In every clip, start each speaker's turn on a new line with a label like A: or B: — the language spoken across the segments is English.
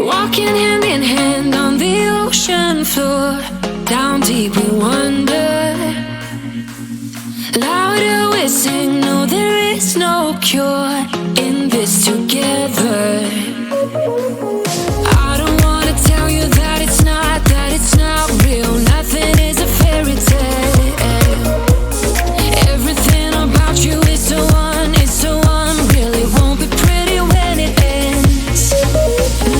A: Walking hand in hand on the ocean floor, down deep we wander. Louder we sing, no there is no cure in this together. I don't wanna tell you that it's not real. Nothing is a fairy tale. Everything about you is so unreal. It won't be pretty when it ends.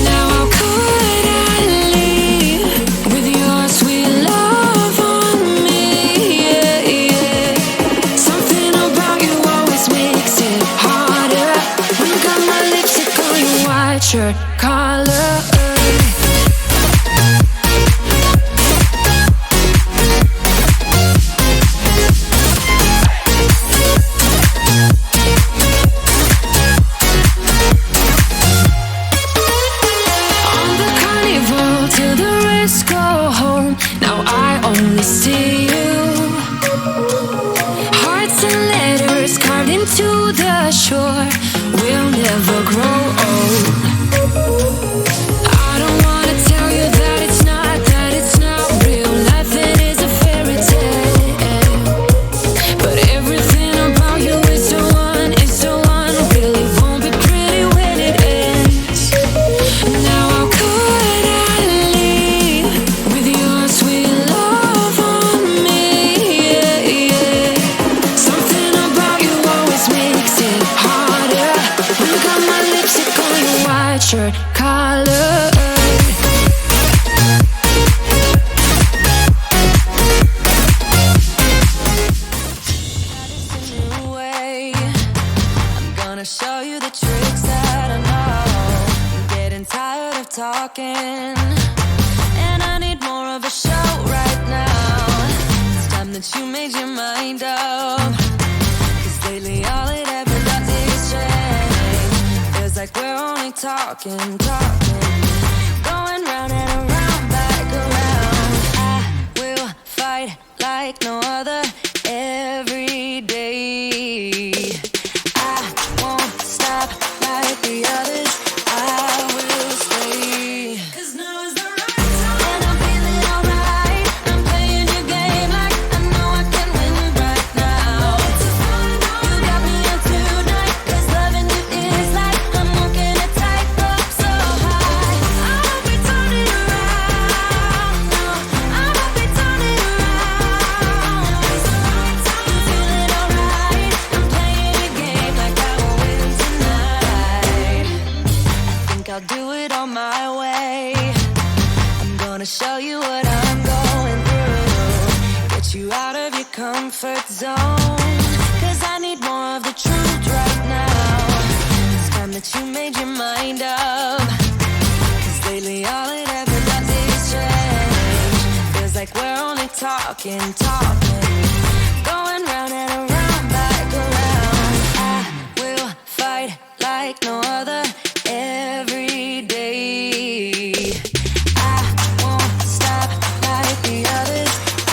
A: Now how could I leave with your sweet love on me? Yeah, yeah. Something about you always makes it harder. When you got my lipstick on your white shirt collar. See you. Hearts and letters carved into the shore. We'll never grow old. I don't wanna tell you that it's not real. Nothing is a fairy tale. But everything about you is so unreal. It won't be pretty when it ends. Now how could I leave with your sweet love on me? Yeah, yeah. Something about you always makes it harder. When you got my lipstick on your white shirt collar. Show you the tricks that I know. I'm getting tired of talking, and I need more of a show right now. It's time that you made your mind up, 'cause lately all it ever does is change. Feels like we're only talking, going round and around, back around. I will fight like no other every day. Like the others, I will stay. 'Cause now is the right time, and I'm feeling alright. I'm playing your game like I know I can win right now. You got me on tonight, 'cause loving you is like I'm walking a tightrope so high. I won't be turning around, no, I won't be turning around. It's the right time, I'm feeling alright. I'm playing your game like I will win tonight. I'll do it on my way. I'm gonna show you what I'm going through. Get you out of your comfort zone, 'cause I need more of the truth right now. It's time that you made your mind up, 'cause lately all it ever does is change. Feels like we're only talking, going round and around, back around. I will fight like no other every day. I won't stop like the others, I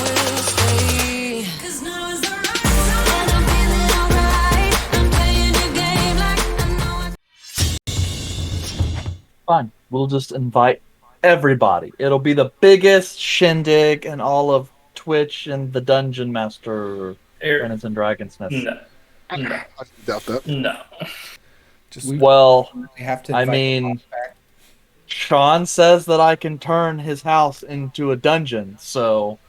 A: will stay. 'Cause now is the right time, and I'm feeling alright. I'm playing your game like I know I.
B: Fine, we'll just invite everybody. It'll be the biggest shindig in all of Twitch and the Dungeon Master Dungeons and Dragons.
C: No.
D: I doubt that.
C: No.
B: Well,
E: We have to
B: I
E: invite
B: mean,
E: the boss back.
B: Sean says that I can turn his house into a dungeon, so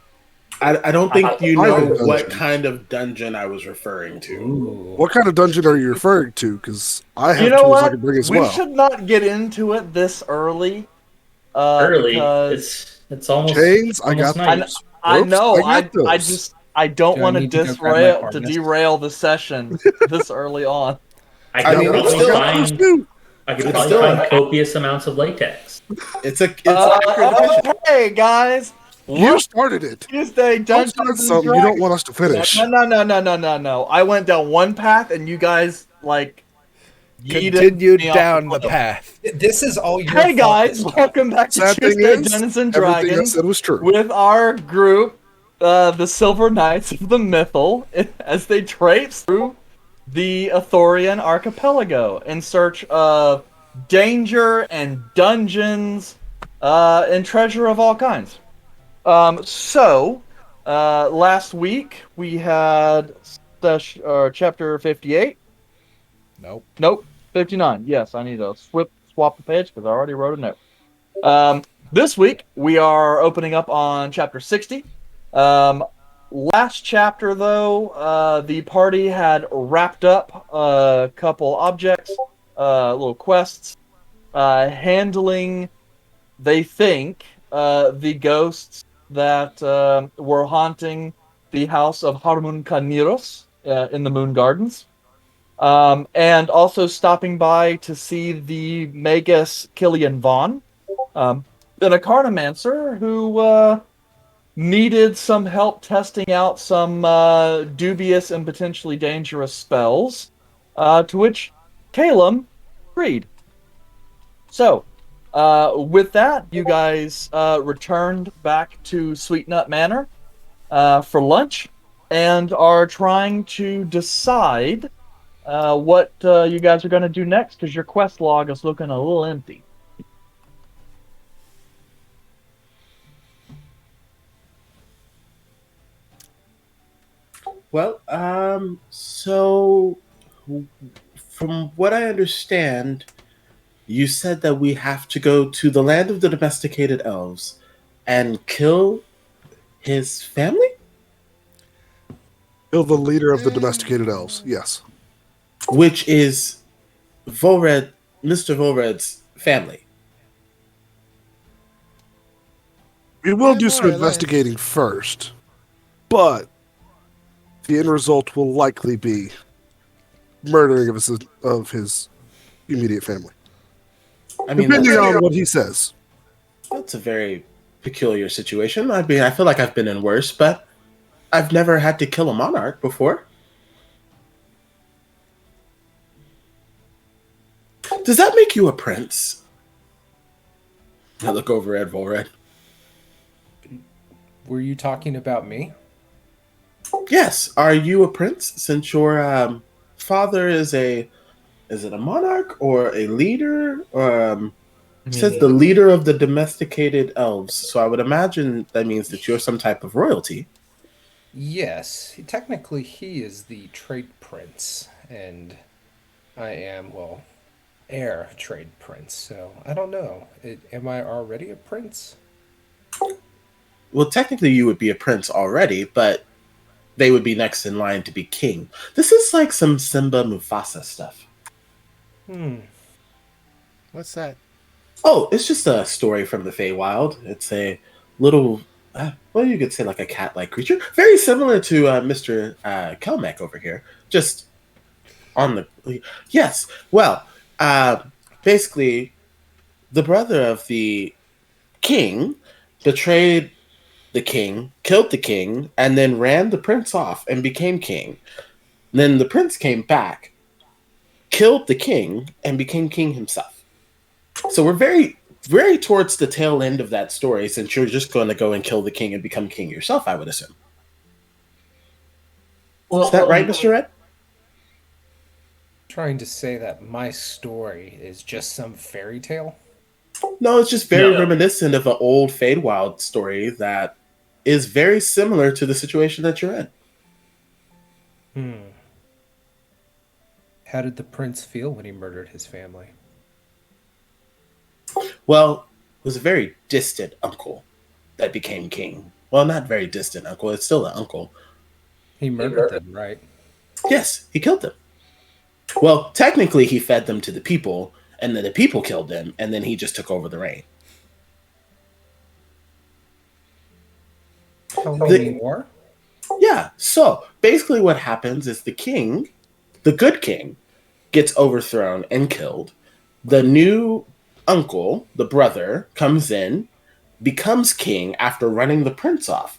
F: I don't think you
D: I
F: know
D: dungeon.
F: what kind of dungeon I was referring to.
D: What kind of dungeon are you referring to? Because I have
B: you know
D: tools
B: what?
D: I can bring as
B: we
D: well.
B: should not get into it this early.
C: Early.
B: Because
C: It's almost
D: Chains, I got
C: night.
D: those.
B: I
D: Oops,
B: know.
D: I got those.
B: I don't
E: Do I
B: want to
E: need to go grab my harness?
B: derail the session this early on.
C: I
F: mean,
C: could
F: it's
C: probably
F: still-
C: find, I could
F: it's
C: probably
F: still
C: find
F: an-
C: copious amounts of latex.
F: It's accurate.
B: Okay, guys.
D: You started it.
B: Tuesday,
D: Don't
B: Dungeons
D: start
B: and
D: something you don't want us to finish.
B: No. I went down one path, and you guys like yeeted
G: Continued
B: me off
G: down the
B: cliff.
G: path.
E: This is all your
B: Hey
E: fault
B: guys,
E: this time.
B: welcome back to
D: Sad thing
B: Tuesday,
D: is,
B: Dungeons and
D: everything I
B: Dragons
D: said was true.
B: with our group, the Silver Knights of the Mythal, as they traipse through the Athorian archipelago in search of danger and dungeons and treasure of all kinds. Last week we had chapter 58. Nope, 59. Yes, I need to swap the page because I already wrote a note. This week we are opening up on chapter 60. Last chapter, though, the party had wrapped up a couple objects, little quests, handling, they think, the ghosts that were haunting the house of Harmun Kaniros in the Moon Gardens. And also stopping by to see the Magus Killian Vaughn, an Cartomancer who needed some help testing out some dubious and potentially dangerous spells, to which Calum agreed. So, with that, you guys returned back to Sweet Nut Manor for lunch and are trying to decide what you guys are going to do next, because your quest log is looking a little empty.
F: Well, so from what I understand, you said that we have to go to the land of the domesticated elves and kill his family?
D: Kill the leader of the domesticated elves. Yes.
F: Which is Volred, Mr. Volred's family.
D: We will do some investigating first, but the end result will likely be murdering of his immediate family.
F: I mean,
D: depending on what he says.
F: That's a very peculiar situation. I mean, I feel like I've been in worse, but I've never had to kill a monarch before. Does that make you a prince? I look over at Volred.
G: Were you talking about me?
F: Yes. Are you a prince? Since your father is it a monarch or a leader? It says the leader of the domesticated elves. So I would imagine that means that you're some type of royalty.
G: Yes. Technically, he is the trade prince, and I am, well, heir trade prince. So I don't know. Am I already a prince?
F: Well, technically you would be a prince already, but they would be next in line to be king. This is like some Simba Mufasa stuff.
H: What's that?
F: Oh, it's just a story from the Feywild. It's a little, well, you could say like a cat-like creature. Very similar to Mr. Kelmek over here. Just on the... Yes. Well, basically, the brother of the king betrayed the king, killed the king, and then ran the prince off and became king. Then the prince came back, killed the king, and became king himself. So we're very, very towards the tail end of that story, since you're just going to go and kill the king and become king yourself, I would assume. Well, is that right, Mr. Red?
G: Trying to say that my story is just some fairy tale?
F: No, it's just very reminiscent of an old Feywild story that is very similar to the situation that you're in.
G: How did the prince feel when he murdered his family?
F: Well, it was a very distant uncle that became king. Well, not very distant uncle. It's still an uncle.
G: He murdered them, right?
F: Yes, he killed them. Well, technically, he fed them to the people, and then the people killed them, and then he just took over the reign.
G: Tell me more?
F: Yeah, so basically what happens is the king, the good king, gets overthrown and killed. The new uncle, the brother, comes in, becomes king after running the prince off.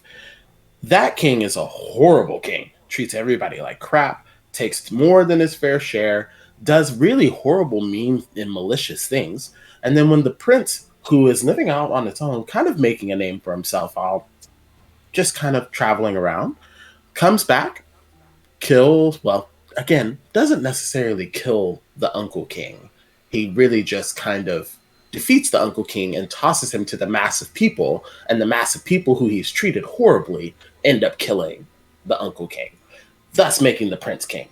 F: That king is a horrible king, treats everybody like crap, takes more than his fair share, does really horrible, mean, and malicious things. And then when the prince, who is living out on its own, kind of making a name for himself, just kind of traveling around, comes back, kills, well, again, doesn't necessarily kill the Uncle King. He really just kind of defeats the Uncle King and tosses him to the mass of people, and the mass of people who he's treated horribly end up killing the Uncle King, thus making the Prince King.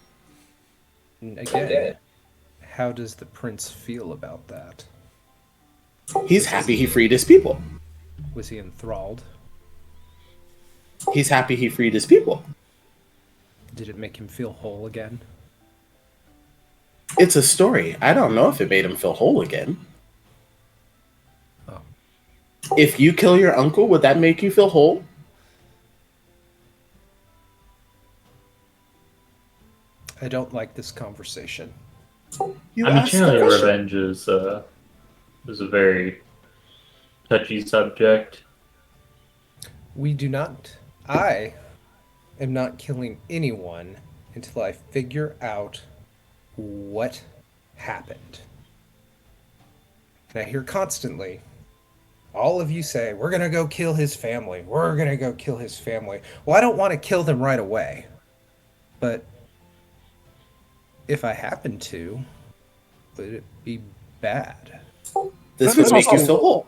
G: Again, how does the prince feel about that?
F: He's happy he freed his people.
G: Was he enthralled?
F: He's happy he freed his people.
G: Did it make him feel whole again?
F: It's a story. I don't know if it made him feel whole again.
G: Oh.
F: If you kill your uncle, would that make you feel whole?
G: I don't like this conversation.
C: Channeling revenge is a very touchy subject.
G: We do not. I am not killing anyone until I figure out what happened. And I hear constantly all of you say, we're going to go kill his family. We're going to go kill his family. Well, I don't want to kill them right away. But if I happen to, would it be bad?
F: This would make you feel whole.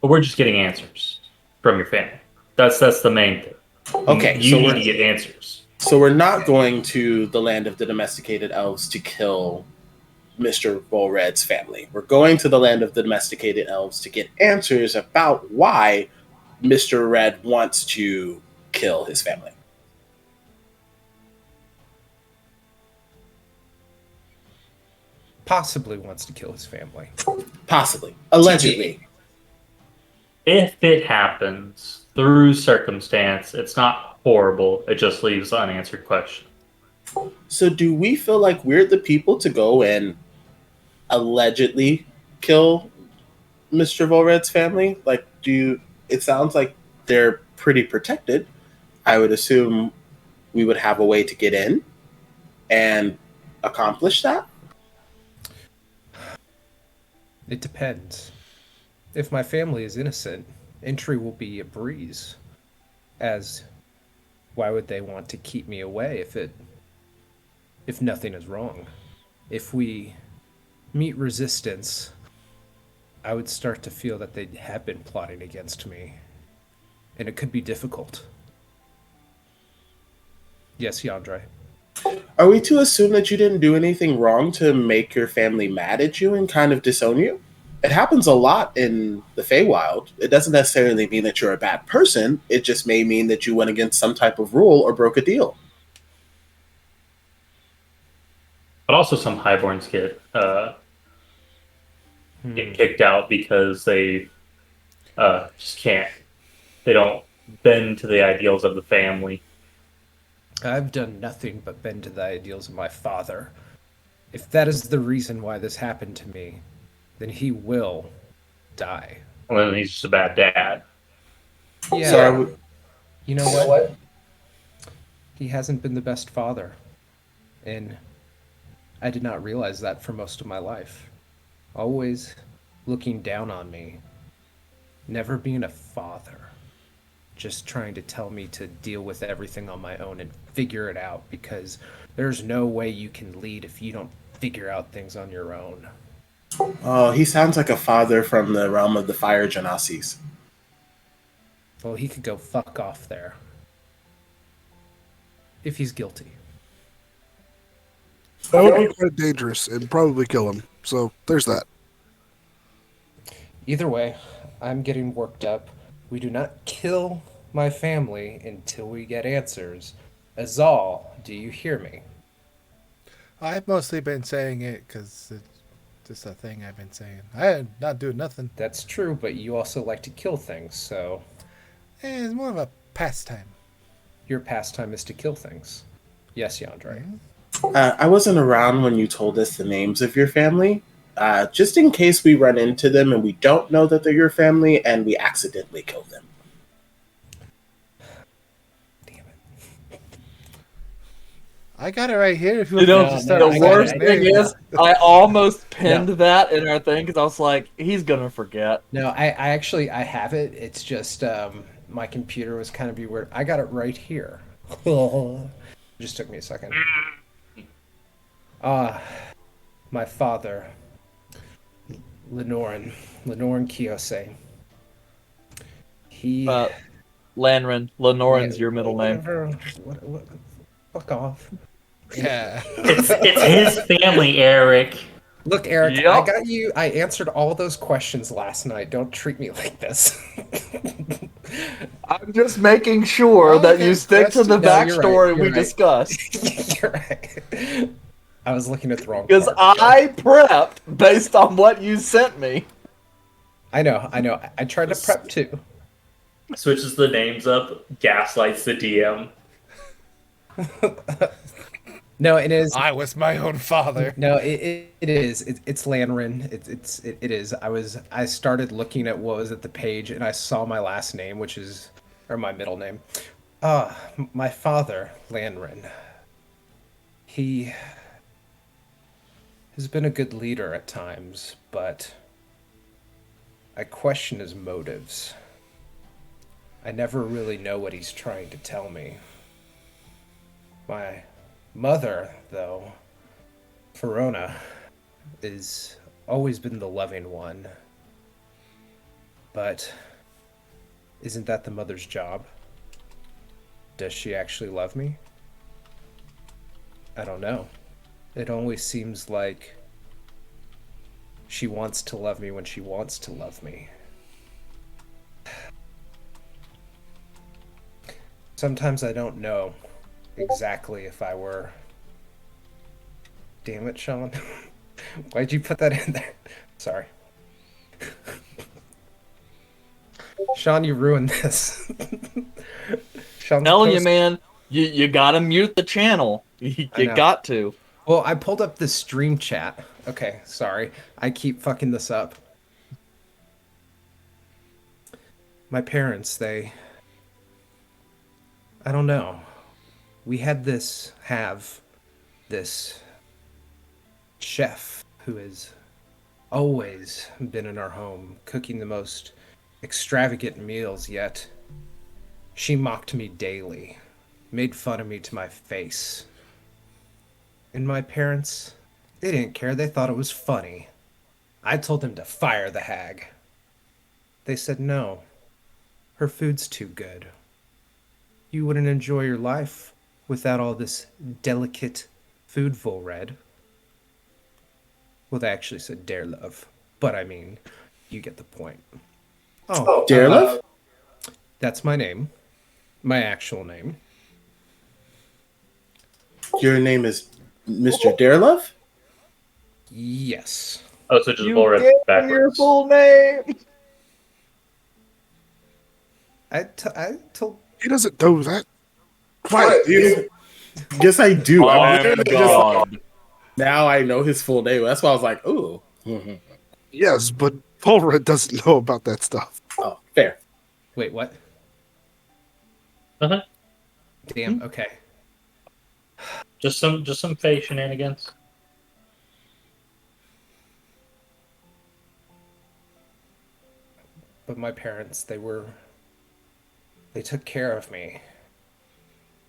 C: But we're just getting answers from your family. That's the main thing.
F: Okay,
C: you need to get answers.
F: So we're not going to the land of the domesticated elves to kill Mr. Volred's family. We're going to the land of the domesticated elves to get answers about why Mr. Red wants to kill his family.
G: Possibly wants to kill his family.
F: Possibly. Allegedly.
C: If it happens through circumstance, it's not horrible. It just leaves unanswered questions.
F: So do we feel like we're the people to go and allegedly kill Mr. Volred's family? Like, it sounds like they're pretty protected. I would assume we would have a way to get in and accomplish that.
G: It depends. If my family is innocent, entry will be a breeze. As why would they want to keep me away if nothing is wrong? If we meet resistance, I would start to feel that they have been plotting against me. And it could be difficult. Yes, Yandre.
F: Are we to assume that you didn't do anything wrong to make your family mad at you and kind of disown you? It happens a lot in the Feywild. It doesn't necessarily mean that you're a bad person. It just may mean that you went against some type of rule or broke a deal.
C: But also some highborns get kicked out because they just can't. They don't bend to the ideals of the family.
G: I've done nothing but bend to the ideals of my father. If that is the reason why this happened to me, then he will die.
C: Well, he's just a bad dad.
G: Yeah.
F: So
G: you know what? He hasn't been the best father. And I did not realize that for most of my life. Always looking down on me. Never being a father. Just trying to tell me to deal with everything on my own and figure it out, because there's no way you can lead if you don't figure out things on your own.
F: Oh, he sounds like a father from the realm of the fire Genasis.
G: Well, he could go fuck off there. If he's guilty.
D: That would be quite dangerous and probably kill him. So there's that.
G: Either way, I'm getting worked up. We do not kill my family until we get answers. Azal, do you hear me?
H: I've mostly been saying it because it's just a thing I've been saying. I'm not doing nothing.
G: That's true, but you also like to kill things, so
H: It's more of a pastime.
G: your pastime is to kill things. Yes, Yandre.
F: I wasn't around when you told us the names of your family. Just in case we run into them and we don't know that they're your family and we accidentally kill them.
G: Damn it.
H: I got it right here. If you
B: You know,
H: want to start,
B: the
H: I got
B: worst
H: it.
B: thing is, I almost pinned that in our thing because I was like, he's gonna forget.
G: No, I actually have it. It's just my computer was kind of be weird. I got it right here. It just took me a second. My father, Lenoran Kiyose. He
B: Lanren. Lenoran's your middle name.
G: whatever. What? Fuck off.
H: Yeah.
C: It's his family, Eric.
G: Look, Eric,
B: Yep.
G: I got you. I answered all those questions last night. Don't treat me like this.
B: I'm just making sure that you stick to the
G: No, you're right,
B: backstory
G: you're
B: we
G: right.
B: discussed.
G: You're right. I was looking at the wrong
B: Because
G: part.
B: I prepped based on what you sent me.
G: I know. I tried to prep too.
C: Switches the names up, gaslights the DM.
G: No, it is.
H: I was my own father.
G: No, it is. It's Lanrin. It is. I started looking at what was at the page, and I saw my last name, or my middle name. My father, Lanrin. He has been a good leader at times, but I question his motives. I never really know what he's trying to tell me. My mother, though, Verona, has always been the loving one. But isn't that the mother's job? Does she actually love me? I don't know. It always seems like she wants to love me when she wants to love me. Sometimes I don't know exactly if I were... Damn it, Sean. Why'd you put that in there? Sorry. Sean, you ruined this. Sean's
B: Telling you, man, you gotta mute the channel. You
G: know.
B: got to.
G: Well, I pulled up the stream chat. Okay, sorry. I keep fucking this up. My parents, I don't know. We have this chef who has always been in our home, cooking the most extravagant meals, yet she mocked me daily, made fun of me to my face. And my parents, they didn't care. They thought it was funny. I told them to fire the hag. They said no. Her food's too good. You wouldn't enjoy your life without all this delicate food, Volred. Well, they actually said dare love, but I mean, you get the point. Oh,
F: Dare love?
G: that's my name. My actual name.
F: Your name is Mr. Darelove?
G: Yes.
C: Oh, so just
B: You
C: roll it
B: gave him your
C: backwards.
B: full name.
G: I told...
D: He doesn't know that. Quiet, you.
F: Yes, I do.
B: I'm
F: literally
B: God.
F: now I know his full name. That's why I was like, ooh.
D: Yes, but Polred doesn't know about that stuff.
F: Oh, fair.
G: Wait, what?
C: Uh-huh.
G: Damn, okay.
C: Just some fake shenanigans.
G: But my parents, they took care of me.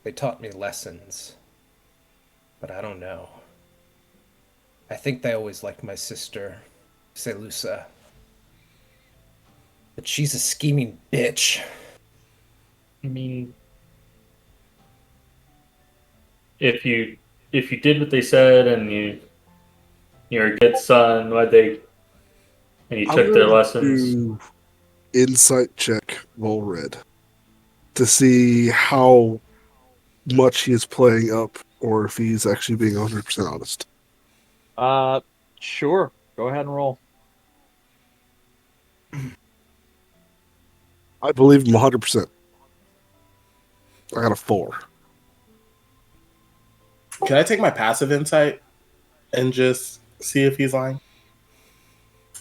G: They taught me lessons. But I don't know. I think they always liked my sister, Selusa. But she's a scheming bitch.
C: I mean, if you did what they said and you're a good son, and you took their lessons.
D: Do insight check Volred to see how much he is playing up or if he's actually being 100% honest.
B: Sure. Go ahead and roll.
D: I believe him 100%. I got a 4.
F: Can I take my passive insight and just see if he's lying?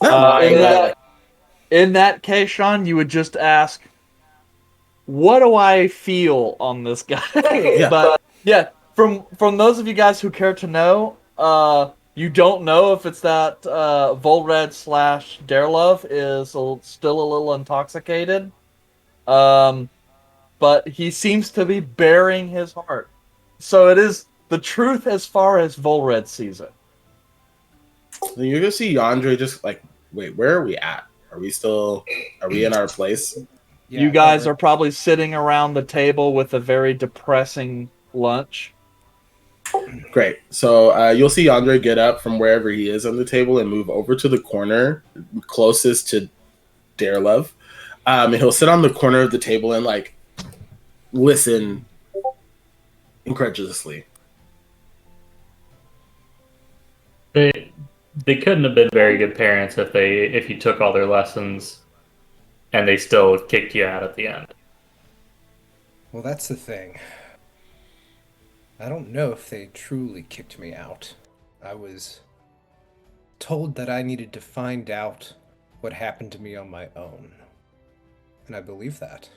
F: Not lying,
B: In that case, Sean, you would just ask, what do I feel on this guy?
F: Yeah.
B: But yeah, from those of you guys who care to know, you don't know if it's that Volred / Darelove is still a little intoxicated. But he seems to be bearing his heart. So it is the truth as far as Volred sees it.
F: You're gonna see Yandere just like wait, where are we at? Are we in our place?
G: Yeah,
B: You guys are probably sitting around the table with a very depressing lunch.
F: Great. So you'll see Andre get up from wherever he is on the table and move over to the corner closest to Darelove. And he'll sit on the corner of the table and like listen incredulously.
C: They couldn't have been very good parents if you took all their lessons and they still kicked you out at the end.
G: Well, that's the thing. I don't know if they truly kicked me out. I was told that I needed to find out what happened to me on my own. And I believe that.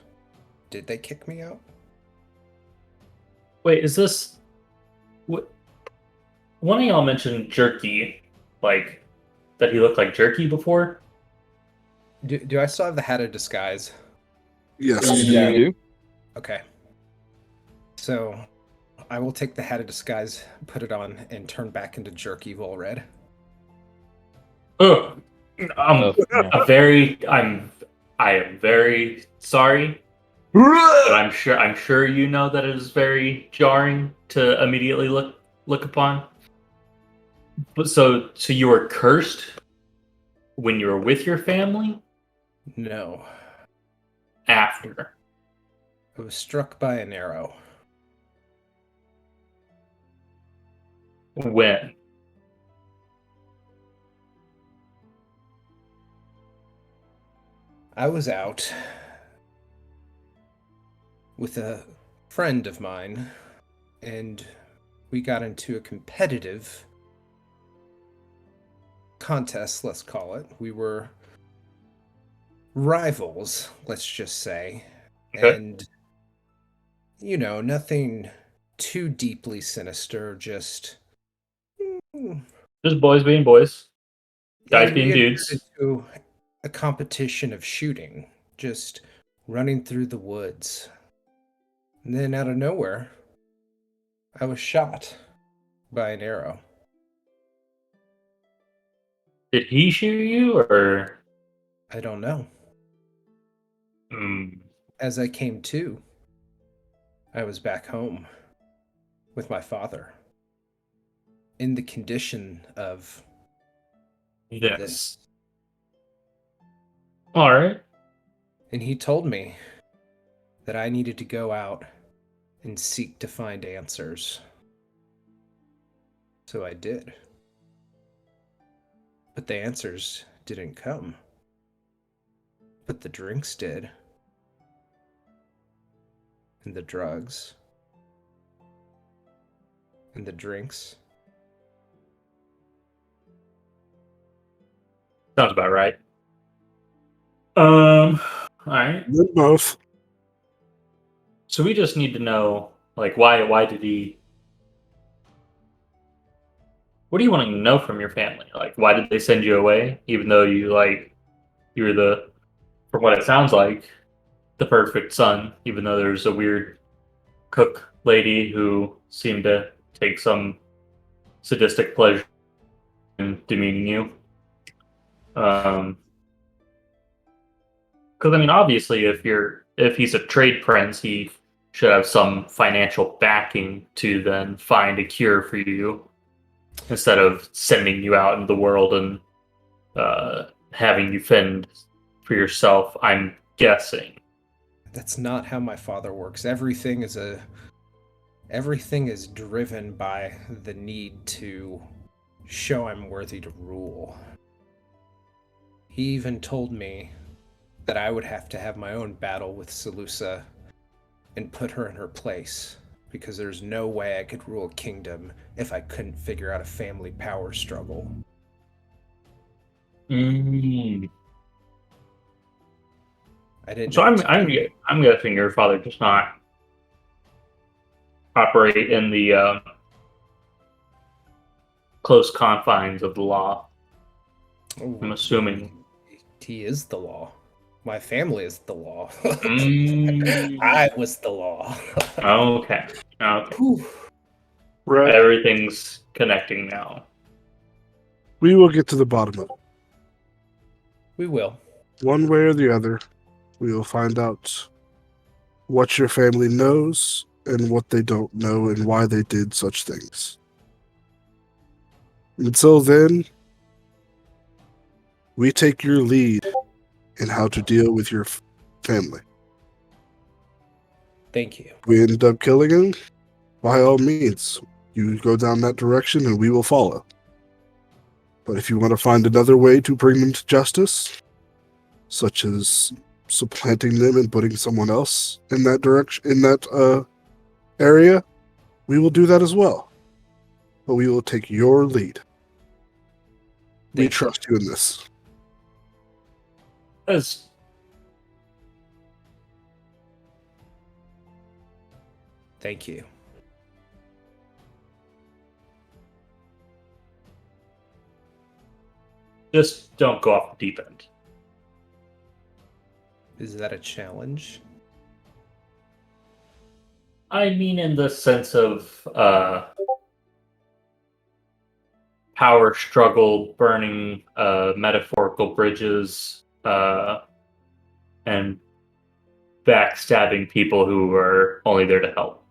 G: Did they kick me out?
C: Wait, is this... What? One of y'all mentioned Jerky, like, that he looked like Jerky before?
G: Do I still have the hat of disguise?
D: Yes.
F: Yeah.
B: You do?
G: Okay. So, I will take the hat of disguise, put it on, and turn back into Jerky Volred.
C: Oh,
B: Yeah.
C: I am very sorry. But I'm sure you know that it is very jarring to immediately look upon. But so you were cursed when you were with your family?
G: No.
C: After.
G: I was struck by an arrow.
C: When?
G: I was out with a friend of mine, and we got into a competitive contest, let's call it. We were rivals, let's just say.
C: Okay.
G: And, you know, nothing too deeply sinister, just...
C: Just boys being boys. Guys
G: we
C: being
G: entered
C: dudes.
G: into a competition of shooting, just running through the woods. And then out of nowhere, I was shot by an arrow.
C: Did he shoot you, or...
G: I don't know.
C: Hmm.
G: As I came to, I was back home with my father in the condition of
C: Yes.
G: this.
C: Alright.
G: And he told me that I needed to go out and seek to find answers. So I did. But the answers didn't come. But the drinks did. And the drugs. And the drinks.
C: Sounds about right. Alright.
D: Then both.
C: So we just need to know, like, why did he... What do you want to know from your family? Like, why did they send you away? Even though you were the, from what it sounds like, the perfect son, even though there's a weird cook lady who seemed to take some sadistic pleasure in demeaning you. Because I mean, obviously, if he's a trade prince, he should have some financial backing to then find a cure for you, instead of sending you out into the world and having you fend for yourself. I'm guessing.
G: That's not how my father works. Everything is driven by the need to show I'm worthy to rule. He even told me that I would have to have my own battle with Seleucia and put her in her place, because there's no way I could rule a kingdom if I couldn't figure out a family power struggle.
C: Mm.
G: I didn't.
C: So
G: know
C: I'm guessing your father does not operate in the close confines of the law. I'm assuming.
G: He is the law. My family is the law.
C: Mm.
G: I was the law.
C: Okay.
G: Whew.
D: Right.
C: Everything's connecting now.
D: We will get to the bottom of it.
G: We will.
D: One way or the other, we will find out what your family knows and what they don't know and why they did such things. Until then, we take your lead in how to deal with your family.
G: Thank you.
D: We end up killing him, by all means, you go down that direction and we will follow. But if you want to find another way to bring them to justice, such as supplanting them and putting someone else in that direction, in that area, we will do that as well. But we will take your lead. We
G: Thank you.
D: trust you in this.
C: As
G: Thank you.
C: just don't go off the deep end.
G: Is that a challenge?
C: I mean, in the sense of power struggle, burning metaphorical bridges, and backstabbing people who are only there to help.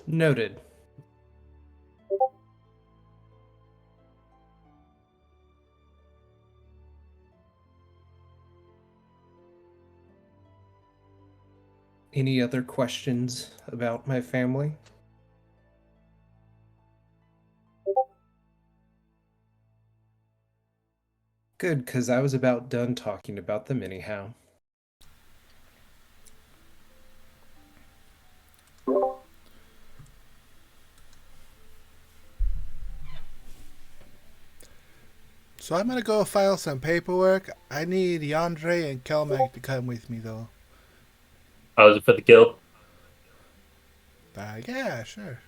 G: Noted. Any other questions about my family? Good, because I was about done talking about them anyhow.
H: So I'm gonna go file some paperwork. I need Yandre and Kelmac to come with me though.
C: Oh, is it for the guild?
H: Yeah, sure.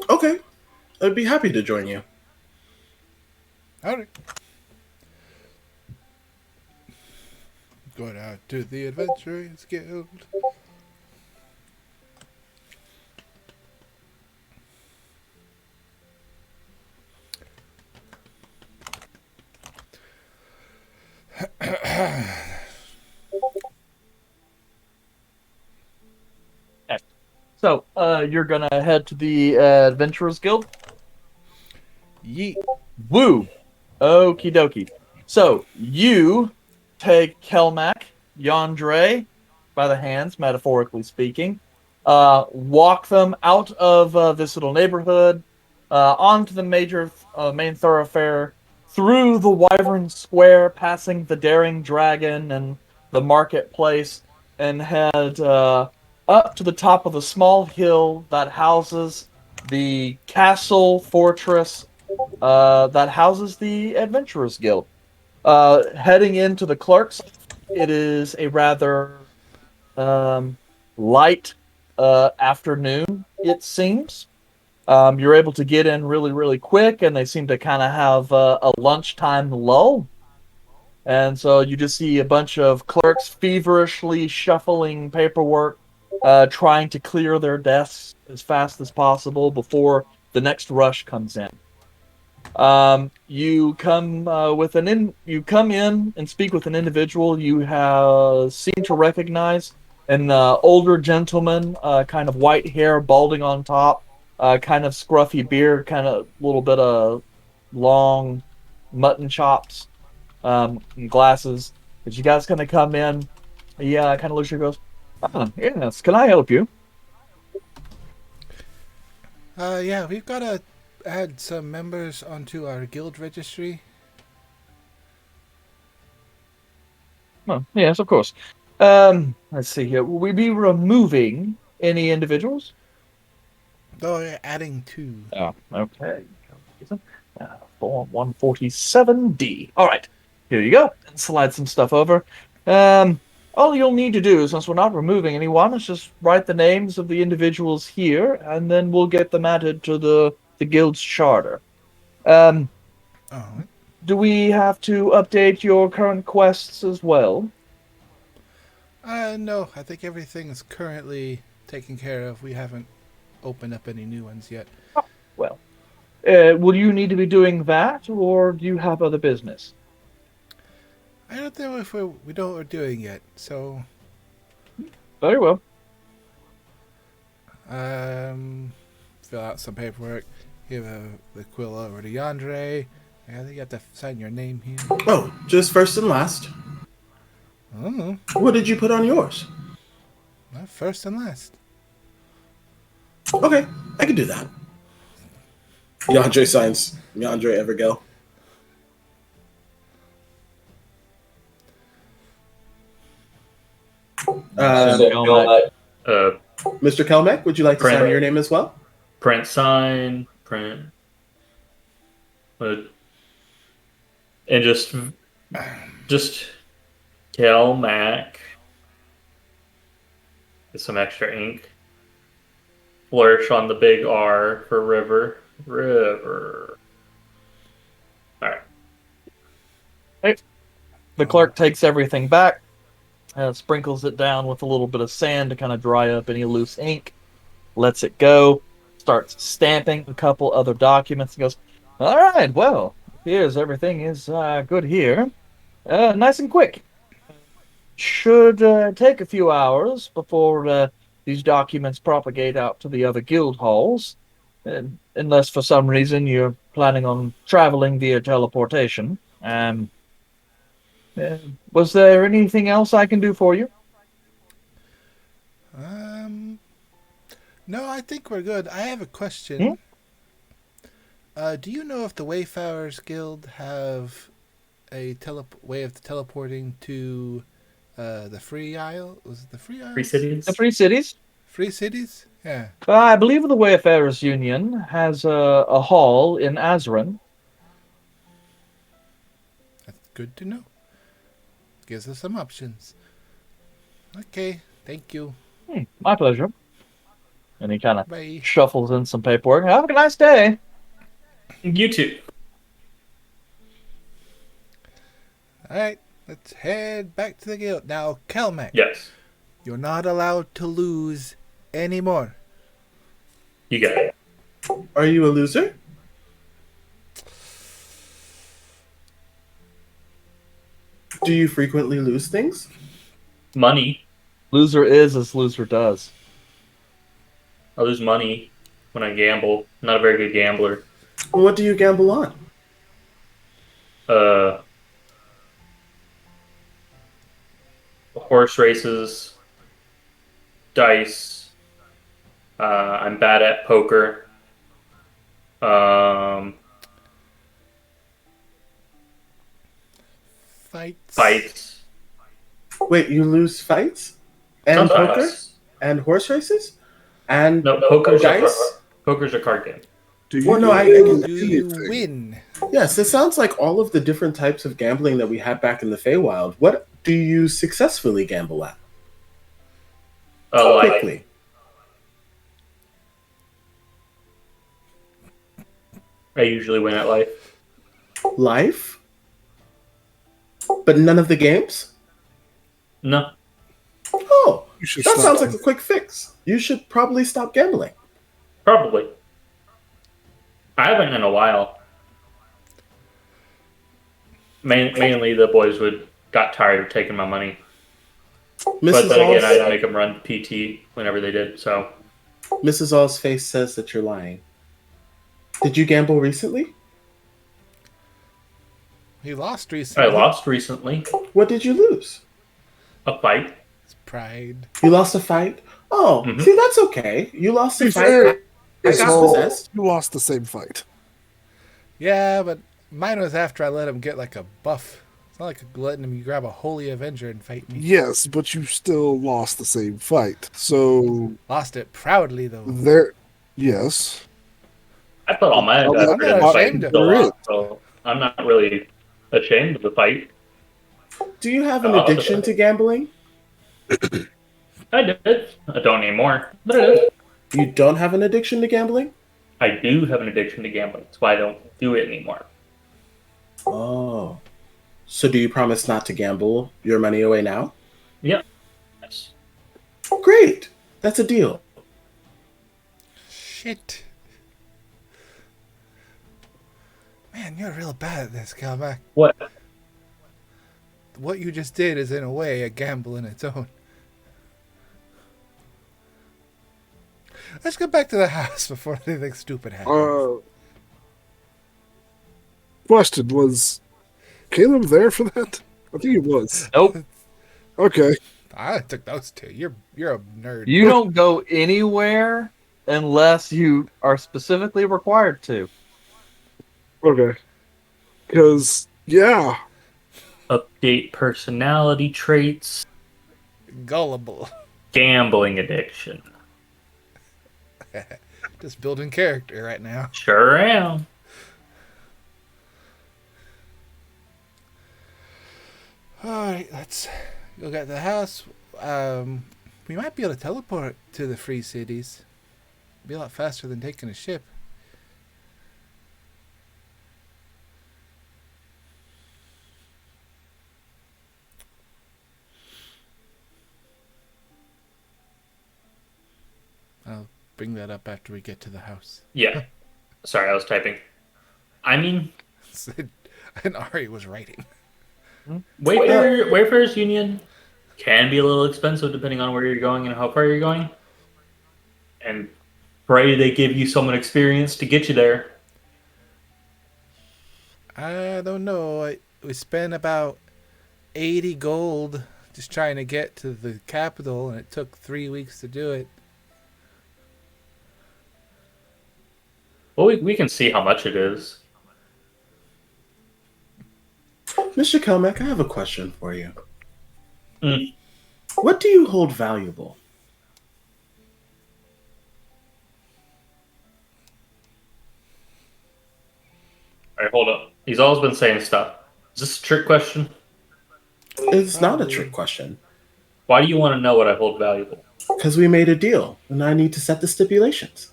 F: Okay, I'd be happy to join you.
H: Alright. Going out to the Adventurers Guild.
B: So, you're gonna head to the Adventurers Guild?
H: Yeet.
B: Woo! Okie dokie. So, you take Kelmac, Yandre, by the hands, metaphorically speaking, walk them out of this little neighborhood, onto the main thoroughfare, through the Wyvern Square, passing the Daring Dragon and the marketplace, and head up to the top of the small hill that houses the castle fortress that houses the Adventurers Guild. Heading into the clerks, it is a rather light afternoon, it seems. You're able to get in really, really quick, and they seem to kind of have a lunchtime lull. And so you just see a bunch of clerks feverishly shuffling paperwork, trying to clear their desks as fast as possible before the next rush comes in. You come you come in and speak with an individual you have seem to recognize, an older gentleman, kind of white hair, balding on top, kind of scruffy beard, kind of little bit of long mutton chops, and glasses. But you guys kind of come in. He kind of looks at you and goes, yes, can I help you?
H: Yeah, we've got to add some members onto our guild registry.
B: Oh, yes, of course. Let's see here. Will we be removing any individuals?
H: Oh, yeah, adding 2.
B: Oh, okay. Form 147D. All right, here you go. And slide some stuff over. All you'll need to do, since we're not removing anyone, is just write the names of the individuals here, and then we'll get them added to the guild's charter.
H: Oh,
B: Do we have to update your current quests as well?
H: no, I think everything is currently taken care of. We haven't opened up any new ones yet.
B: Well, Will you need to be doing that, or do you have other business?
H: I don't know if we know what we're doing yet. So,
B: Very well.
H: fill out some paperwork. Give the quill over to Yandere. I think you have to sign your name here.
F: Oh, just first and last.
H: Oh,
F: What did you put on yours?
H: well, first and last.
F: Okay, I can do that. Yandere signs. Yandere Evergel. Mr. Kelmack, would you like to sign your name as well?
C: Print sign, print, and just Kel Mac. Get some extra ink. Flourish on the big R for river. River. All right.
B: The clerk takes everything back, sprinkles it down with a little bit of sand to kind of dry up any loose ink, lets it go, starts stamping a couple other documents, and goes, "All right, well, here's everything is good here. Nice and quick. Should take a few hours before these documents propagate out to the other guild halls, unless for some reason you're planning on traveling via teleportation. Was there anything else I can do for you?"
H: No, I think we're good. I have a question. Do you know if the Wayfarers Guild have a way of teleporting to the Free Isle? Was it the Free Isle?
C: Free cities.
B: The Free Cities?
H: Free Cities? Yeah.
B: I believe the Wayfarers Union has a hall in Azerin.
H: That's good to know. Gives us some options. Okay, thank you.
B: My pleasure. And he kind of
H: Bye.
B: shuffles in some paperwork. Have a nice day.
C: You too.
H: Alright, let's head back to the guild. Now, Kelmac,
C: Yes.
H: you're not allowed to lose anymore.
C: You got it.
F: Are you a loser? Do you frequently lose things?
C: Money.
B: Loser is as loser does.
C: I lose money when I gamble. I'm not a very good gambler.
F: What do you gamble on?
C: Horse races, dice. I'm bad at poker. Fights.
F: Wait, you lose fights? And
C: Sometimes.
F: poker? And horse races? And
C: No, poker's
F: dice?
C: Poker's a card game.
D: Do you
F: Well, no,
H: Do you win?
F: Yes, it sounds like all of the different types of gambling that we had back in the Feywild. What do you successfully gamble at? Quickly.
C: I usually win at life.
F: Life? But none of the games?
C: No.
F: Oh,
D: You should
F: that
D: stop.
F: sounds like a quick fix. You should probably stop gambling.
C: Probably. I haven't in a while. Mainly the boys got tired of taking my money. But
F: Mrs.
C: then again,
F: All's,
C: I'd make them run PT whenever they did. So
F: Mrs. All's face says that you're lying. Did you gamble recently?
H: He lost recently.
C: I lost recently
F: What did you lose?
C: a fight.
H: It's pride.
F: You lost a fight? Oh,
C: Mhm.
F: see, that's okay. You lost a
D: Be
F: fight.
D: fair,
F: I got
D: so
F: possessed.
D: you lost the same fight.
H: Yeah, but mine was after I let him get like a buff. It's not like letting him grab a Holy Avenger and fight me.
D: Yes, but you still lost the same fight. So
H: Lost it proudly, though.
D: there, yes.
C: I put all my
D: I'm
C: effort
H: not
C: in the fight
H: ashamed of
C: until
D: it.
C: lost, so I'm not really ashamed of the fight.
F: Do you have an
C: Oh,
F: addiction to gambling?
C: I did. I don't anymore, but I did.
F: You don't have an addiction to gambling?
C: I do have an addiction to gambling. That's why I don't do it anymore.
F: Oh. So do you promise not to gamble your money away now?
C: Yep. Yes.
F: Great. That's a deal.
H: Shit. Man, you're real bad at this, Calmac.
C: What?
H: What you just did is, in a way, a gamble in its own. Let's get back to the house before anything stupid happens.
D: Question, was Caleb there for that? I think he was.
B: Nope.
D: Okay.
H: I took those two. You're a nerd.
B: You don't go anywhere unless you are specifically required to.
D: Okay. Because, yeah.
C: Update personality traits.
H: Gullible.
C: Gambling addiction.
H: Just building character right now.
C: Sure am.
H: Alright, let's go get to the house. We might be able to teleport to the free cities. Be a lot faster than taking a ship. I'll bring that up after we get to the house.
C: Yeah. Sorry, I was typing. I mean,
H: And Ari was writing.
C: Wayfarers Union can be a little expensive depending on where you're going and how far you're going. And pray they give you someone experienced to get you there.
H: I don't know. We spent about 80 gold just trying to get to the capital, and it took 3 weeks to do it.
C: Well, we can see how much it is.
F: Mr. Kelmack, I have a question for you.
C: Mm.
F: What do you hold valuable?
C: Alright, hold up. He's always been saying stuff. Is this a trick question?
F: It's not a trick question.
C: Why do you want to know what I hold valuable?
F: Because we made a deal, and I need to set the stipulations.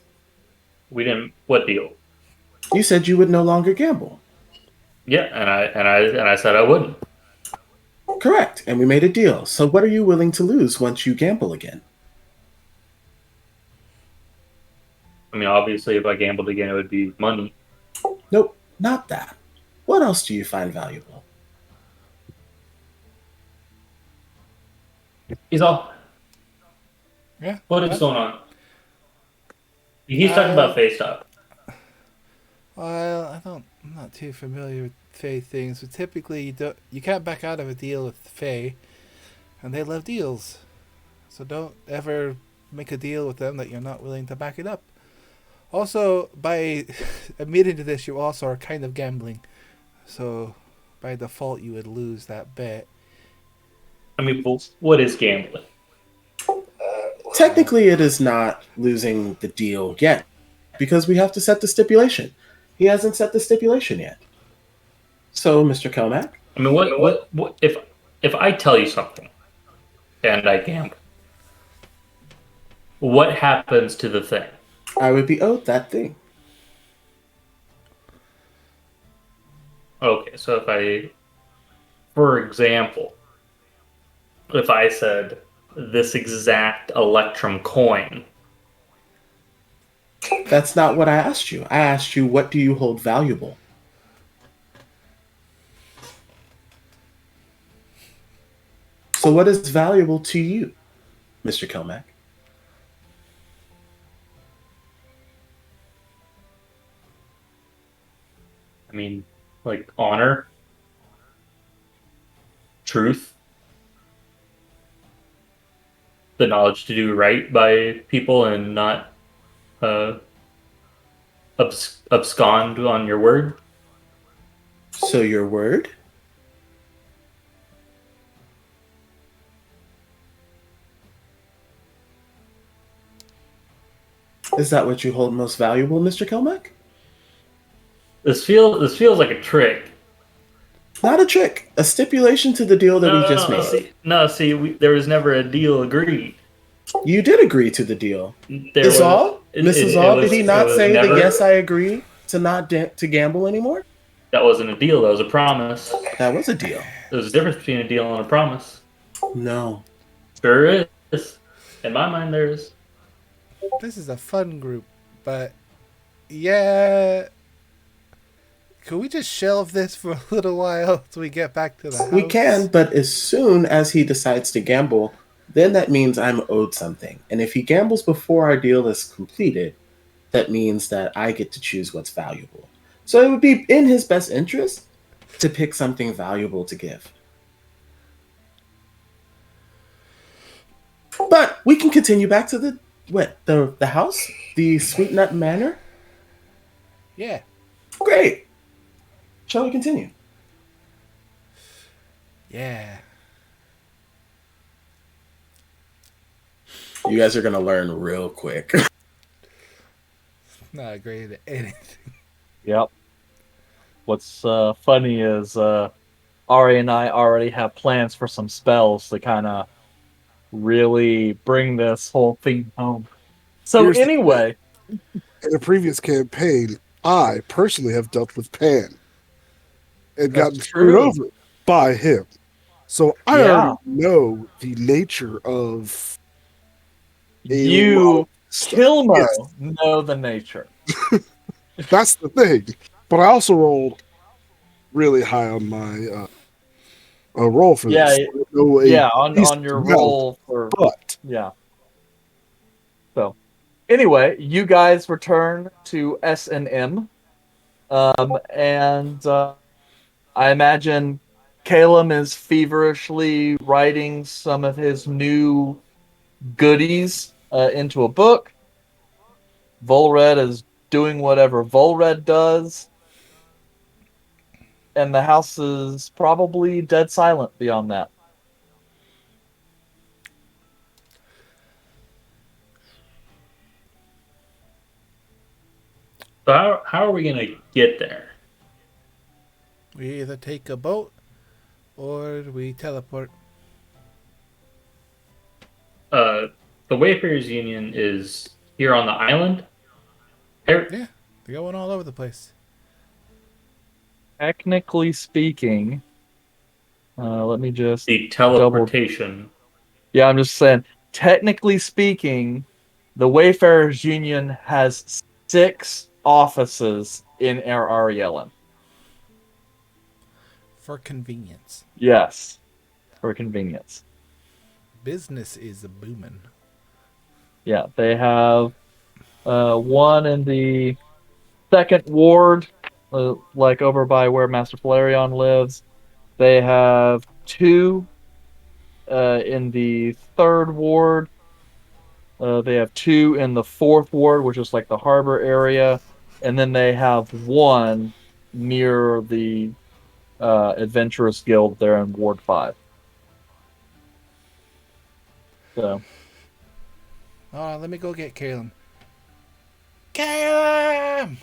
C: We didn't. What deal?
F: You said you would no longer gamble.
C: Yeah, and I said I wouldn't.
F: Correct, and we made a deal. So what are you willing to lose once you gamble again?
C: I mean, obviously, if I gambled again, it would be money.
F: Nope, not that. What else do you find valuable?
C: He's all.
H: Yeah.
C: What is going on? He's talking about face stuff.
H: Well, I'm not too familiar with Fae things, but typically you can't back out of a deal with Fae, and they love deals. So don't ever make a deal with them that you're not willing to back it up. Also, by admitting to this, you also are kind of gambling. So by default, you would lose that bet.
C: I mean, what is gambling?
F: Technically, it is not losing the deal yet, because we have to set the stipulation. He hasn't set the stipulation yet. So, Mr. Kelmack?
C: I mean, what if I tell you something and I gamble? What happens to the thing?
F: I would be owed that thing.
C: Okay, so for example, if I said this exact Electrum coin.
F: That's not what I asked you. I asked you, what do you hold valuable? So what is valuable to you, Mr. Kelmack?
C: I mean, like honor, truth, the knowledge to do right by people and not abscond on your word.
F: So your word? Is that what you hold most valuable, Mr. Kelmack?
C: This feels like a trick.
F: Not a trick. A stipulation to the deal that we just made.
C: There was never a deal agreed.
F: You did agree to the deal.
C: There
F: Is
C: was-
F: all?
C: it-
F: Mrs.
C: it
F: All,
C: was-
F: did he
C: it
F: not
C: was
F: say
C: never-
F: that yes, I agree to not to gamble anymore?
C: That wasn't a deal. That was a promise.
F: That was a deal.
C: There's a difference between a deal and a promise.
F: No.
C: Sure is. In my mind, there is.
H: This is a fun group, but yeah, Can we just shelve this for a little while till we get back to the house?
F: We can, but as soon as he decides to gamble, then that means I'm owed something. And if he gambles before our deal is completed, that means that I get to choose what's valuable. So it would be in his best interest to pick something valuable to give. But we can continue back to the house, the Sweet Nut Manor.
H: Yeah.
F: Great. Shall we continue?
H: Yeah.
F: You guys are gonna learn real quick.
H: Not great at anything.
B: Yep. What's funny is Ari and I already have plans for some spells to kind of really bring this whole thing home. So
D: Here's the
B: anyway,
D: In a previous campaign, I personally have dealt with Pan and gotten
B: That's
D: screwed
B: true.
D: over by him. So I
B: Yeah.
D: already know the nature of a lot
B: you
D: of stuff.
B: Kilmo
D: Yes,
B: know the nature.
D: that's the thing. But I also rolled really high on my roll for
B: Yeah,
D: this. So I know a
B: yeah, on
D: decent
B: your
D: amount,
B: roll for
D: but
B: yeah. So anyway, you guys return to S&M, and I imagine Caleb is feverishly writing some of his new goodies into a book. Volred is doing whatever Volred does, and the house is probably dead silent beyond that.
C: So how are we gonna get there?
H: We either take a boat or we teleport.
C: The Wayfarers Union is here on the island. There-
H: Yeah, they're going all over the place.
B: Technically speaking, let me just
C: The teleportation.
B: Yeah, I'm just saying. Technically speaking, the Wayfarers Union has 6 offices in Air Ariellen.
H: For convenience.
B: Yes, for convenience.
H: Business is booming.
B: Yeah, they have one in the 2nd Ward, like over by where Master Flareon lives. They have 2 in the 3rd Ward. They have 2 in the 4th Ward, which is like the harbor area. And then they have 1 near the Adventurous Guild there in Ward 5. So,
H: Oh, let me go get Caleb. Caleb!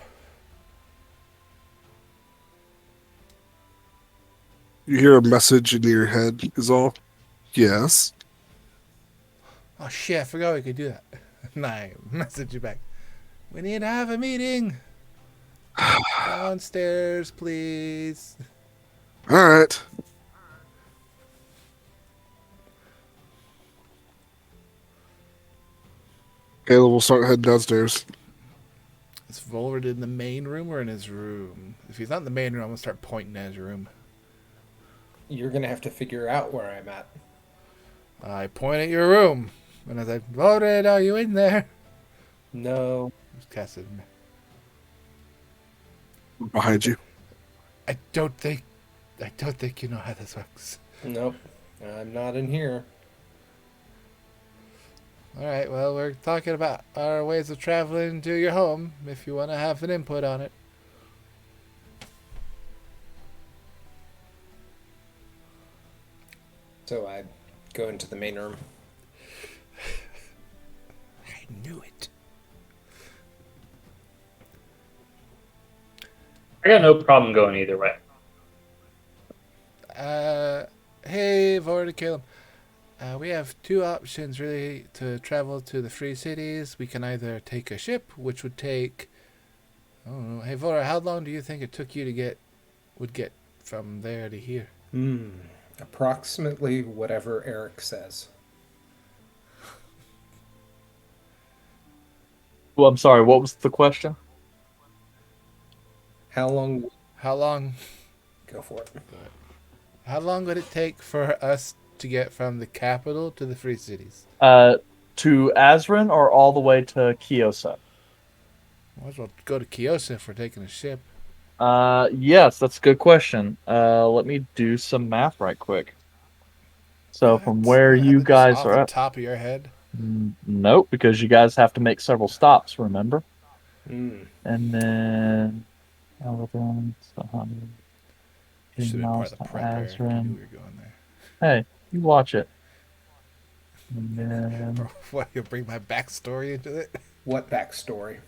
D: you hear a message in your head is all. Yes.
H: Oh shit, I forgot we could do that. Nah, I message you back. We need to have a meeting. Downstairs, please.
D: All right. Caleb will start heading downstairs.
H: Is Volred in the main room or in his room? If he's not in the main room, I'm gonna start pointing at his room.
G: You're gonna have to figure out where I'm at.
H: I point at your room. And I say, Volred, are you in there?
G: No.
H: Just casted.
D: Behind you.
H: I don't think you know how this works.
G: Nope. I'm not in here.
H: Alright, well, we're talking about our ways of traveling to your home, if you want to have an input on it.
G: So I go into the main room.
H: I knew it.
C: I got no problem going either way.
H: Hey, Volred and Caleb. We have 2 options, really, to travel to the Free Cities. We can either take a ship, which would take... I don't know. Hey, Volred, how long do you think it took you to get from there to here?
G: Approximately whatever Eric says.
B: well, I'm sorry, what was the question?
G: How long
H: How long?
G: Go for it.
H: How long would it take for us to get from the capital to the Free Cities?
B: To Azrin or all the way to Kyosa?
H: Might as well go to Kyosa if we're taking a ship.
B: Yes, that's a good question. Let me do some math right quick. So from where
H: You don't have
B: you
H: it just
B: guys
H: off
B: are
H: the
B: at,
H: top of your head.
B: nope, because you guys have to make several stops, remember?
G: Mm.
B: And then Eldon, 100
H: You should have been part
B: miles
H: of
B: to
H: the prep, Eric. You knew
B: Azrin.
H: we were going there.
B: Hey, you watch it. And then
H: What, you'll bring my backstory into it?
G: What backstory?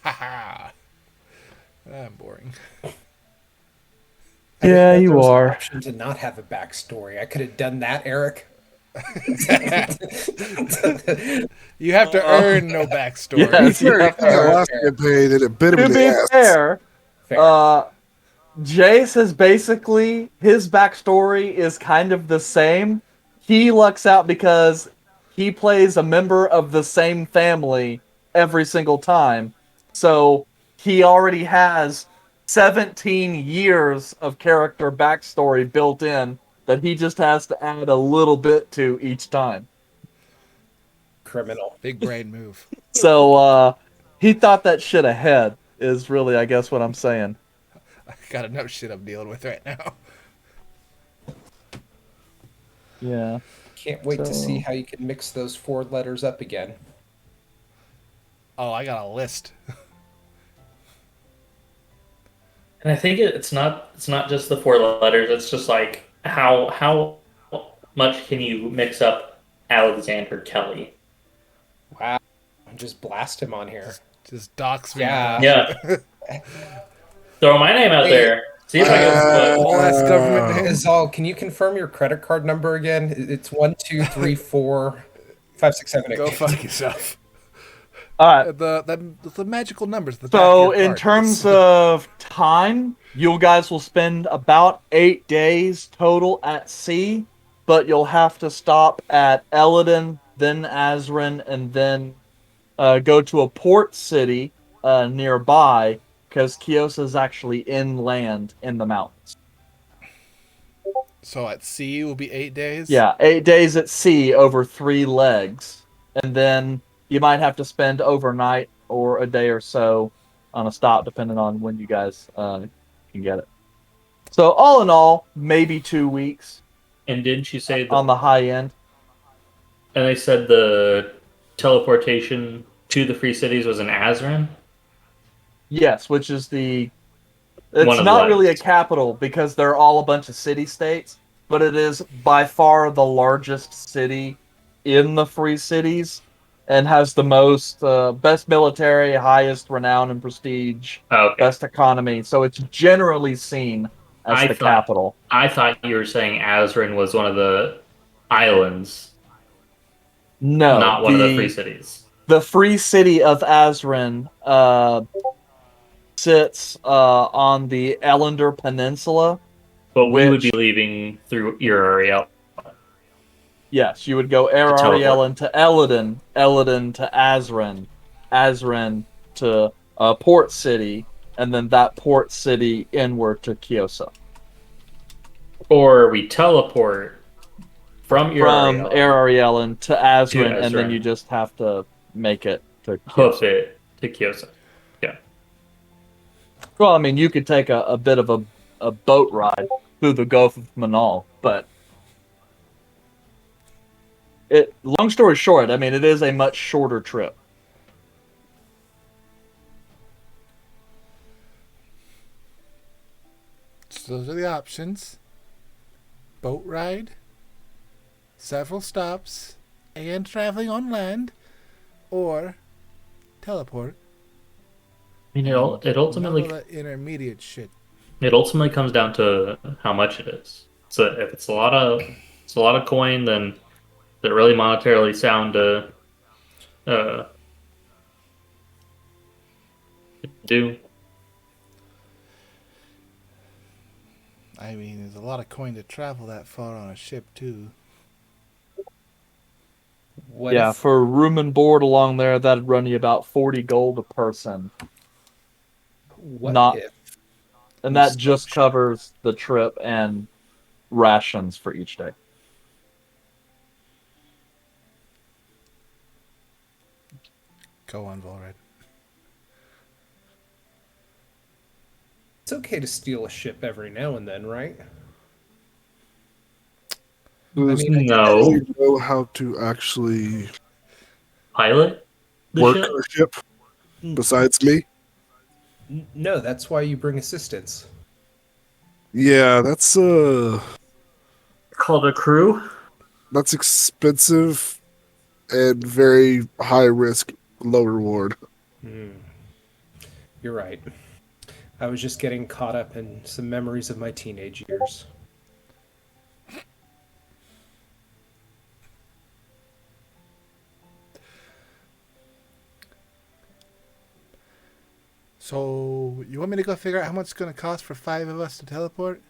H: Haha. I'm boring.
G: I didn't
B: yeah,
G: know there
B: you
G: was an
B: are.
G: option to not have a backstory. I could have done that, Eric.
H: You have to earn no backstory.
B: Yes, you have to
D: Yeah,
B: earn.
D: last campaign, and it bit him
B: To
D: in the
B: be
D: ass.
B: fair,
G: Fair.
B: Jace is basically, his backstory is kind of the same. He lucks out because he plays a member of the same family every single time. So he already has 17 years of character backstory built in that he just has to add a little bit to each time.
G: Criminal.
H: Big brain move.
B: So he thought that shit ahead, is really, I guess, what I'm saying.
H: I got enough shit I'm dealing with right now.
B: Yeah.
G: Can't wait to see
B: So-
G: how you can mix those 4 letters up again.
H: Oh, I got a list.
C: And I think it's not just the 4 letters. It's just like how much can you mix up Alexander Kelly?
G: Wow. Just blast him on here.
H: Just dox me.
G: Yeah.
C: Yeah, throw my name out
G: Hey,
C: there. See if I can.
H: Whole ass government name.
G: Zal, can you confirm your credit card number again? It's 1, 2, 3, 4, 5, 6, 7, 8.
H: Go fuck yourself.
B: All right.
H: The magical numbers. At the back
B: So,
H: of your
B: in
H: card.
B: terms of time, you guys will spend about 8 days total at sea, but you'll have to stop at Eladin, then Azrin, and then go to a port city nearby, because Kyosa is actually inland in the mountains.
H: So at sea will be 8 days.
B: Yeah, 8 days at sea over 3 legs, and then you might have to spend overnight or a day or so on a stop, depending on when you guys can get it. So all in all, maybe 2 weeks
C: And didn't you say
B: on
C: that?
B: the high end.
C: And they said the teleportation to the Free Cities was in Azrin.
B: Yes, which is the.
C: One
B: It's
C: of
B: not
C: the
B: really a
C: legs.
B: capital because they're all a bunch of city-states, but it is by far the largest city in the Free Cities and has the most best military, highest renown and prestige,
C: Okay.
B: best economy. So it's generally seen as
C: I
B: the
C: thought-
B: capital.
C: I thought you were saying Azrin was one of the islands,
B: No,
C: not one of the Free Cities.
B: the Free City of Azrin sits on the Ellender Peninsula.
C: But we would
B: which-
C: be leaving through Uriel.
B: Yes, you would go Air
C: teleport.
B: Ariel to Eladin, Eladin to Azrin, Azrin to Port City, and then that Port City inward to Kyosa.
C: Or we teleport from
B: From
C: Uriel,
B: Air Ariel to Azrin, and then
C: Azrin.
B: you just have to make it to
C: hoof
B: Kyosa.
C: it to Kyosa. Yeah.
B: Well, I mean, you could take a bit of a boat ride through the Gulf of Manal, but long story short, I mean, it is a much shorter trip.
H: So those are the options: boat ride, several stops, and traveling on land, or teleport.
C: I mean, it
H: None
C: ultimately
H: of that intermediate shit.
C: comes down to how much it is. So if it's a lot of coin, then is it really monetarily sound to do?
H: I mean, there's a lot of coin to travel that far on a ship too.
G: What
B: Yeah,
G: if,
B: for room and board along there, that'd run you about 40 gold a person.
G: what
B: not-
G: if
B: And that just covers the trip and rations for each day.
H: Go on, Volred.
G: It's okay to steal a ship every now and then, right?
C: No.
D: You know how to actually
C: Pilot the
D: work
C: ship?
D: a ship besides me?
G: No, that's why you bring assistance.
D: Yeah, that's
C: Called a crew?
D: that's expensive and very high risk, low reward.
G: You're right. I was just getting caught up in some memories of my teenage years.
H: So, you want me to go figure out how much it's going to cost for 5 of us to teleport?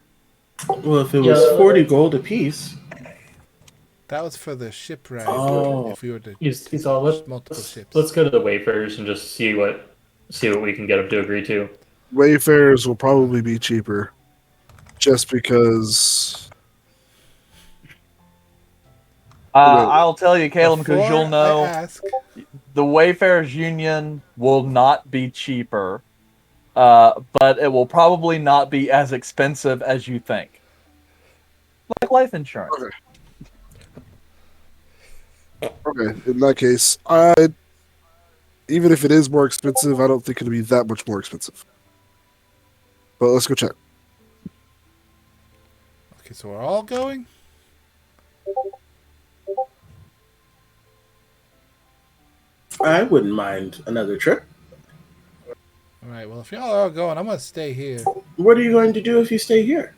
F: Well, if it was 40 gold apiece.
H: That was for the ship ride.
F: Oh.
H: If we were to
C: He's all
H: multiple ships.
C: Let's go to the Wayfarers and just see what we can get them to agree to.
D: Wayfarers will probably be cheaper, just because.
B: I'll tell you, Caleb, because
H: Before
B: you'll know
H: I ask,
B: the Wayfarers Union will not be cheaper, but it will probably not be as expensive as you think. Like life insurance.
D: Okay, in that case, even if it is more expensive, I don't think it'll be that much more expensive. But let's go check.
H: okay, so we're all going?
F: I wouldn't mind another trip.
H: Alright, well, if y'all are all going, I'm going to stay here.
F: What are you going to do if you stay here?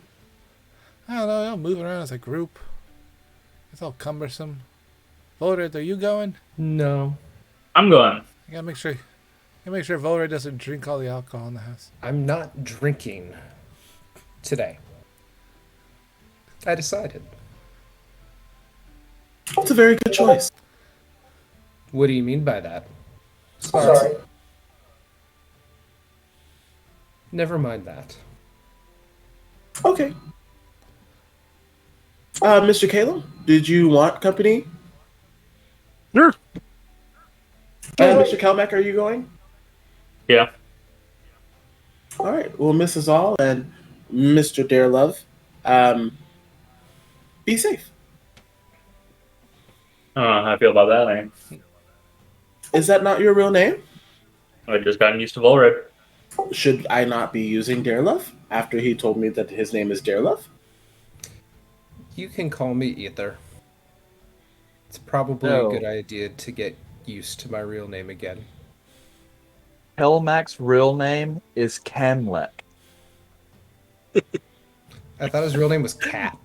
H: I don't know, y'all move around as a group. It's all cumbersome. Volred, are you going?
C: No. I'm going.
H: I gotta make sure Volred doesn't drink all the alcohol in the house.
G: I'm not drinking today. I decided.
F: It's a very good choice.
G: What do you mean by that? Sorry. Never mind that.
F: Okay. Mr. Caleb, did you want company?
D: Sure.
F: Mr. Kelmack, are you going?
C: Yeah.
F: All right. Well, Mrs. All and Mr. Darelove, be safe.
C: I don't know how I feel about that name.
F: Is that not your real name?
C: I just gotten used to Volred.
F: Should I not be using Darelove after he told me that his name is Darelove?
G: You can call me either. It's probably
B: No.
G: a good idea to get used to my real name again.
B: Helmac's real name is Camlek.
G: I thought his real name was Cat.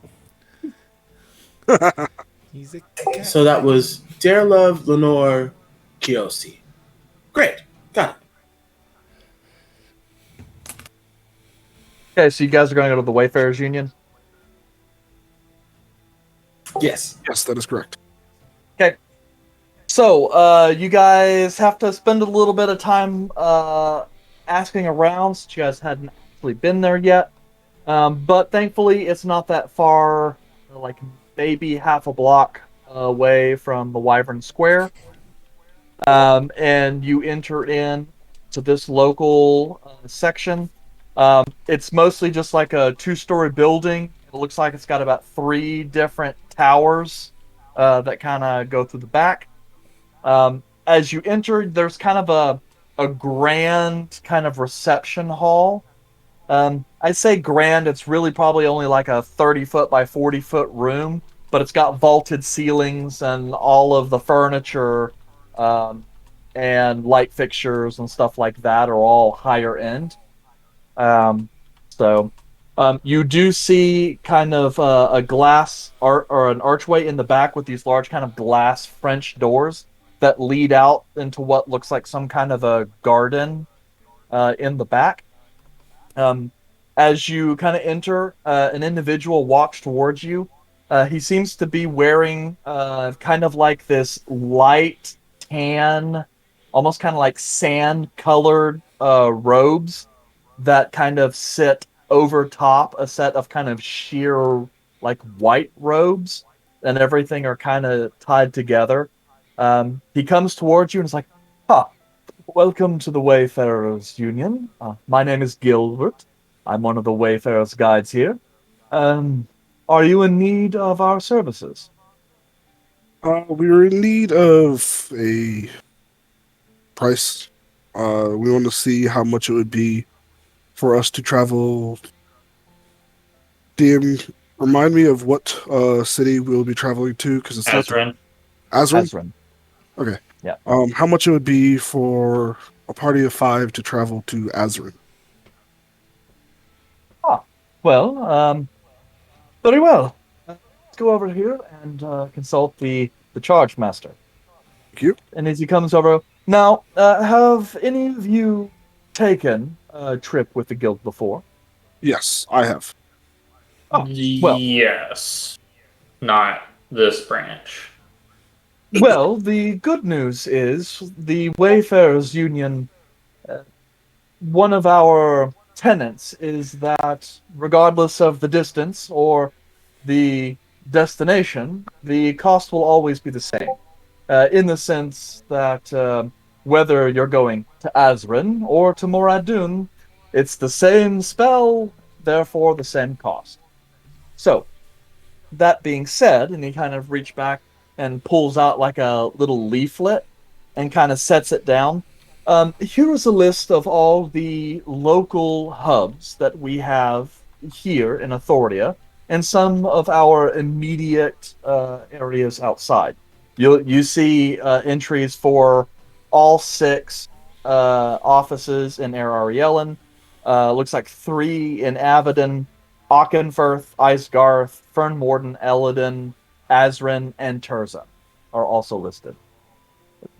H: He's a cat.
F: So that was Darelove Lenore Kiosi. Great. Got it.
B: Okay, so you guys are going to go to the Wayfarers Union?
F: Yes.
D: Yes, that is correct.
B: Okay. So, you guys have to spend a little bit of time asking around since you guys hadn't actually been there yet. But thankfully, it's not that far, like maybe half a block away from the Wyvern Square. And you enter in to this local section. It's mostly just like a 2-story building. It looks like it's got about 3 different towers that kind of go through the back. As you enter, there's kind of a grand kind of reception hall. I say grand, it's really probably only like a 30-foot by 40-foot room, but it's got vaulted ceilings and all of the furniture and light fixtures and stuff like that are all higher end. You do see kind of a glass or an archway in the back with these large kind of glass French doors that lead out into what looks like some kind of a garden in the back. As you kind of enter, an individual walks towards you. He seems to be wearing kind of like this light tan, almost kind of like sand-colored robes that kind of sit over top a set of kind of sheer, like, white robes, and everything are kind of tied together. He comes towards you and is like, "Ha, welcome to the Wayfarers Union. My name is Gilbert. I'm one of the Wayfarers guides here. Are you in need of our services?"
D: We're in need of a price. We want to see how much it would be for us to travel. DM, remind me of what city we'll be traveling to, because it's not
C: Azren.
D: Azrin.
B: Ezrin.
D: Okay.
B: Yeah.
D: How much it would be for a party of 5 to travel to Azrin?
B: Well, very well. Let's go over here and consult the charge master.
D: Thank you.
B: And as he comes over, now, have any of you taken a trip with the guild before?
D: Yes, I have.
B: Oh, well.
C: Yes. Not this branch.
B: Well, the good news is the Wayfarers Union, one of our tenets is that regardless of the distance or the destination, the cost will always be the same. In the sense that whether you're going to Azrin or to Moradun, it's the same spell, therefore the same cost. So, that being said, and he kind of reached back and pulls out like a little leaflet and kind of sets it down. Here is a list of all the local hubs that we have here in Athoria and some of our immediate areas outside. You see entries for all 6 offices in Air Ariellen. Looks like 3 in Avedon, Auchenfirth, Icegarth, Fernmorden, Eladin, Azrin, and Terza are also listed.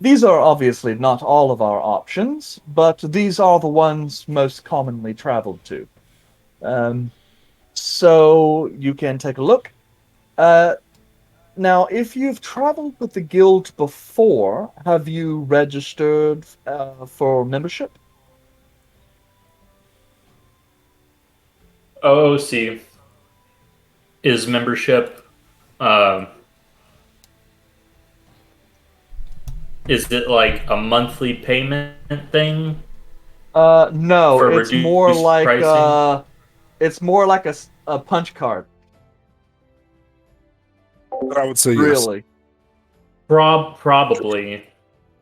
B: These are obviously not all of our options, but these are the ones most commonly traveled to. So you can take a look. Now, if you've traveled with the guild before, have you registered for membership?
C: OOC is membership. Is it like a monthly payment thing
B: No,
C: for
B: it's more
C: reduced
B: like
C: pricing?
B: a punch card,
D: I would say yes.
B: really.
C: Probably.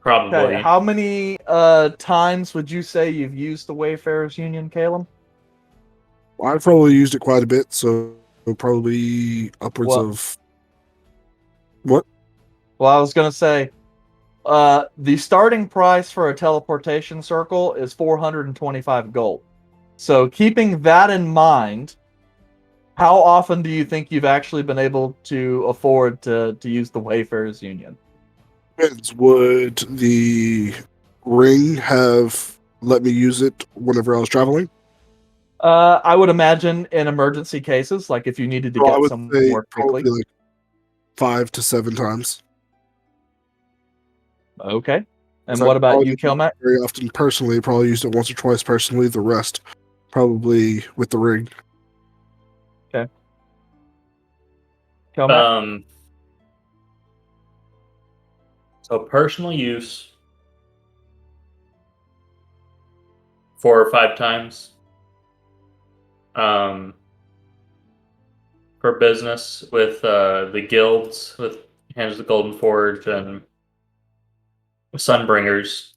B: Okay, how many times would you say you've used the Wayfarers Union, Caleb?
D: Well, I've probably used it quite a bit, so probably upwards
B: What?
D: of what?
B: Well, I was gonna say, the starting price for a teleportation circle is 425 gold. So keeping that in mind, how often do you think you've actually been able to afford to use the Wayfarers Union?
D: Would the ring have let me use it whenever I was traveling?
B: I would imagine in emergency cases, like if you needed to
D: So I
B: get
D: would say
B: somewhere quickly.
D: probably like 5 to 7 times.
B: Okay. And
D: 'Cause
B: what
D: I
B: about
D: probably
B: you,
D: didn't use
B: Kelmac?
D: it very often personally. Probably used it once or twice personally. The rest probably with the ring.
B: Okay. Kelmac?
C: So personal use 4 or 5 times. For business with the guilds, with Hands of the Golden Forge and Sunbringers,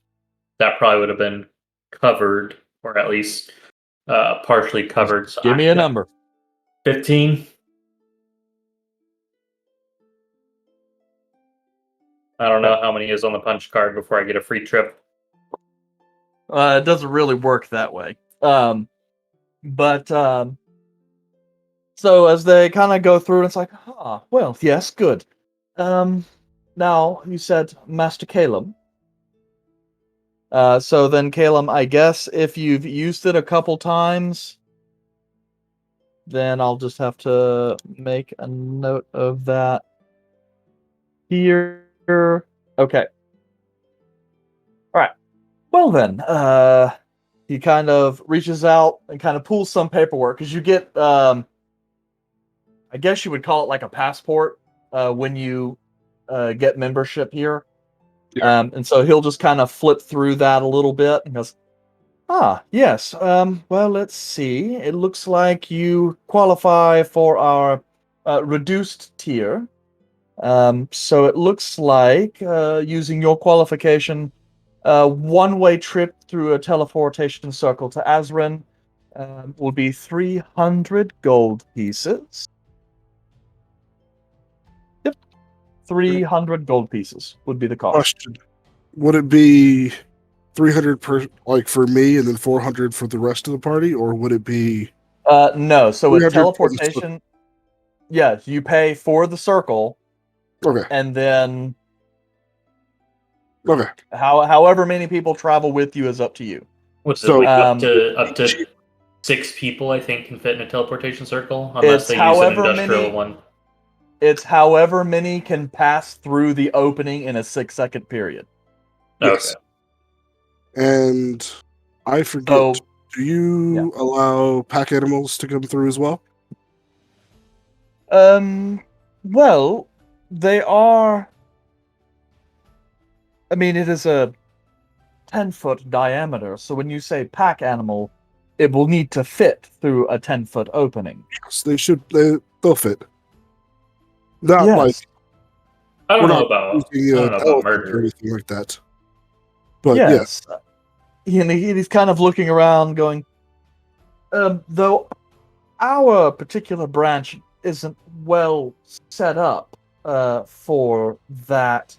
C: that probably would have been covered, or at least partially covered. So
B: Give me a number.
C: 15. I don't know how many is on the punch card before I get a free trip.
B: It doesn't really work that way. But so as they kind of go through, it's like, well, yes, good. Now you said Master Calum. So then, Calum, I guess if you've used it a couple times, then I'll just have to make a note of that here. Okay. All right. Well then, he kind of reaches out and kind of pulls some paperwork because you get, I guess you would call it like a passport when you get membership here.
D: Yeah.
B: And so he'll just kind of flip through that a little bit and goes, yes. Well, let's see. It looks like you qualify for our reduced tier. So it looks like using your qualification, one-way trip through a teleportation circle to Azran will be 300 gold pieces. Yep, 300 gold pieces would be the cost.
D: Question: would it be 300 per, like for me, and then 400 for the rest of the party, or would it be
B: No. So with
D: 300 for the
B: teleportation, yes, you pay for the circle,
D: Okay.
B: and then
D: Okay.
B: however many people travel with you is up to you.
C: What's it
D: So-
C: like up to 6 people? I think can fit in a teleportation circle, unless
B: It's
C: they use an
B: however
C: industrial
B: many-
C: one.
B: It's however many can pass through the opening in a 6-second period.
D: Yes. And I forget.
B: So,
D: do you allow pack animals to come through as well?
B: well, they are. I mean, it is a 10-foot diameter, so when you say pack animal, it will need to fit through a 10-foot opening.
D: Yes, they should. They'll fit. Not
B: Yes.
D: like
C: I
D: we're
C: don't know
D: not
C: about
D: using an elephant or
C: murder.
D: anything like that. But yeah,
B: Yes. He's kind of looking around, going, though our particular branch isn't well set up for that.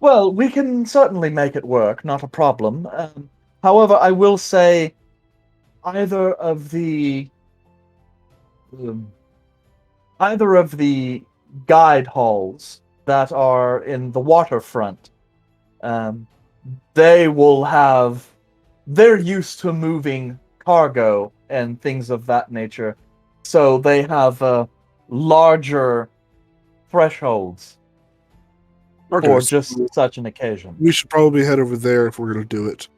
B: Well, we can certainly make it work, not a problem. However, I will say either of the um, guide halls that are in the waterfront, they will have. They're used to moving cargo and things of that nature, so they have larger thresholds for just
D: so
B: such an occasion.
D: we should probably head over there if we're going to do it.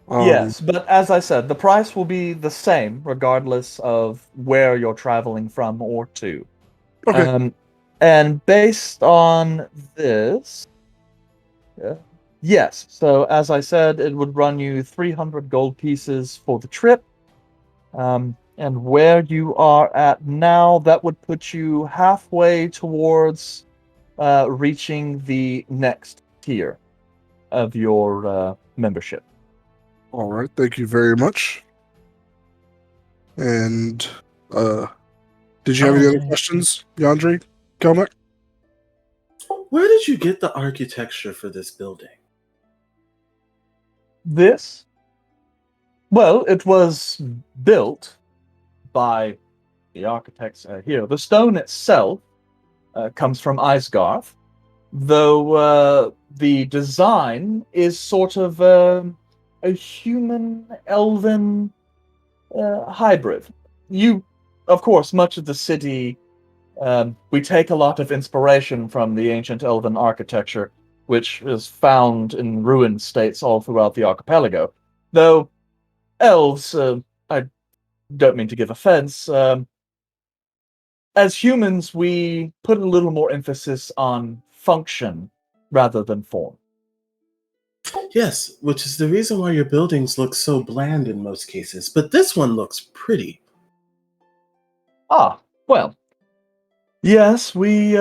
B: Yes, but as I said, the price will be the same regardless of where you're traveling from or to.
D: Okay.
B: And based on this, yes. So as I said, it would run you 300 gold pieces for the trip. And where you are at now, that would put you halfway towards reaching the next tier of your membership.
D: All right. Thank you very much. And did you have any other questions, Yandri? Kelmac?
F: Where did you get the architecture for this building?
B: This? Well, it was built by the architects here. The stone itself comes from Isgarth, though the design is sort of a human-elven hybrid. Of course, much of the city, we take a lot of inspiration from the ancient elven architecture, which is found in ruined states all throughout the archipelago. Though elves, I don't mean to give offense, as humans, we put a little more emphasis on function rather than form.
F: Yes, which is the reason why your buildings look so bland in most cases, but this one looks pretty.
B: Well, yes, we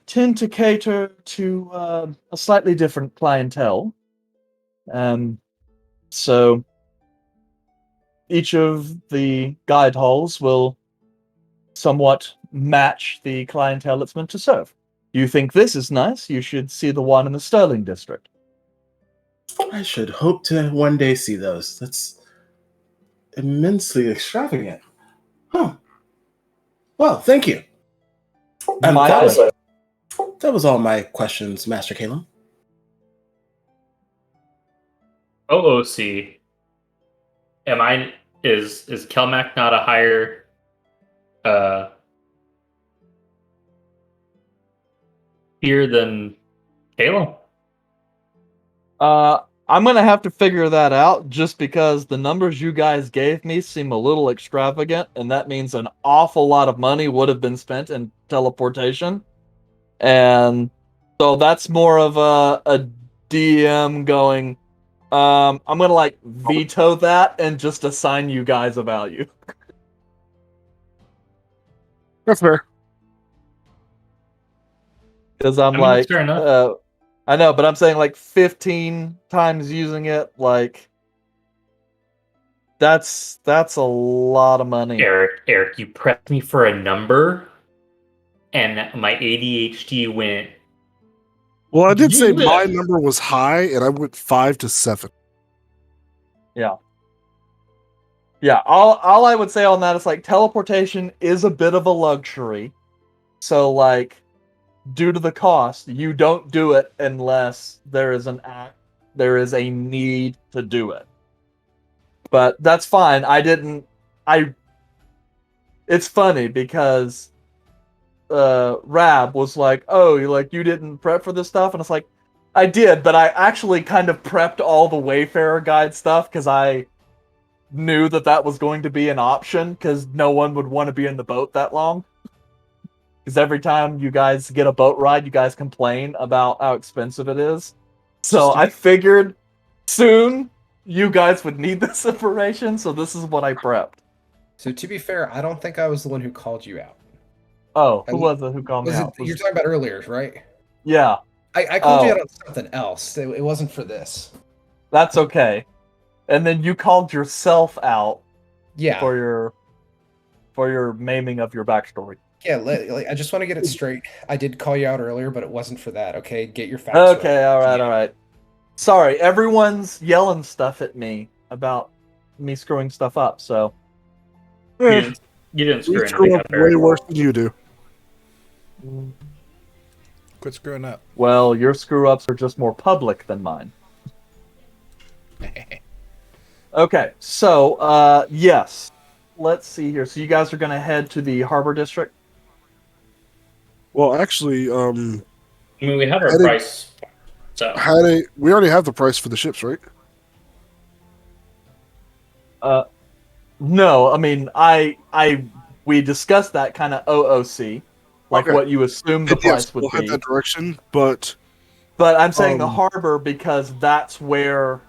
B: tend to cater to a slightly different clientele. So each of the guide halls will somewhat match the clientele it's meant to serve. You think this is nice? You should see the one in the Sterling district.
F: I should hope to one day see those. That's immensely extravagant. Huh. Well, thank you.
B: My
F: that,
B: pleasure.
F: that was all my questions, Master Caleb.
C: OOC. Is Kelmac not a higher tier than Caleb?
B: I'm gonna have to figure that out just because the numbers you guys gave me seem a little extravagant, and that means an awful lot of money would have been spent in teleportation. And so that's more of a DM going, I'm gonna like veto that and just assign you guys a value.
D: That's fair.
B: Because I'm
C: I mean,
B: like,
C: it's fair enough.
B: I know, but I'm saying like 15 times using it, like that's a lot of money.
C: Eric, you prepped me for a number, and my ADHD went.
D: Well, I did say my number was high, and I went 5 to 7.
B: Yeah. Yeah, all I would say on that is like teleportation is a bit of a luxury. So like due to the cost, you don't do it unless there is a need to do it. But that's fine. It's funny because Rab was like, "Oh, you didn't prep for this stuff?" And it's like, "I did, but I actually kind of prepped all the Wayfarer guide stuff cuz I knew that was going to be an option cuz no one would want to be in the boat that long." Because every time you guys get a boat ride, you guys complain about how expensive it is. So I figured soon you guys would need this information, so this is what I prepped.
G: So to be fair, I don't think I was the one who called you out.
B: Oh, who was it who called me out?
G: You're talking about earlier, right?
B: Yeah.
G: I called you out on something else. It wasn't for this.
B: That's okay. And then you called yourself out.
G: Yeah.
B: For your maiming of your backstory.
G: Yeah, I just want to get it straight. I did call you out earlier, but it wasn't for that. Okay, get your facts
B: Okay,
G: right.
B: all right. Sorry, everyone's yelling stuff at me about me screwing stuff up. So
C: you didn't screw
D: We screw
C: anything
D: up
C: up, Eric.
D: way worse than you do.
H: Quit screwing up.
B: Well, your screw ups are just more public than mine. Okay, so yes, let's see here. So you guys are gonna head to the harbor district.
D: Well, actually,
C: I mean, we have our price. So
D: we already have the price for the ships, right?
B: No, I mean we discussed that kind of OOC, like
D: Okay.
B: what you assume the price would
D: we'll
B: be.
D: head that direction, but
B: I'm saying the harbor because that's where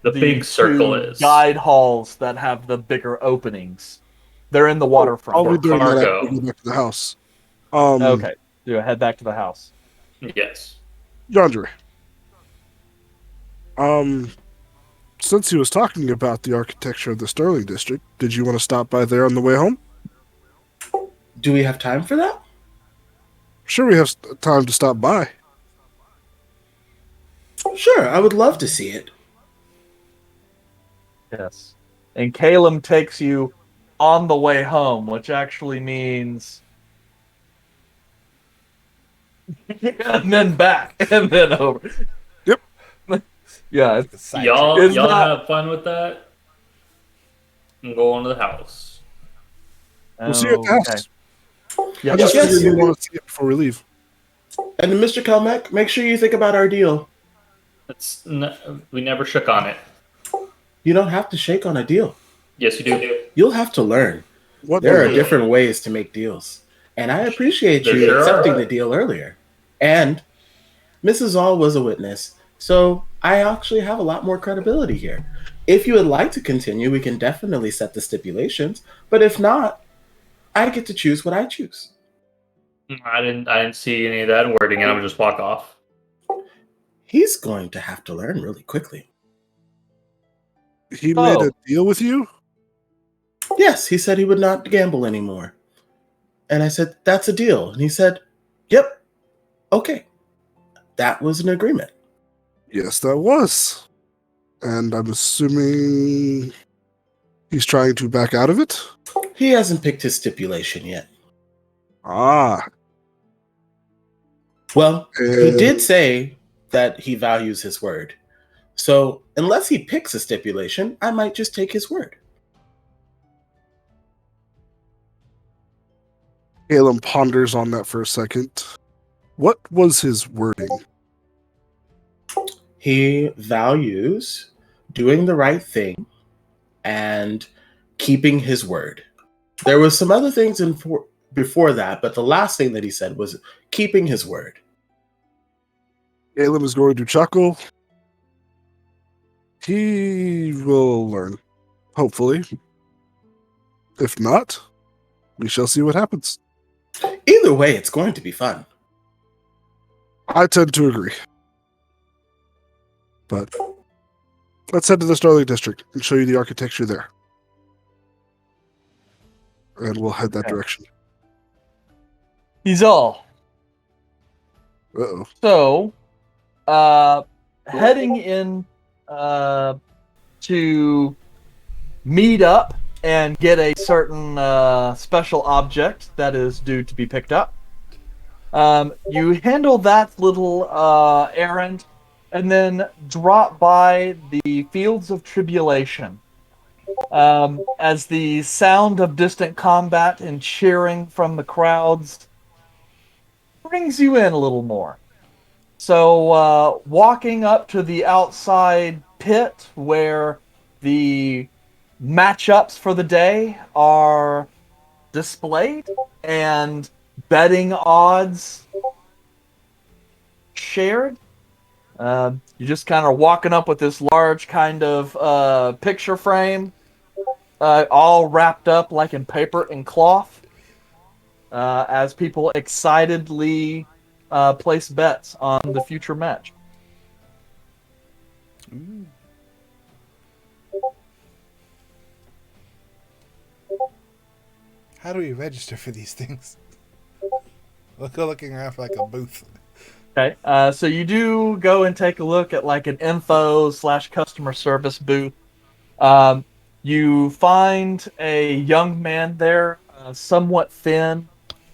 C: the big circle
B: two
C: is.
B: guide halls that have the bigger openings. They're in the waterfront.
D: I'll be doing that after
C: cargo.
D: we get back to the house.
B: Okay, head back to the house.
C: Yes.
D: Yandere. Since he was talking about the architecture of the Sterling District, did you want to stop by there on the way home?
F: Do we have time for that?
D: Sure, we have time to stop by.
F: Sure, I would love to see it.
B: Yes. And Caleb takes you on the way home, which actually means and then back and then over.
D: Yep.
B: Yeah.
C: Y'all
B: not...
C: have fun with that. And go on to the house.
D: We'll see you at the house.
B: Yeah.
D: I just
F: Yes.
D: figured we want to see it before we leave.
F: And Mr. Kelmac, make sure you think about our deal.
C: We never shook on it.
F: You don't have to shake on a deal.
C: Yes, you do.
F: You'll have to learn. There are different ways to make deals. And I appreciate you accepting the deal earlier. And Mrs. All was a witness. So I actually have a lot more credibility here. If you would like to continue, we can definitely set the stipulations. But if not, I get to choose what I choose.
C: I didn't see any of that wording, and I would just walk off.
F: He's going to have to learn really quickly.
D: He made a deal with you?
F: Yes, he said he would not gamble anymore. And I said, that's a deal. And he said, yep, okay. That was an agreement.
D: Yes, that was. And I'm assuming he's trying to back out of it?
F: He hasn't picked his stipulation yet.
D: Ah.
F: Well, he did say that he values his word. So unless he picks a stipulation, I might just take his word.
D: Caleb ponders on that for a second. What was his wording?
F: He values doing the right thing and keeping his word. There was some other things before that, but the last thing that he said was keeping his word.
D: Galen is going to chuckle. He will learn, hopefully. If not, we shall see what happens.
F: Either way, it's going to be fun.
D: I tend to agree. But let's head to the Starling District and show you the architecture there. And we'll head that
B: Okay.
D: direction.
B: He's all.
D: Uh-oh.
B: So, heading in to meet up and get a certain special object that is due to be picked up. You handle that little errand and then drop by the Fields of Tribulation. As the sound of distant combat and cheering from the crowds brings you in a little more. So, walking up to the outside pit where the matchups for the day are displayed and betting odds shared. You're just kind of walking up with this large kind of picture frame, all wrapped up like in paper and cloth, as people excitedly place bets on the future match.
H: Ooh. How do we register for these things? Looking around for like a booth.
B: Okay, so you do go and take a look at like an info/customer service booth. You find a young man there, somewhat thin,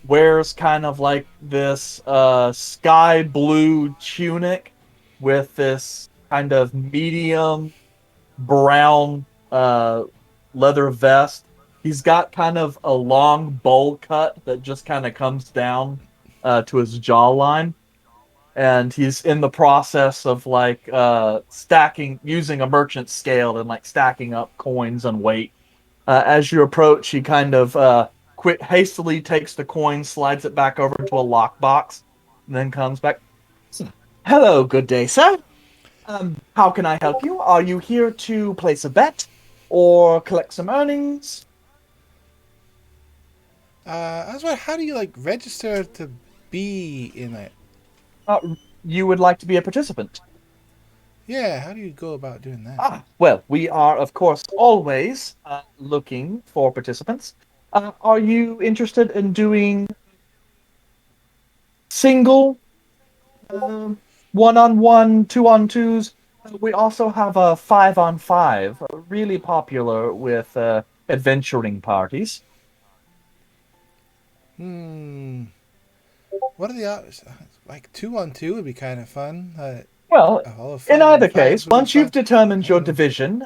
B: wears kind of like this sky blue tunic with this kind of medium brown leather vest. He's got kind of a long bowl cut that just kind of comes down to his jawline. And he's in the process of like stacking, using a merchant scale and like stacking up coins and weight. As you approach, he kind of hastily takes the coin, slides it back over into a lockbox, and then comes back. Hello, good day, sir. How can I help you? Are you here to place a bet or collect some earnings?
H: I was wondering, how do you like register to be in it?
B: You would like to be a participant?
H: Yeah, how do you go about doing that?
B: Well, we are, of course, always looking for participants. Are you interested in doing single, one-on-one, two-on-twos? We also have a 5-on-5, really popular with adventuring parties.
H: What are the odds? Like 2-on-2 would be kind of fun.
B: Well, in either
H: 5-on-5
B: case,
H: would be
B: once you've
H: fun.
B: determined your division,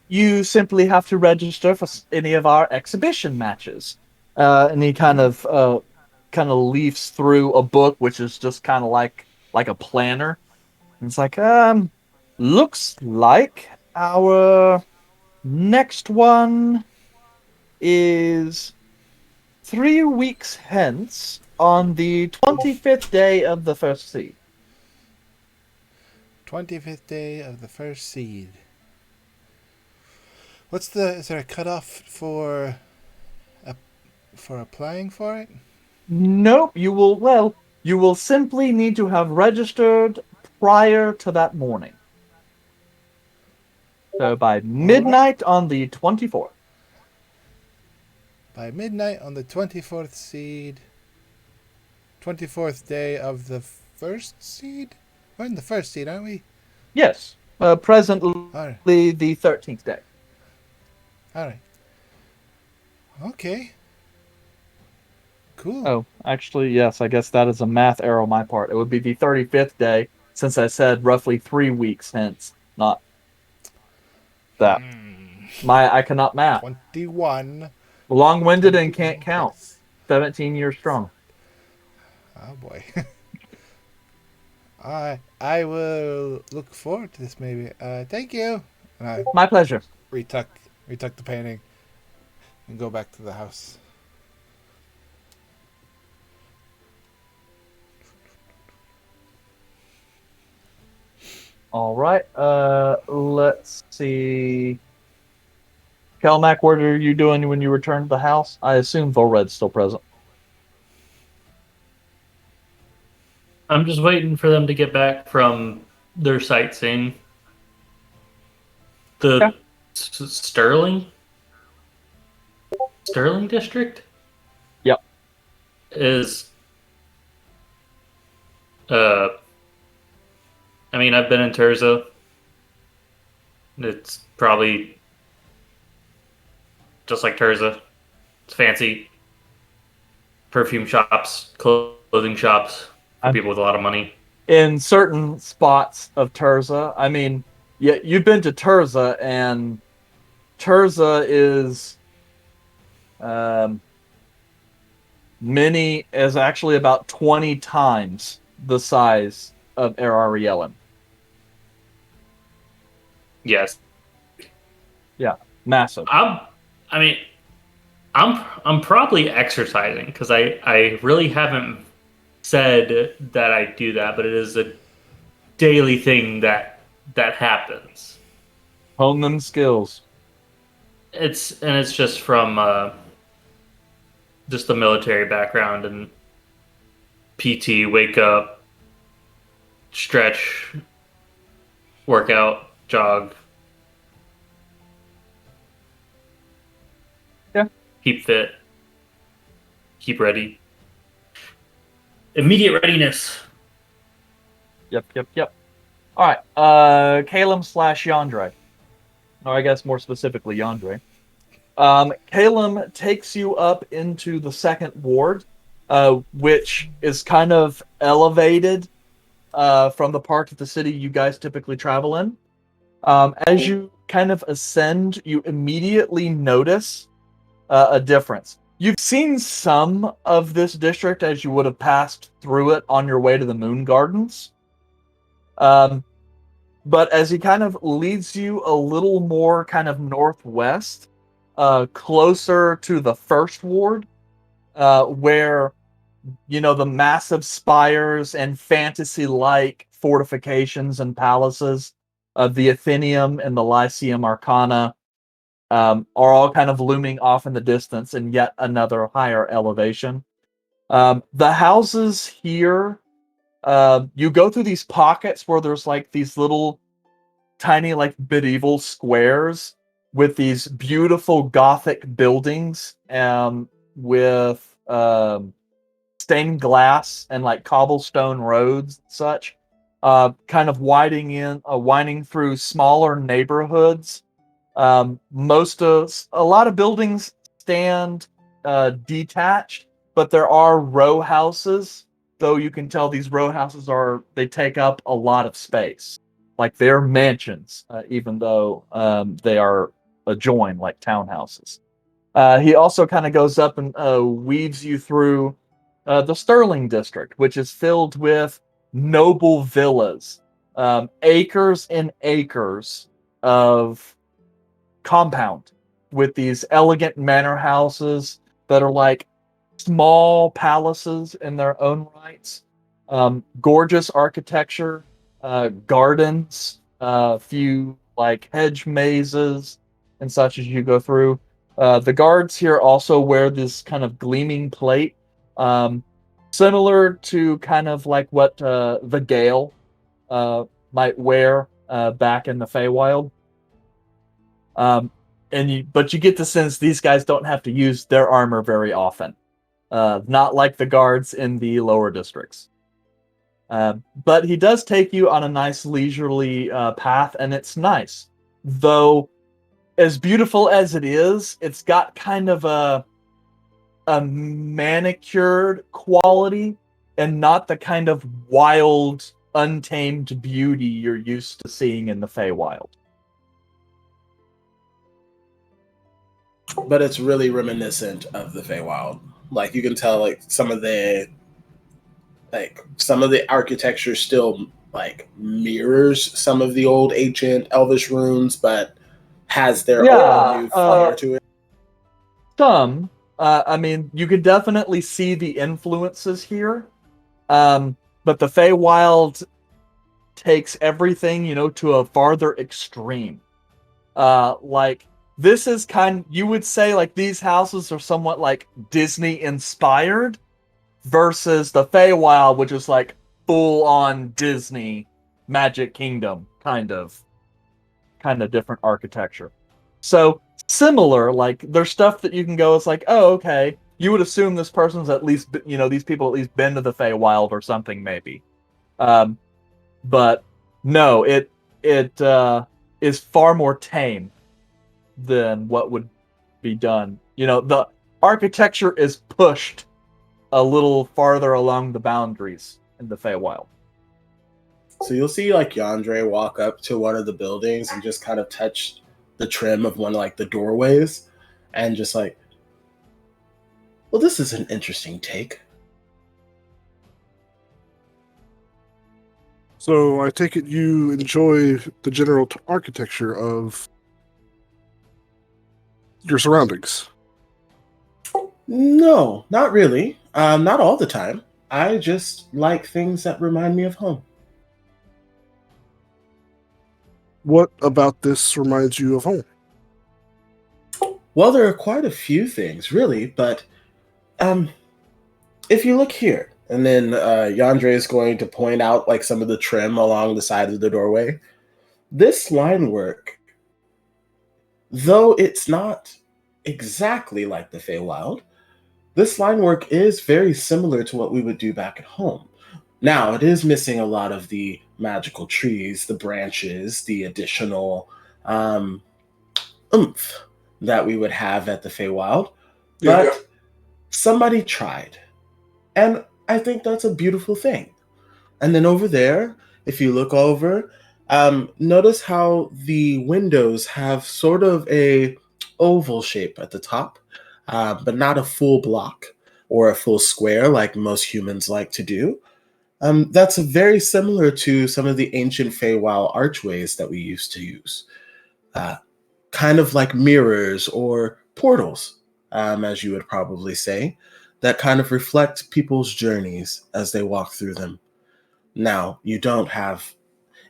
B: you simply have to register for any of our exhibition matches. And he kind of leafs through a book, which is just kind of like a planner. And it's like, looks like our next one is 3 weeks hence on the 25th day of the first seed.
H: 25th day of the first seed. Is there a cutoff for applying for it?
B: Nope, you will simply need to have registered prior to that morning. So by midnight on the 24th.
H: By midnight on the 24th seed. 24th day of the first seed? We're in the first seed, aren't we?
B: Yes, presently
H: Alright.
B: the 13th day.
H: Alright. Okay. Cool.
B: Oh, actually, yes, I guess that is a math error on my part. It would be the 35th day, since I said roughly 3 weeks hence, not that. I cannot math.
H: 21.
B: Long-winded and can't count. 17 years strong.
H: Oh boy. I will look forward to this. Maybe. Thank you. And I
B: My pleasure.
H: retuck the painting and go back to the house.
B: All right. Let's see. Kelmac, what are you doing when you return to the house? I assume Volred's still present.
C: I'm just waiting for them to get back from their sightseeing.
B: Okay.
C: The Sterling district
B: Yep.
C: is uh I mean, I've been in Terza. It's probably just like Terza. It's fancy. Perfume shops, clothing shops for people with a lot of money.
B: In certain spots of Terza, I mean, yeah, you've been to Terza, and Terza is is actually about 20 times the size of Erarielen.
C: Yes.
B: Yeah, massive.
C: I mean, I'm probably exercising because I really haven't said that I do that, but it is a daily thing that happens.
B: Hone them skills.
C: It's just from just the military background and PT. Wake up, stretch, workout, jog.
B: Yeah.
C: Keep fit. Keep ready. Immediate readiness.
B: Yep. All right. Calum / Yandre. Or I guess more specifically, Yandre. Calum takes you up into the second ward, which is kind of elevated from the part of the city you guys typically travel in. As you kind of ascend, you immediately notice a difference. You've seen some of this district as you would have passed through it on your way to the Moon Gardens. But as he kind of leads you a little more kind of northwest, closer to the first ward, where the massive spires and fantasy-like fortifications and palaces of the Athenaeum and the Lyceum Arcana are all kind of looming off in the distance in yet another higher elevation. The houses here, you go through these pockets where there's like these little tiny like medieval squares with these beautiful Gothic buildings with stained glass and like cobblestone roads and such, kind of winding through smaller neighborhoods. A lot of buildings stand detached, but there are row houses. Though you can tell these row houses they take up a lot of space, like they're mansions, even though they are adjoined like townhouses. He also kind of goes up and weaves you through the Sterling district, which is filled with noble villas, acres and acres of compound with these elegant manor houses that are like small palaces in their own rights. Gorgeous architecture, gardens, a few like hedge mazes and such as you go through. The guards here also wear this kind of gleaming plate, similar to kind of like what the Gale might wear back in the Feywild. But you get the sense these guys don't have to use their armor very often, not like the guards in the lower districts. But he does take you on a nice leisurely path, and it's nice. Though, as beautiful as it is, it's got kind of a manicured quality and not the kind of wild, untamed beauty you're used to seeing in the Feywild.
F: But it's really reminiscent of the Feywild. Like you can tell, like some of the like some of the architecture still like mirrors some of the old ancient Elvish runes, but has their own new flair to it.
B: Some. I mean, you can definitely see the influences here. But the Feywild takes everything, to a farther extreme. Like this is you would say like these houses are somewhat like Disney inspired versus the Feywild, which is like full on Disney Magic Kingdom kind of different architecture. So similar, like there's stuff that you can go, it's like, oh, okay, you would assume this person's at least, these people at least been to the Feywild or something maybe. But no, it is far more tame than what would be done. The architecture is pushed a little farther along the boundaries in the Feywild.
F: So you'll see like Yandere walk up to one of the buildings and just kind of touch the trim of one of like the doorways and just like, well, this is an interesting take.
D: So I take it you enjoy the general architecture of your surroundings.
F: No, not really. Not all the time. I just like things that remind me of home.
D: What about this reminds you of home?
F: Well, there are quite a few things, really, but if you look here, and then Yandere is going to point out like some of the trim along the side of the doorway. This line work, though it's not exactly like the Feywild, this line work is very similar to what we would do back at home. Now, it is missing a lot of the magical trees, the branches, the additional oomph that we would have at the Feywild. But somebody tried. And I think that's a beautiful thing. And then over there, if you look over, notice how the windows have sort of a oval shape at the top, but not a full block or a full square like most humans like to do. That's very similar to some of the ancient Feywild archways that we used to use. Kind of like mirrors or portals, as you would probably say, that kind of reflect people's journeys as they walk through them. Now, you don't have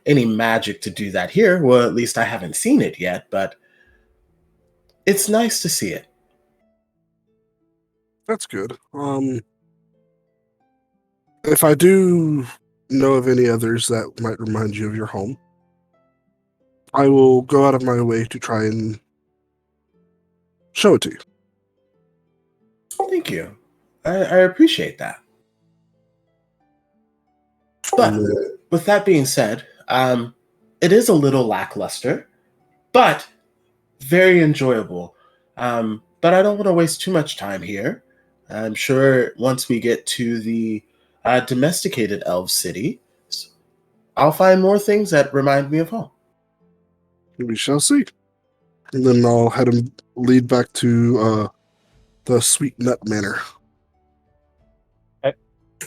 F: any magic to do that here. Well, at least I haven't seen it yet, but it's nice to see it.
D: That's good. If I do know of any others that might remind you of your home, I will go out of my way to try and show it to you.
F: Thank you. I appreciate that. But with that being said, it is a little lackluster, but very enjoyable. But I don't want to waste too much time here. I'm sure once we get to the domesticated elf city, I'll find more things that remind me of home.
D: We shall see. And then I'll head him lead back to the Sweet Nut Manor.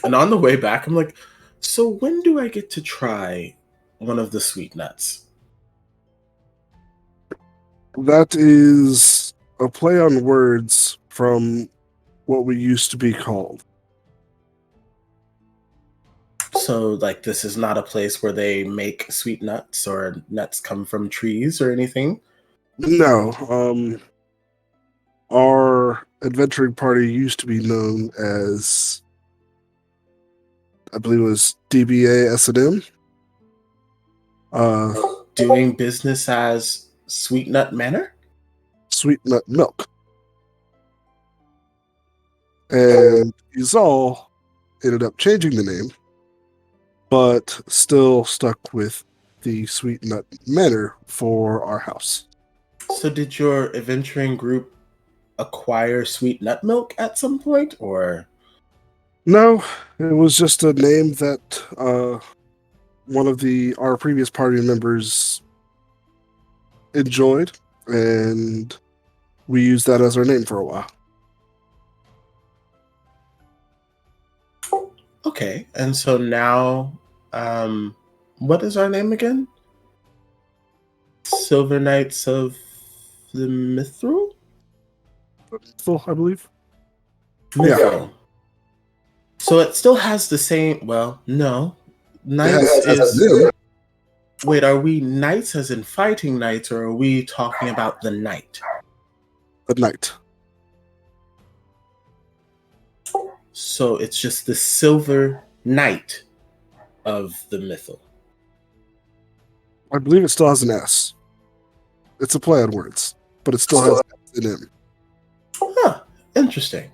F: And on the way back, I'm like, so when do I get to try one of the sweet nuts?
D: That is a play on words from what we used to be called.
F: So, like, this is not a place where they make sweet nuts or nuts come from trees or anything?
D: No. Our adventuring party used to be known as, I believe it was DBA S&M.
F: Doing business as Sweet Nut Manor?
D: Sweet Nut Milk. And Izal ended up changing the name, but still stuck with the Sweet Nut Manor for our house.
F: So did your adventuring group acquire Sweet Nut Milk at some point, or?
D: No, it was just a name that one of our previous party members enjoyed, and we used that as our name for a while.
F: Okay, and so now, what is our name again? Silver Knights of the Mithril?
D: Full, I believe.
F: Mithril. So it still has the same. Well, no.
D: It
F: Knights
D: has
F: is.
D: them.
F: Wait, are we knights as in fighting knights, or are we talking about the knight?
D: The knight.
F: So it's just the Silver Knight of the Mithril.
D: I believe it still has an S. It's a play on words, but it still has an M.
F: Huh. Interesting.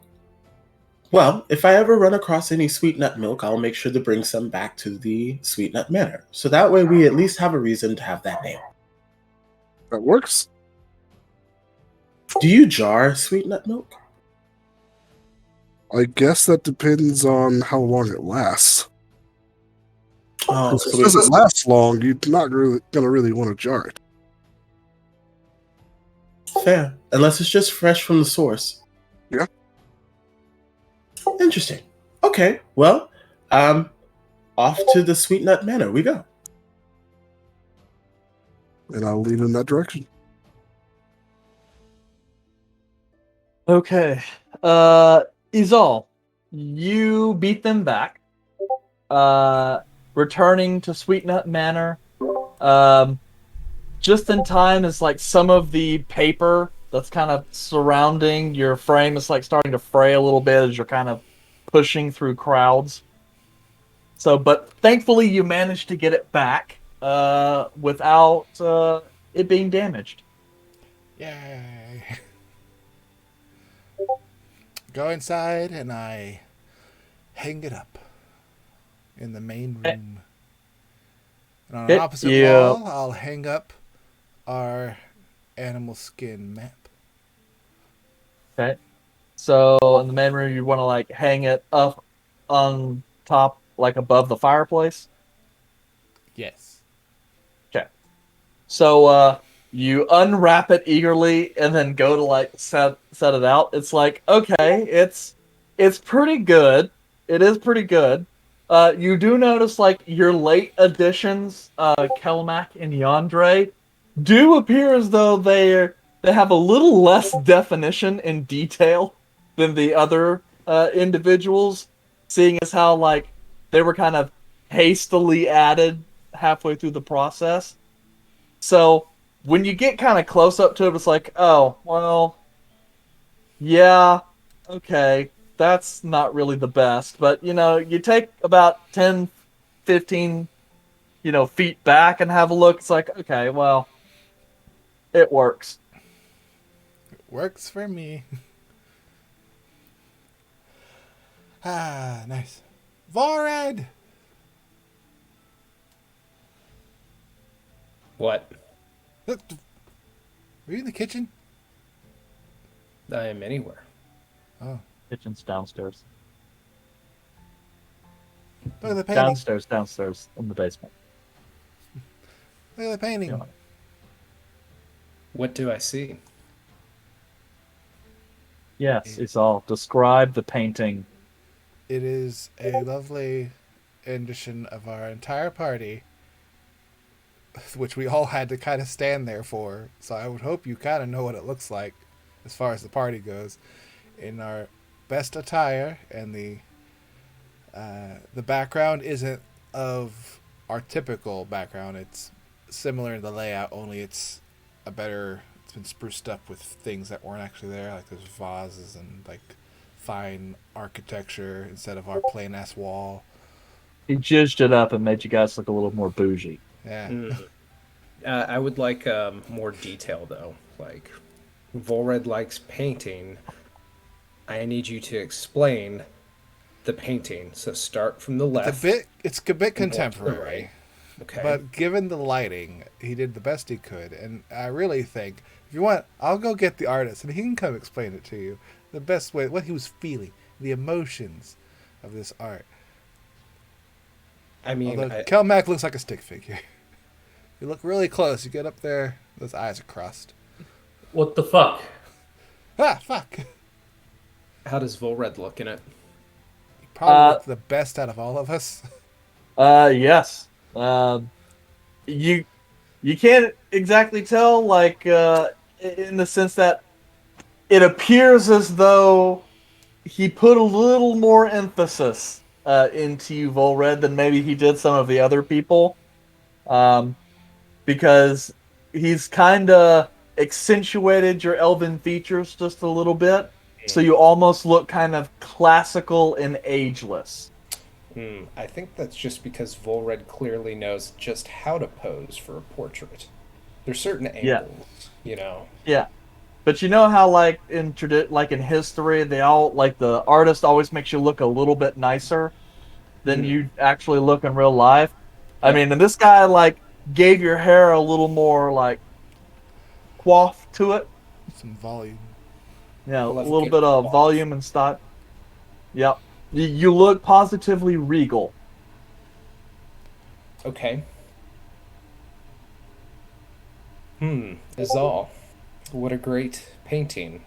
F: Well, if I ever run across any sweet nut milk, I'll make sure to bring some back to the Sweet Nut Manor. So that way we at least have a reason to have that name.
D: That works.
F: Do you jar sweet nut milk?
D: I guess that depends on how long it lasts.
F: Oh,
D: If
F: so
D: it doesn't last long, you're not really gonna really want to jar it.
F: fair. Unless it's just fresh from the source.
D: Yeah.
F: Interesting. Okay, well, off to the Sweet Nut Manor we go.
D: And I'll lead in that direction.
B: Okay. Izal, you beat them back. Returning to Sweet Nut Manor. Just in time as like some of the paper that's kind of surrounding your frame is like starting to fray a little bit as you're kind of pushing through crowds. So, but thankfully you managed to get it back without it being damaged.
H: Yay. Go inside and I hang it up in the main room. And on an opposite wall, I'll hang up our animal skin map.
B: Okay. So in the main room, you want to like hang it up on top, like above the fireplace.
H: Yes.
B: Okay. So you unwrap it eagerly and then go to like set it out. It's like, okay, it's pretty good. It is pretty good. You do notice like your late additions, Kelmac and Yandre, do appear as though they have a little less definition and detail than the other individuals, seeing as how like they were kind of hastily added halfway through the process. So when you get kind of close up to it, it's like, oh, well, yeah, okay, that's not really the best. But, you know, you take about 10, 15, feet back and have a look. It's like, okay, well, it works.
H: It works for me. Ah, nice. Vored!
G: What?
H: Are you in the kitchen?
G: I am anywhere.
H: Oh.
B: Kitchen's downstairs.
H: Look at the painting.
B: Downstairs, in the basement.
H: Look at the painting.
B: Yeah.
G: What do I see?
B: Yes, it's all. Describe the painting.
H: It is a lovely rendition of our entire party, which we all had to kind of stand there for. So I would hope you kind of know what it looks like as far as the party goes. In our best attire, and the background isn't of our typical background. It's similar in the layout, only it's been spruced up with things that weren't actually there, like there's vases and like fine architecture instead of our plain ass wall.
B: He jizzed it up and made you guys look a little more bougie.
H: Yeah.
G: I would like more detail though. Like, Volred likes painting. I need you to explain the painting. So start from the left.
H: It's a bit contemporary.
G: Right. Okay.
H: But given the lighting, he did the best he could, and I really think if you want, I'll go get the artist and he can come explain it to you the best way, what he was feeling, the emotions of this art.
G: I mean,
H: although Kelmac looks like a stick figure. You look really close, you get up there, those eyes are crossed.
C: What the fuck?
H: Ah, fuck!
G: How does Volred look in it?
H: probably the best out of all of us.
B: Yes. You you can't exactly tell, like, in the sense that it appears as though he put a little more emphasis into you, Volred, than maybe he did some of the other people. Because he's kind of accentuated your elven features just a little bit, so you almost look kind of classical and ageless.
G: I think that's just because Volred clearly knows just how to pose for a portrait. There's certain
B: Yeah,
G: angles, you know.
B: yeah. But you know how, like like in history, they all like the artist always makes you look a little bit nicer than
G: Mm.
B: you actually look in real life. I
G: Yep.
B: mean, and this guy like gave your hair a little more like coif to it.
H: Some volume.
B: You know, a
G: Love
B: little
G: good
B: bit of
G: quality.
B: volume and style. Yep. You look positively regal.
G: Okay. Is all. What a great painting.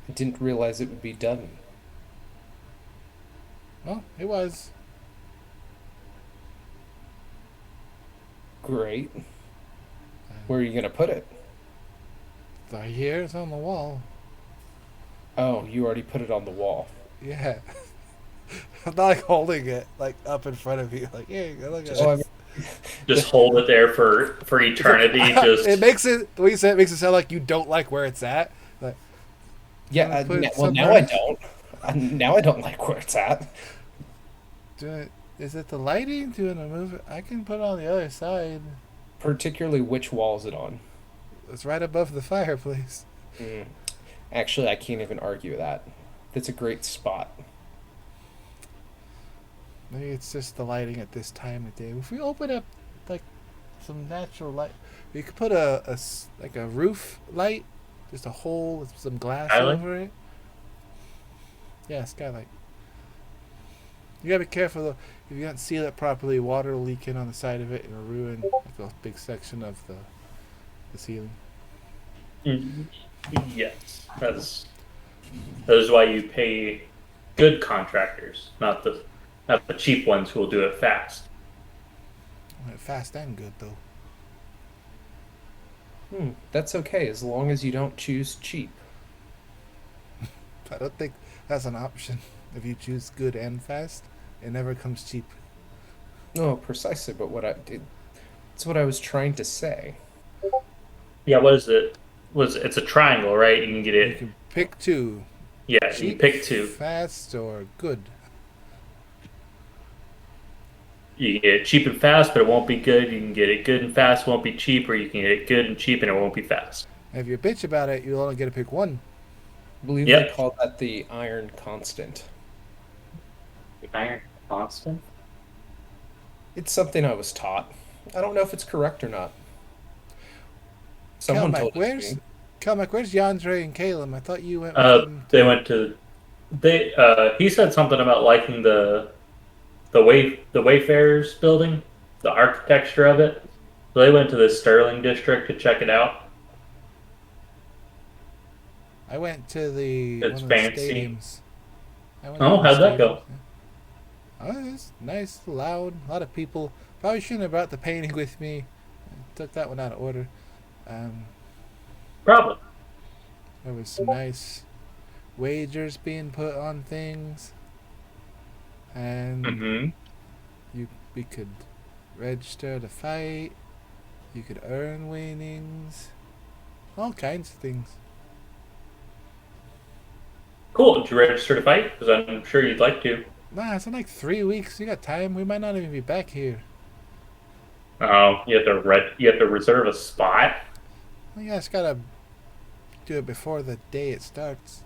G: I didn't realize it would be done.
H: Well, it was.
G: Great. Where are you gonna put it?
H: Right here, it's on the wall.
G: Oh, you already put it on the wall.
H: Yeah. I'm not like holding it like up in front of you. Like, here you go, look at
G: Oh, I
H: this.
G: mean,
C: Just hold it there for eternity. Just
H: It makes it the way you say it makes it sound like you don't like where it's at. Like,
G: yeah.
H: wanna put it
G: Well, now
H: somewhere?
G: I don't. Now I don't like where it's at.
H: Is it the lighting? Do you want to move it? I can put it on the other side.
G: Particularly, which wall is it on?
H: It's right above the fireplace.
G: Actually, I can't even argue that. That's a great spot.
H: Maybe it's just the lighting at this time of day. If we open up like some natural light, we could put like a roof light, just a hole with some glass
C: Skylight?
H: over it. Yeah, skylight. You gotta be careful though. If you don't seal it properly, water will leak in on the side of it and it'll ruin like a big section of the ceiling.
C: yes, that is why you pay good contractors, not the cheap ones who will do it fast.
H: Fast and good though.
G: That's okay as long as you don't choose cheap.
H: I don't think that's an option. If you choose good and fast, it never comes cheap.
G: No, precisely. But what I did, it's what I was trying to say.
C: Yeah, what is it? It's a triangle, right? You can get
H: You
C: it.
H: can pick two.
C: Yeah, you
H: Cheap,
C: can pick two.
H: fast, or good.
C: You can get it cheap and fast, but it won't be good. You can get it good and fast, it won't be cheap, or you can get it good and cheap, and it won't be fast.
H: If you bitch about it, you'll only get to pick one.
G: I believe
C: Yep.
G: they call that the iron constant.
C: Iron constant.
G: It's something I was taught. I don't know if it's correct or not. Someone told it to me.
H: Kelmac, where's Yandre and Caleb? I thought you went with them.
C: They went to. He said something about liking the Wayfarers building, the architecture of it. So they went to the Sterling district to check it out.
H: I went to the
C: It's
H: one of the
C: fancy.
H: stadiums.
C: Oh, how'd that go?
H: Oh, it's nice, loud, a lot of people. Probably shouldn't have brought the painting with me. I took that one out of order.
C: Probably.
H: There was some nice wagers being put on things, and
C: Mm-hmm.
H: we could register to fight. You could earn winnings, all kinds of things.
C: Cool. Did you register to fight? Because I'm sure you'd like to.
H: Nah, it's in like 3 weeks. You got time. We might not even be back here.
C: Oh, you have to reserve a spot.
H: Well, yeah, just gotta do it before the day it starts.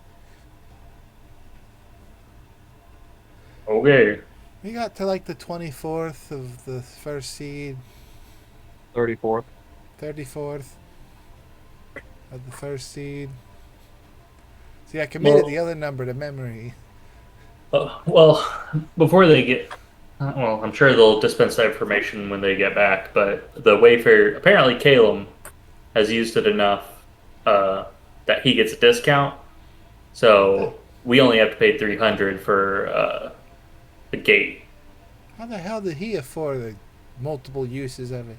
C: Okay.
H: We got to like the 24th of the first seed,
B: 34th.
H: 34th of the first seed. See, I committed the other number to memory.
C: Well, before they get, well, I'm sure they'll dispense that information when they get back. But the Wayfair, apparently, Calum has used it enough that he gets a discount. So we only have to pay $300 the gate.
H: How the hell did he afford the multiple uses of it?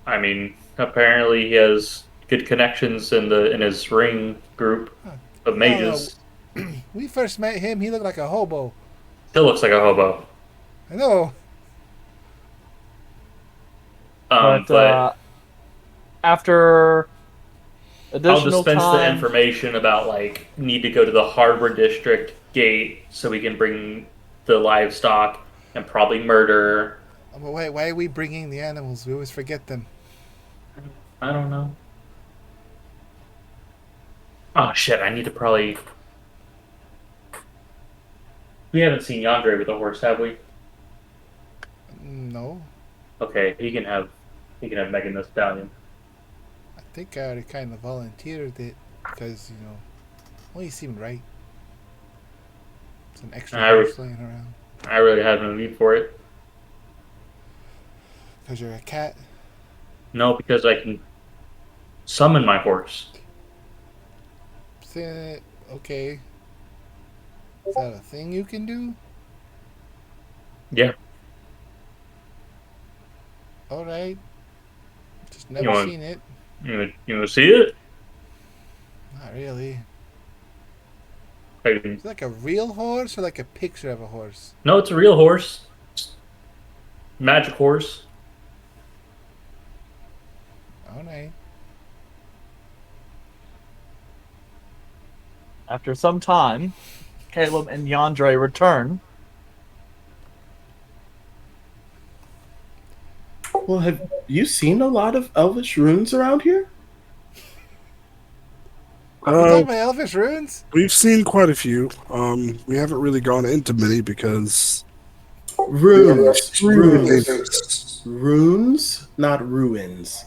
C: I mean, apparently he has good connections in his ring group of
H: No,
C: mages.
H: we first met him, he looked like a hobo.
C: Still looks like a hobo.
H: I know.
B: But after
C: I'll
B: additional
C: dispense the
B: time,
C: information about like need to go to the Harbor District gate so we can bring the livestock and probably murder.
H: But wait, why are we bringing the animals? We always forget them.
C: I don't know. Oh shit! I need to probably. We haven't seen Yandere with a horse, have we?
H: No,
C: Okay, he can have Megan the Stallion.
H: I think I already kind of volunteered it because, only seemed right. Some extra
C: I,
H: horse laying around.
C: I really have no need for it.
H: Because you're a cat.
C: No, because I can summon my horse.
H: Okay. Is that a thing you can do?
C: Yeah.
H: Alright. Just
C: You
H: never
C: want-
H: seen it.
C: You want to see it?
H: Not really.
C: I
H: Is
C: can-
H: it like a real horse or like a picture of a horse?
C: No, it's a real horse. Magic horse.
H: Alright.
B: after some time, Caleb and Yandere return.
F: Well, have you seen a lot of Elvish runes around here?
H: You talking about Elvish runes?
D: We've seen quite a few. We haven't really gone into many because
F: Runes.
D: Runes.
F: Runes, not ruins.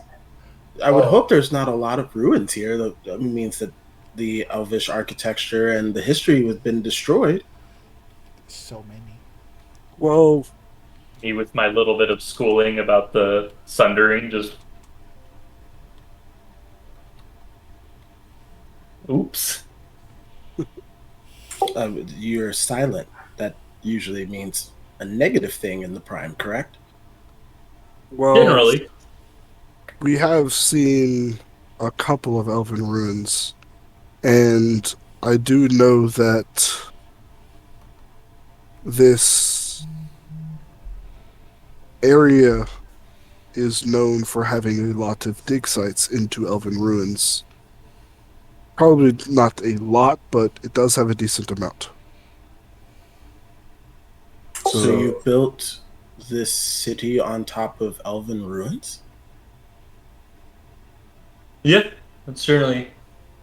F: I would hope there's not a lot of ruins here. That means that the Elvish architecture and the history has been destroyed.
H: So many.
D: Well,
C: Me with my little bit of schooling about the sundering, just. Oops.
F: You're silent. That usually means a negative thing in the Prime, correct?
D: well,
C: Generally.
D: we have seen a couple of elven ruins, and I do know that this area is known for having a lot of dig sites into elven ruins. Probably not a lot, but it does have a decent amount.
F: So you built this city on top of elven ruins?
C: Yeah, that's certainly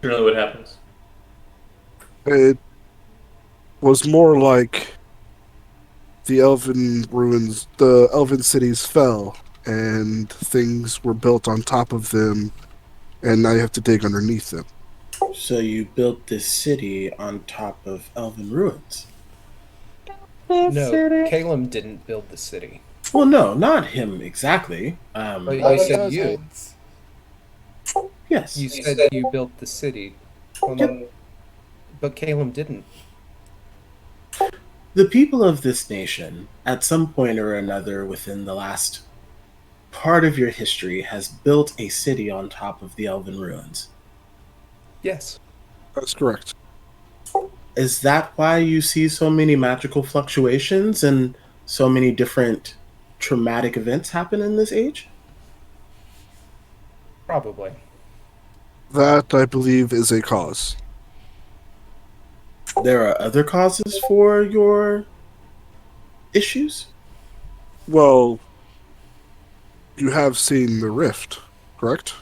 C: what happens.
D: It was more like the elven ruins, the elven cities fell, and things were built on top of them, and now you have to dig underneath them.
F: So you built this city on top of elven ruins?
G: No, Caleb didn't build the city.
F: Well, no, not him exactly.
G: But you said you.
F: Yes.
G: You said you built the city. Well, no, but Caleb didn't.
F: The people of this nation, at some point or another within the last part of your history, has built a city on top of the elven ruins.
G: Yes.
D: That's correct.
F: Is that why you see so many magical fluctuations and so many different traumatic events happen in this age?
G: Probably.
D: That, I believe, is a cause.
F: There are other causes for your issues?
D: Well, you have seen the rift, correct?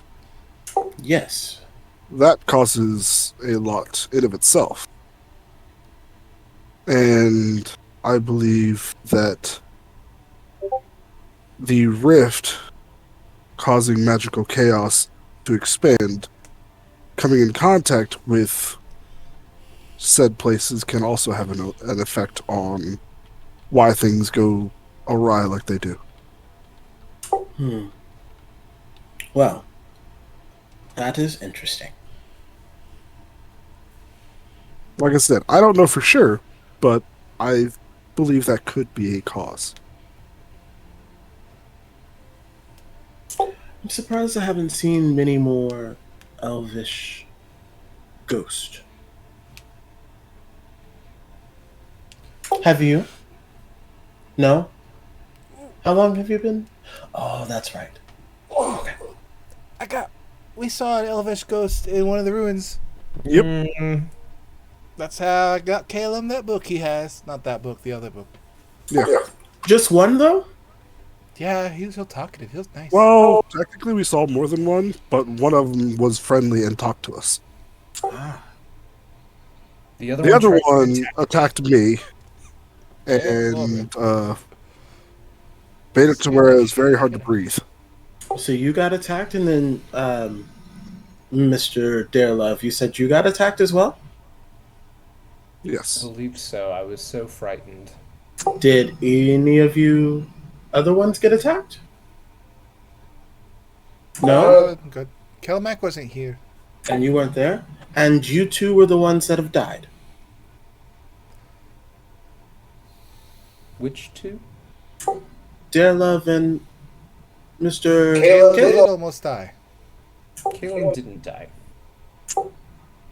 F: Yes.
D: That causes a lot in of itself. And I believe that the rift causing magical chaos to expand, coming in contact with said places can also have an effect on why things go awry like they do.
F: Well, that is interesting.
D: Like I said, I don't know for sure, but I've believe that could be a cause.
F: I'm surprised I haven't seen many more elvish ghosts. Have you? No? How long have you been? Oh, that's right. Okay.
H: We saw an elvish ghost in one of the ruins.
D: Yep.
H: That's how I got Caleb that book he has. Not that book, the other book.
D: Yeah.
F: Just one, though?
H: Yeah, he was so talkative. He was nice.
D: Well, technically we saw more than one, but one of them was friendly and talked to us.
G: The other
D: The other
G: tried to
D: one
G: attack
D: attacked me and made it to where it was very hard to breathe.
F: So you got attacked, and then Mr. Darelove, you said you got attacked as well?
G: I
D: Yes.
G: believe so. I was so frightened.
F: Did any of you other ones get attacked? No?
H: Good. Kelmac wasn't here.
F: And you weren't there? And you two were the ones that have died?
G: Which two?
F: Darelove and Mr.
H: Caleb did
F: Caleb?
H: almost die.
G: Caleb didn't die.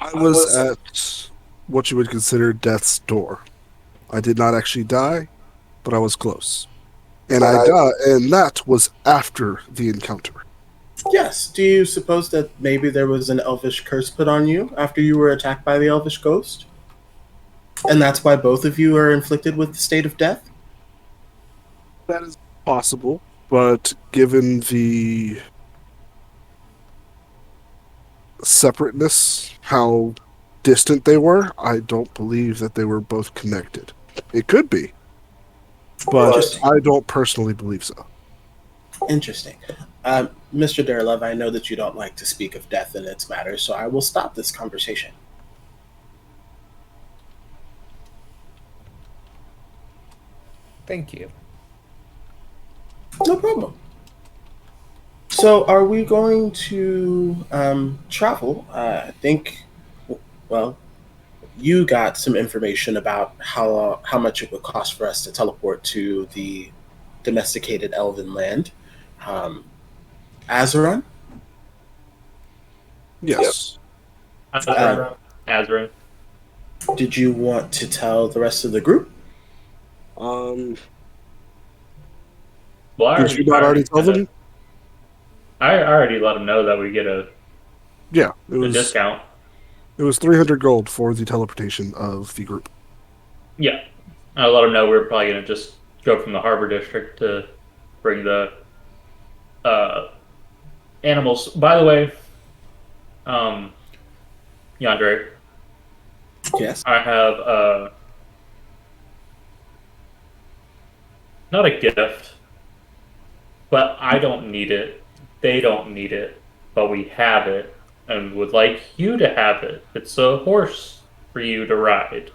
D: I was at what you would consider death's door. I did not actually die, but I was close. And and that was after the encounter.
F: Yes. Do you suppose that maybe there was an elvish curse put on you after you were attacked by the elvish ghost? And that's why both of you are inflicted with the state of death?
D: That is possible, but given the separateness, how distant they were, I don't believe that they were both connected. It could be, but
F: Interesting.
D: I don't personally believe so.
F: Interesting. Mr. Darelove, I know that you don't like to speak of death and its matters, so I will stop this conversation.
G: Thank you.
F: No problem. So, are we going to travel? I think, well, you got some information about how much it would cost for us to teleport to the domesticated elven land. Azeron?
D: Yes.
C: Azra.
F: Did you want to tell the rest of the group?
C: Well,
D: Did you not already tell them?
C: I already let them know that we get a
D: Yeah, it
C: discount.
D: It was 300 gold for the teleportation of the group.
C: Yeah, I let them know we were probably going to just go from the harbor district to bring the animals. By the way, Yandere,
F: Yes.
C: I have not a gift, but I don't need it. They don't need it, but we have it and would like you to have it. It's a horse for you to ride.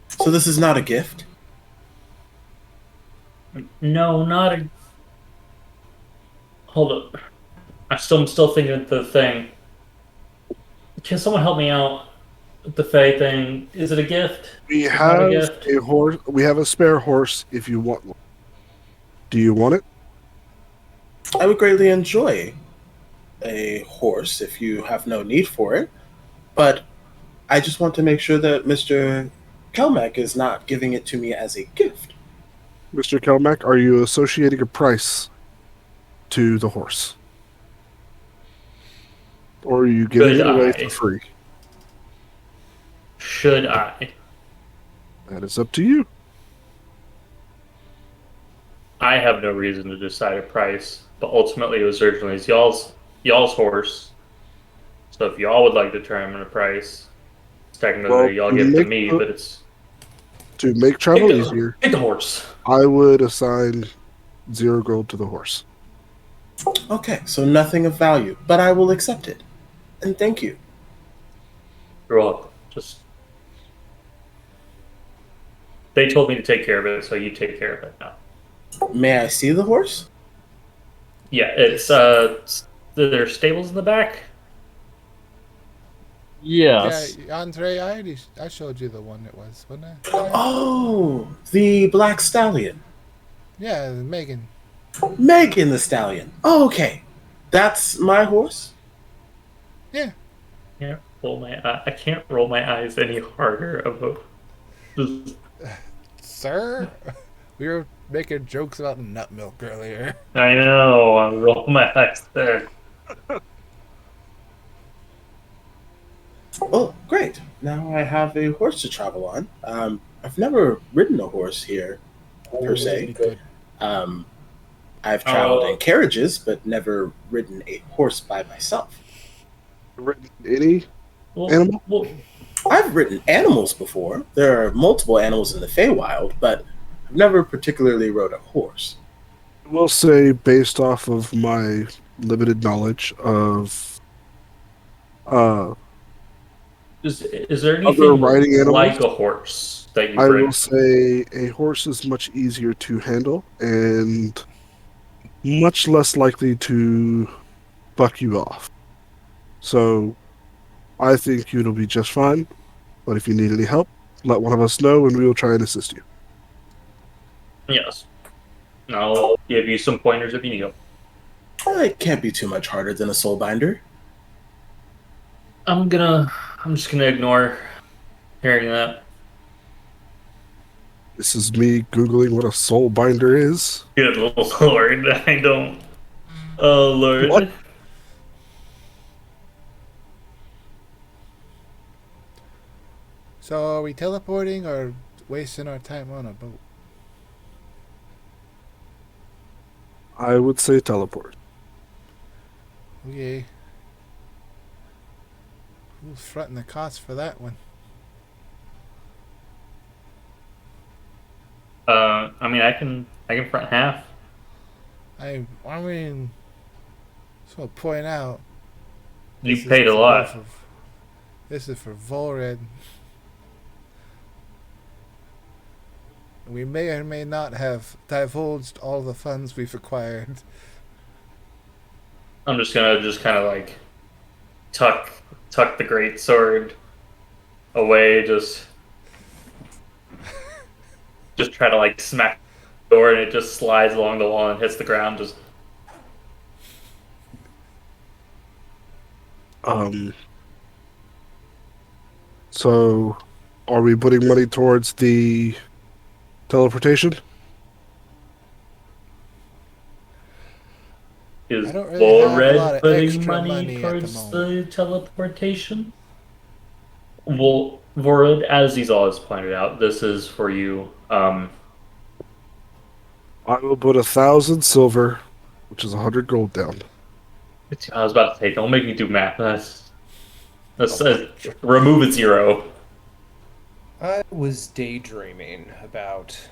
F: So this is not a gift?
C: No, not a. Hold up. I'm still thinking of the thing. Can someone help me out with the Fae thing? Is it a gift?
D: We
C: It's not a
D: have
C: gift.
D: a horse. We have a spare horse if you want one. Do you want it?
F: I would greatly enjoy a horse if you have no need for it, but I just want to make sure that Mr. Kelmac is not giving it to me as a gift.
D: Mr. Kelmac, are you associating a price to the horse? Or are you giving
C: Should
D: it away
C: I?
D: for free?
C: Should I?
D: That is up to you.
C: I have no reason to decide a price, but ultimately it was originally y'all's horse. So if y'all would like to determine a price, technically
D: Well,
C: y'all
D: to
C: give it to
D: make
C: me,
D: the-
C: but it's
D: To make travel easier,
C: pick the horse.
D: I would assign 0 gold to the horse.
F: Okay, so nothing of value, but I will accept it. And thank you.
C: You're welcome. Just they told me to take care of it, so you take care of it now.
F: May I see the horse?
C: Yeah, it's there's stables in the back.
B: Yes.
H: Yeah, Andre, I showed you the one it was, wasn't I? Didn't I?
F: Oh, the Black Stallion.
H: Yeah, Megan.
F: Megan the Stallion. Oh, okay. That's my horse?
H: Yeah.
C: I can't roll my eyes any harder about this.
H: Sir? We were making jokes about nut milk earlier.
C: I know, I roll my eyes there.
F: Oh, great. Now I have a horse to travel on. I've never ridden a horse here, per
H: That'd
F: se.
H: be good.
F: Um, I've traveled in carriages, but never ridden a horse by myself.
D: Written any
C: Well,
D: animal?
C: well,
F: I've ridden animals before. There are multiple animals in the Feywild, but I've never particularly rode a horse.
D: I will say, based off of my limited knowledge of
C: is there
D: other
C: anything
D: riding animals,
C: like a horse that you
D: I
C: bring?
D: will say a horse is much easier to handle and much less likely to buck you off. So I think you'll be just fine. But if you need any help, let one of us know and we will try and assist you.
C: Yes. I'll give you some pointers if you need them.
F: It can't be too much harder than a soulbinder.
C: I'm just gonna ignore hearing that.
D: This is me Googling what a soul binder is.
C: Good Lord, I don't. Oh Lord.
D: What?
H: So are we teleporting or wasting our time on a boat?
D: I would say teleport.
H: Okay. Who's fronting the cost for that one?
C: I mean, I can front half.
H: I mean, just want to point out.
C: You
H: this is
C: paid a
H: to go
C: lot.
H: This is for Volred. We may or may not have divulged all the funds we've acquired.
C: I'm just gonna kind of like tuck the great sword away, just try to like smack the door, and it just slides along the wall and hits the ground. Just
D: So are we putting money towards the teleportation?
C: is
H: I don't really have a
C: Red
H: lot of
C: putting
H: extra
C: money
H: money at the
C: towards
H: moment.
C: the teleportation? Well, Vorod, as he's always pointed out, this is for you.
D: I will put 1,000 silver, which is 100 gold down.
C: I was about to say, don't make me do math. That's remove a zero.
G: I was daydreaming about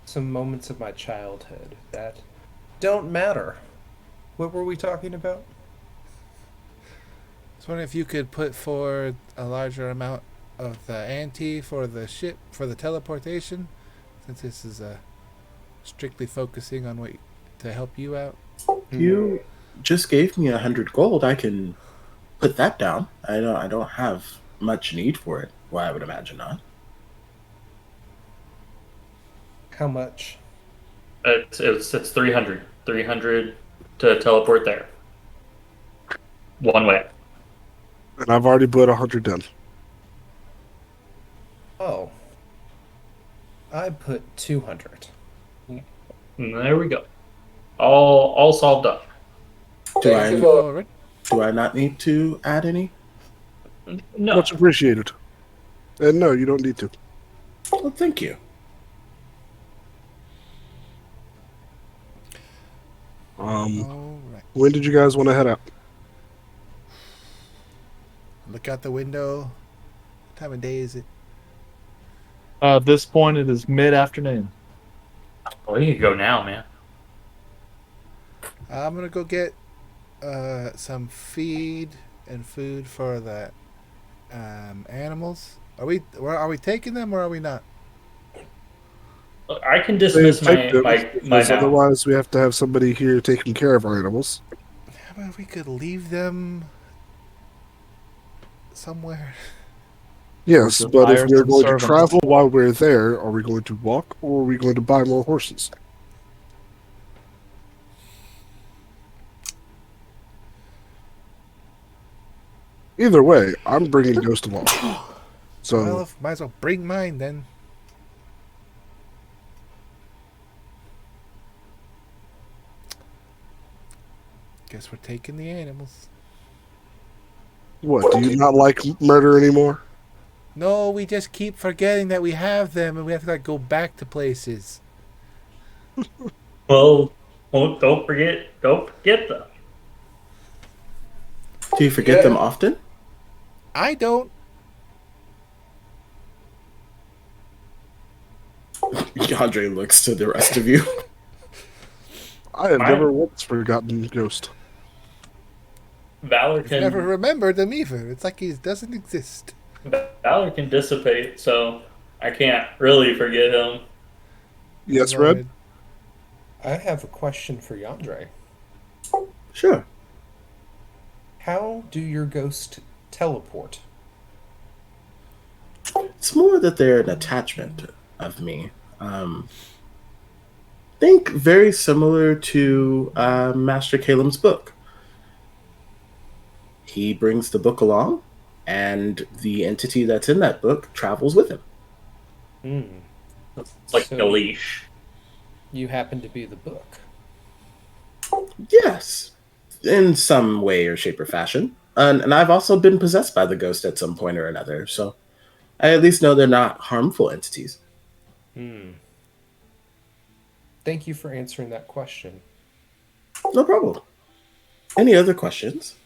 G: some moments of my childhood that don't matter. What were we talking about?
H: I was wondering if you could put forward a larger amount of the ante for the ship for the teleportation, since this is strictly focusing on to help you out.
F: You just gave me 100 gold. I can put that down. I don't have much need for it. Well, I would imagine not.
G: How much?
C: It's 300. 300 to teleport there. One way.
D: And I've already put 100 down.
G: Oh. I put 200.
C: And there we go. All solved up.
F: Do
H: Thank you,
F: I
H: Lauren.
F: do I not need to add any?
C: No.
D: Much appreciated. And no, you don't need to.
F: Well, thank you.
H: All right.
D: When did you guys want to head out?
H: Look out the window. What time of day is it?
B: At this point, it is mid-afternoon.
C: Well, you can go now, man.
H: I'm gonna go get some feed and food for the animals. Are we taking them or are we not?
C: I can dismiss
D: Take them,
C: my
D: because
C: mount.
D: otherwise we have to have somebody here taking care of our animals.
H: How about if we could leave them somewhere?
D: Yes,
B: Just
D: but if
B: hire
D: we're
B: some
D: going to
B: servants.
D: travel while we're there, are we going to walk or are we going to buy more horses? Either way, I'm bringing Ghost along. So,
H: Well, might as well bring mine then. Guess we're taking the animals.
D: what, do you not like murder anymore?
H: No, we just keep forgetting that we have them and we have to like go back to places.
C: Well, don't forget them.
F: Do you forget them often?
H: I don't.
F: Yandere looks to the rest of you.
D: I have
C: Mine-
D: never once forgotten Ghost.
C: Valor
H: I've never
C: can
H: remembered them either. It's like he doesn't exist.
C: Valor can dissipate, so I can't really forget him.
D: Yes,
H: My
D: Red?
H: lord.
G: I have a question for Yandere.
F: Sure.
G: How do your ghost teleport?
F: It's more that they're an attachment of me. Think very similar to Master Kalem's book. He brings the book along, and the entity that's in that book travels with him.
G: Hmm.
C: It's like
G: So-
C: a leash.
G: You happen to be the book.
F: Yes, in some way or shape or fashion. And I've also been possessed by the ghost at some point or another, so I at least know they're not harmful entities.
G: Thank you for answering that question.
F: No problem. Any other questions?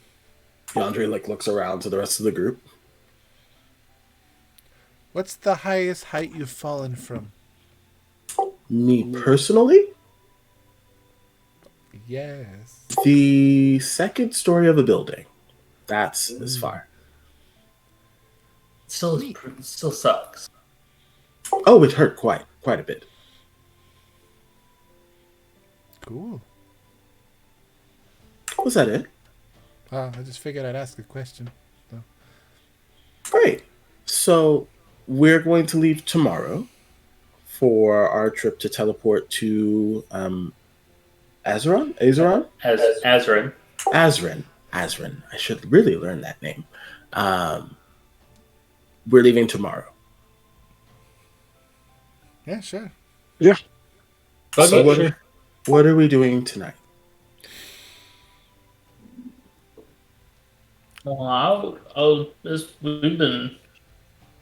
F: Yandere looks around to the rest of the group.
H: What's the highest height you've fallen from?
F: Me personally,
H: Yes.
F: the second story of a building. That's as far.
C: It still sucks.
F: Oh, it hurt quite a bit.
H: Cool.
F: Was that it?
H: I just figured I'd ask a question.
F: Great. So we're going to leave tomorrow for our trip to teleport to Azeron?
C: As Azrin.
F: Azrin. I should really learn that name. We're leaving tomorrow.
H: Yeah, sure.
D: Yeah.
F: So what are we doing tonight?
C: Well, we've been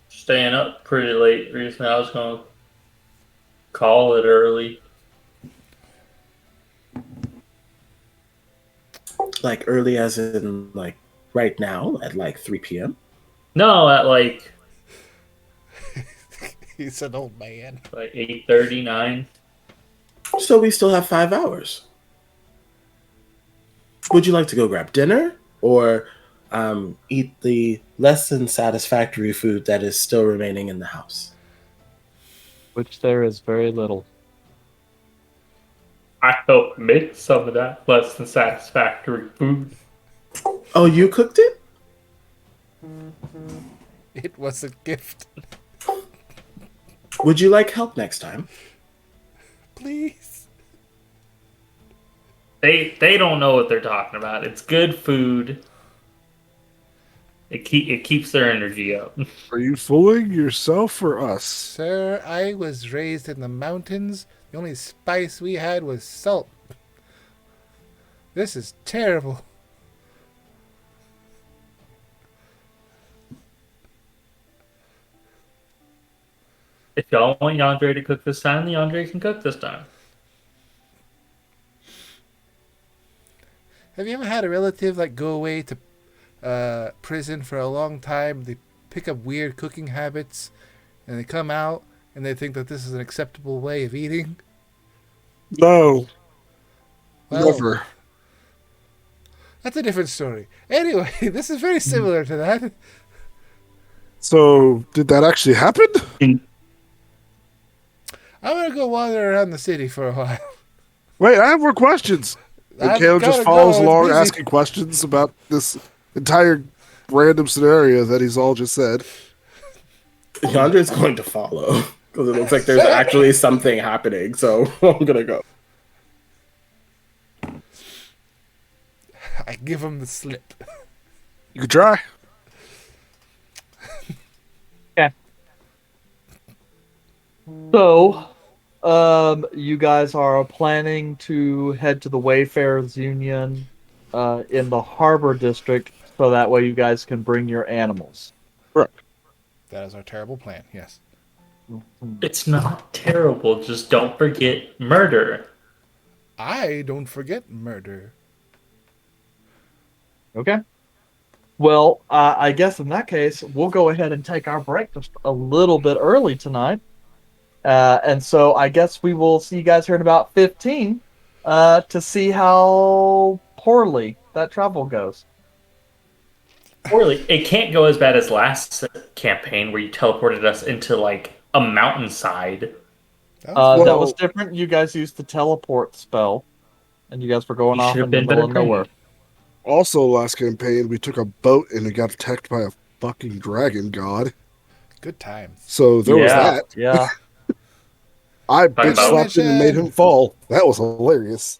C: staying up pretty late recently. I was gonna call it early.
F: Like early as in like right now at like 3 p.m.?
C: No, at like
H: He's an old man.
C: 8:39.
F: So we still have 5 hours. Would you like to go grab dinner or eat the less than satisfactory food that is still remaining in the house?
B: Which there is very little.
C: I helped make some of that less than satisfactory food.
F: Oh, you cooked it?
H: It was a gift.
F: Would you like help next time?
H: Please.
C: They don't know what they're talking about. It's good food. It keeps their energy up.
D: Are you fooling yourself or us?
H: Sir, I was raised in the mountains. The only spice we had was salt. This is terrible.
C: If y'all want Yandere to cook this time, the Yandere can cook this time.
H: Have you ever had a relative like go away to prison for a long time? They pick up weird cooking habits, and they come out and they think that this is an acceptable way of eating.
D: No.
H: Well,
D: Never.
H: That's a different story. Anyway, this is very similar to that.
D: So, did that actually happen?
H: I'm gonna go wander around the city for a while.
D: Wait, I have more questions. And
H: I've
D: Caleb just
H: gotta
D: follows
H: go, it's
D: along
H: busy.
D: asking questions about this entire random scenario that he's all just said.
F: Yandra's going to follow because it looks like there's actually something happening. So I'm gonna go.
H: I give him the slip.
D: You could try.
B: So, you guys are planning to head to the Wayfarers Union in the Harbor District, so that way you guys can bring your animals.
D: Right.
H: That is our terrible plan, yes.
C: It's not terrible. Just don't forget murder.
H: I don't forget murder.
B: Okay. Well, I guess in that case, we'll go ahead and take our break just a little bit early tonight. And so I guess we will see you guys here in about 15 to see how poorly that travel goes.
C: Poorly. It can't go as bad as last campaign where you teleported us into like a mountainside.
H: That was
B: That was different. You guys used the teleport spell, and you guys were going
C: You
B: off
C: should have
B: in the
C: been
B: middle
C: better
B: of nowhere.
C: trained.
D: Also, last campaign, we took a boat and we got attacked by a fucking dragon god.
H: good times.
D: So there was that.
B: Yeah.
D: I
C: Talking
D: bitch
C: about-
D: slapped him and made him fall. That was hilarious.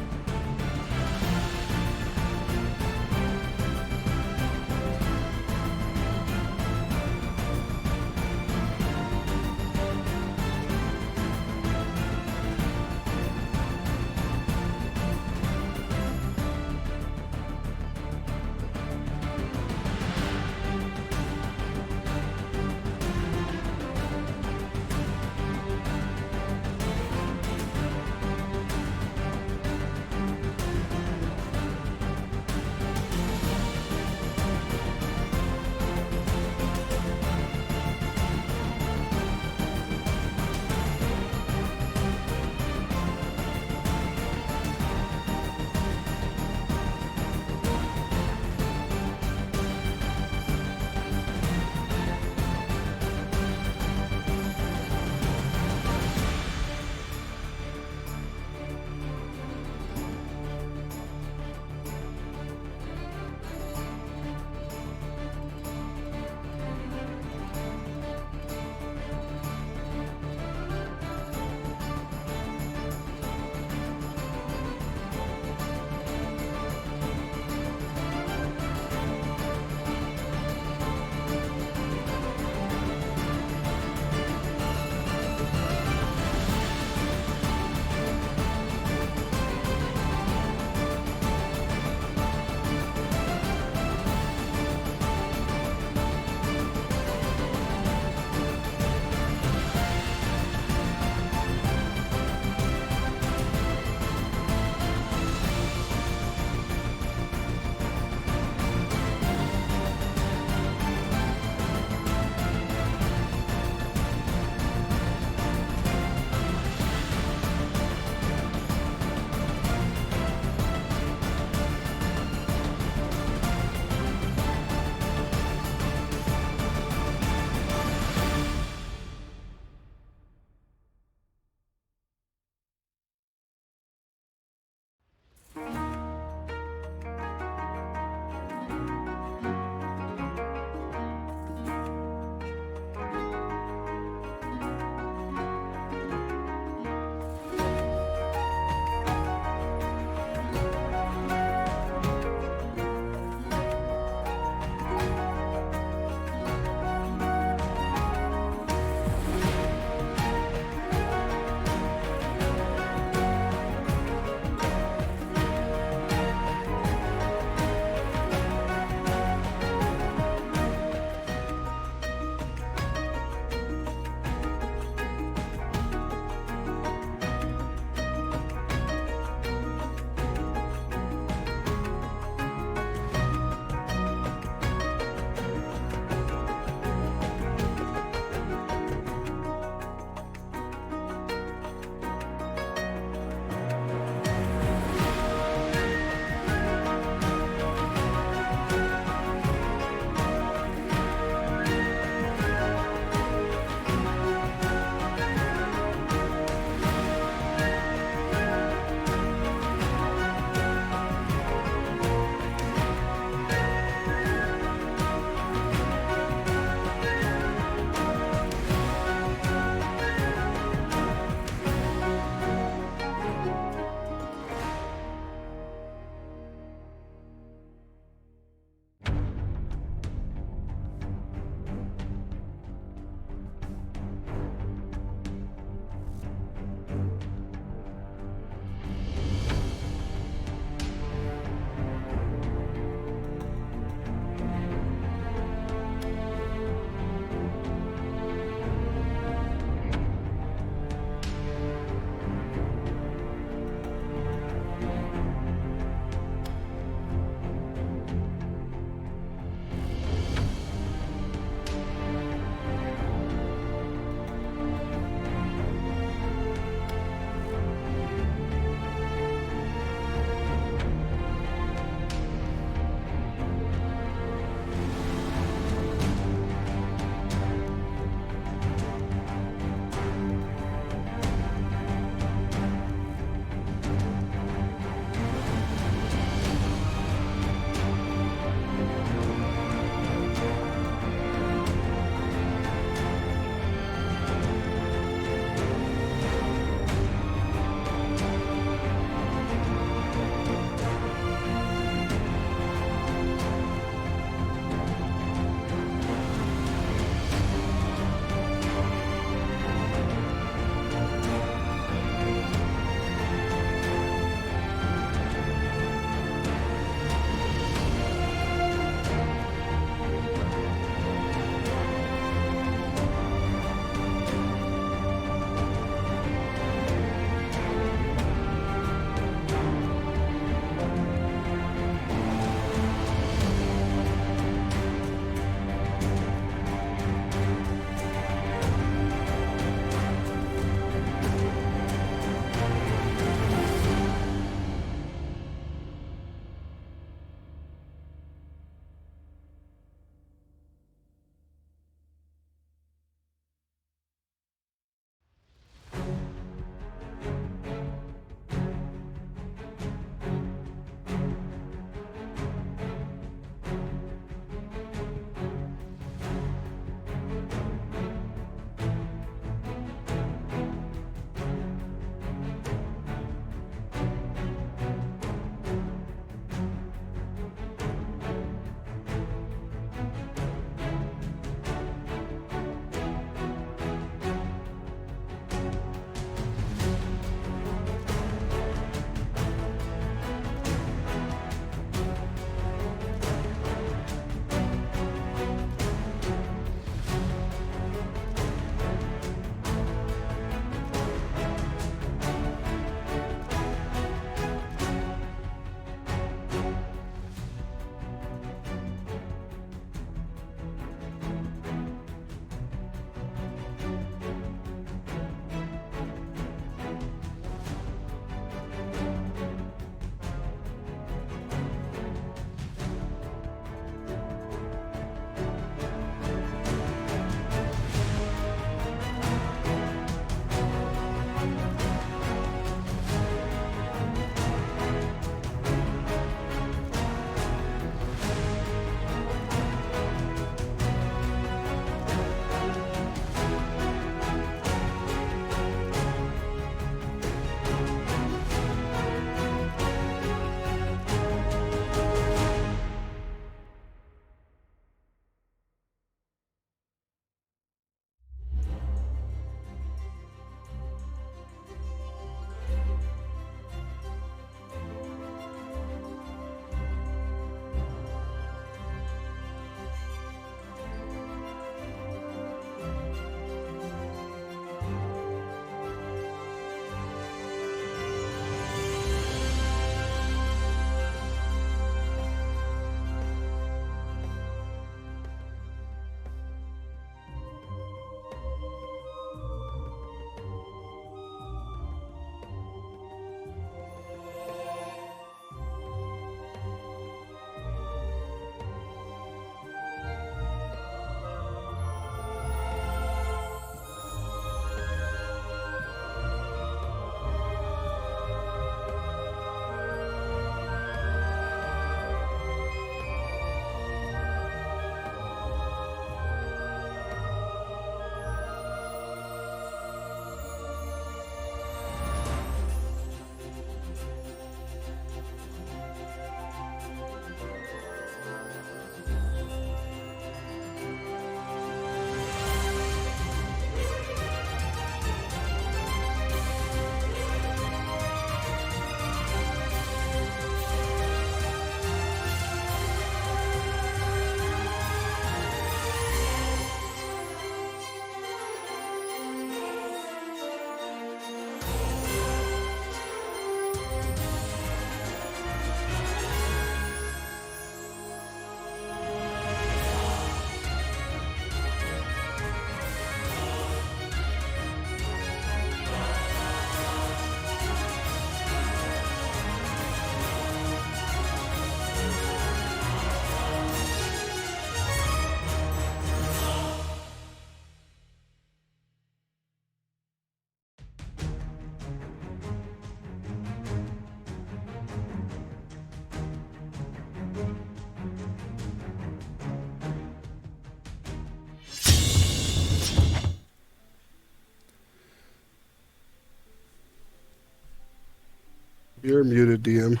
D: You're muted, DM.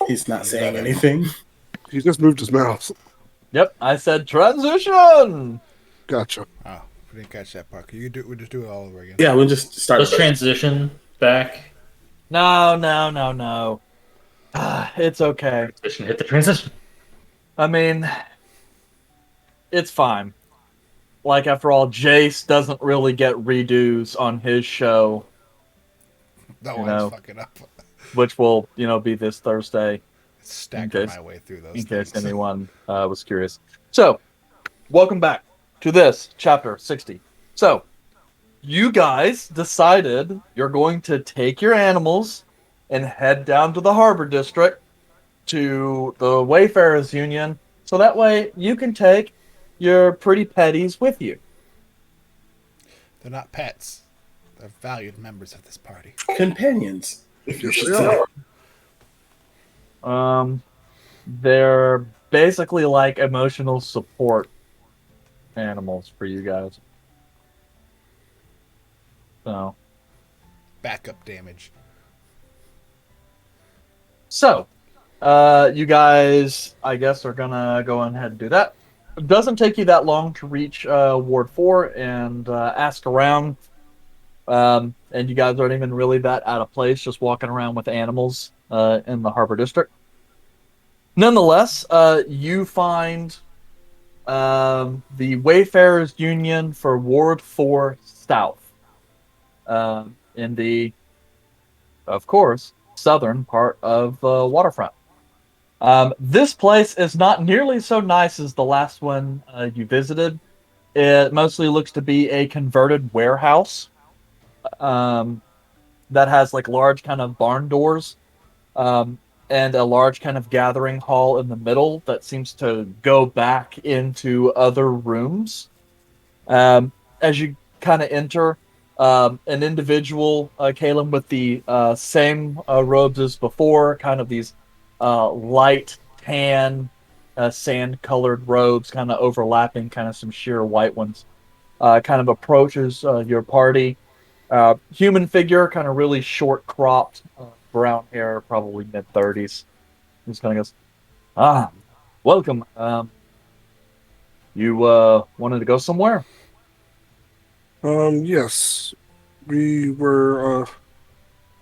F: He's not saying anything.
D: He just moved his mouse.
B: Yep, I said transition.
D: Gotcha.
H: Oh, we didn't catch that part. We just do it all over again.
F: Yeah, we'll just start.
C: Let's transition back.
B: No. It's okay.
C: Transition. Hit the transition.
B: I mean, it's fine. Like, after all, Jace doesn't really get redos on his show,
H: That
B: You
H: one's
B: know.
H: fucking up.
B: which will, be this Thursday,
H: Stacking
B: case-
H: my way through those
B: in case
H: things.
B: anyone was curious. So, welcome back to this chapter 60. So, you guys decided you're going to take your animals and head down to the Harbor District to the Wayfarers Union, so that way you can take your pretty petties with you.
H: They're not pets. They're valued members of this party.
F: Companions, if you
D: Yes,
F: should
D: they
F: say.
D: are.
B: They're basically like emotional support animals for you guys. So,
H: Backup damage.
B: you guys, I guess, are gonna go ahead and do that. It doesn't take you that long to reach Ward 4 and ask around. And you guys aren't even really that out of place, just walking around with animals in the Harbor District. Nonetheless, you find the Wayfarers Union for Ward 4 South in the, of course, southern part of the waterfront. This place is not nearly so nice as the last one you visited. It mostly looks to be a converted warehouse that has like large kind of barn doors and a large kind of gathering hall in the middle that seems to go back into other rooms. As you kind of enter, an individual came in with the same robes as before, kind of these light tan, sand-colored robes, kind of overlapping, kind of some sheer white ones. Kind of approaches your party. Human figure, kind of really short cropped, brown hair, probably mid-30s. Just kind of goes, welcome. You wanted to go somewhere?
D: Yes. We were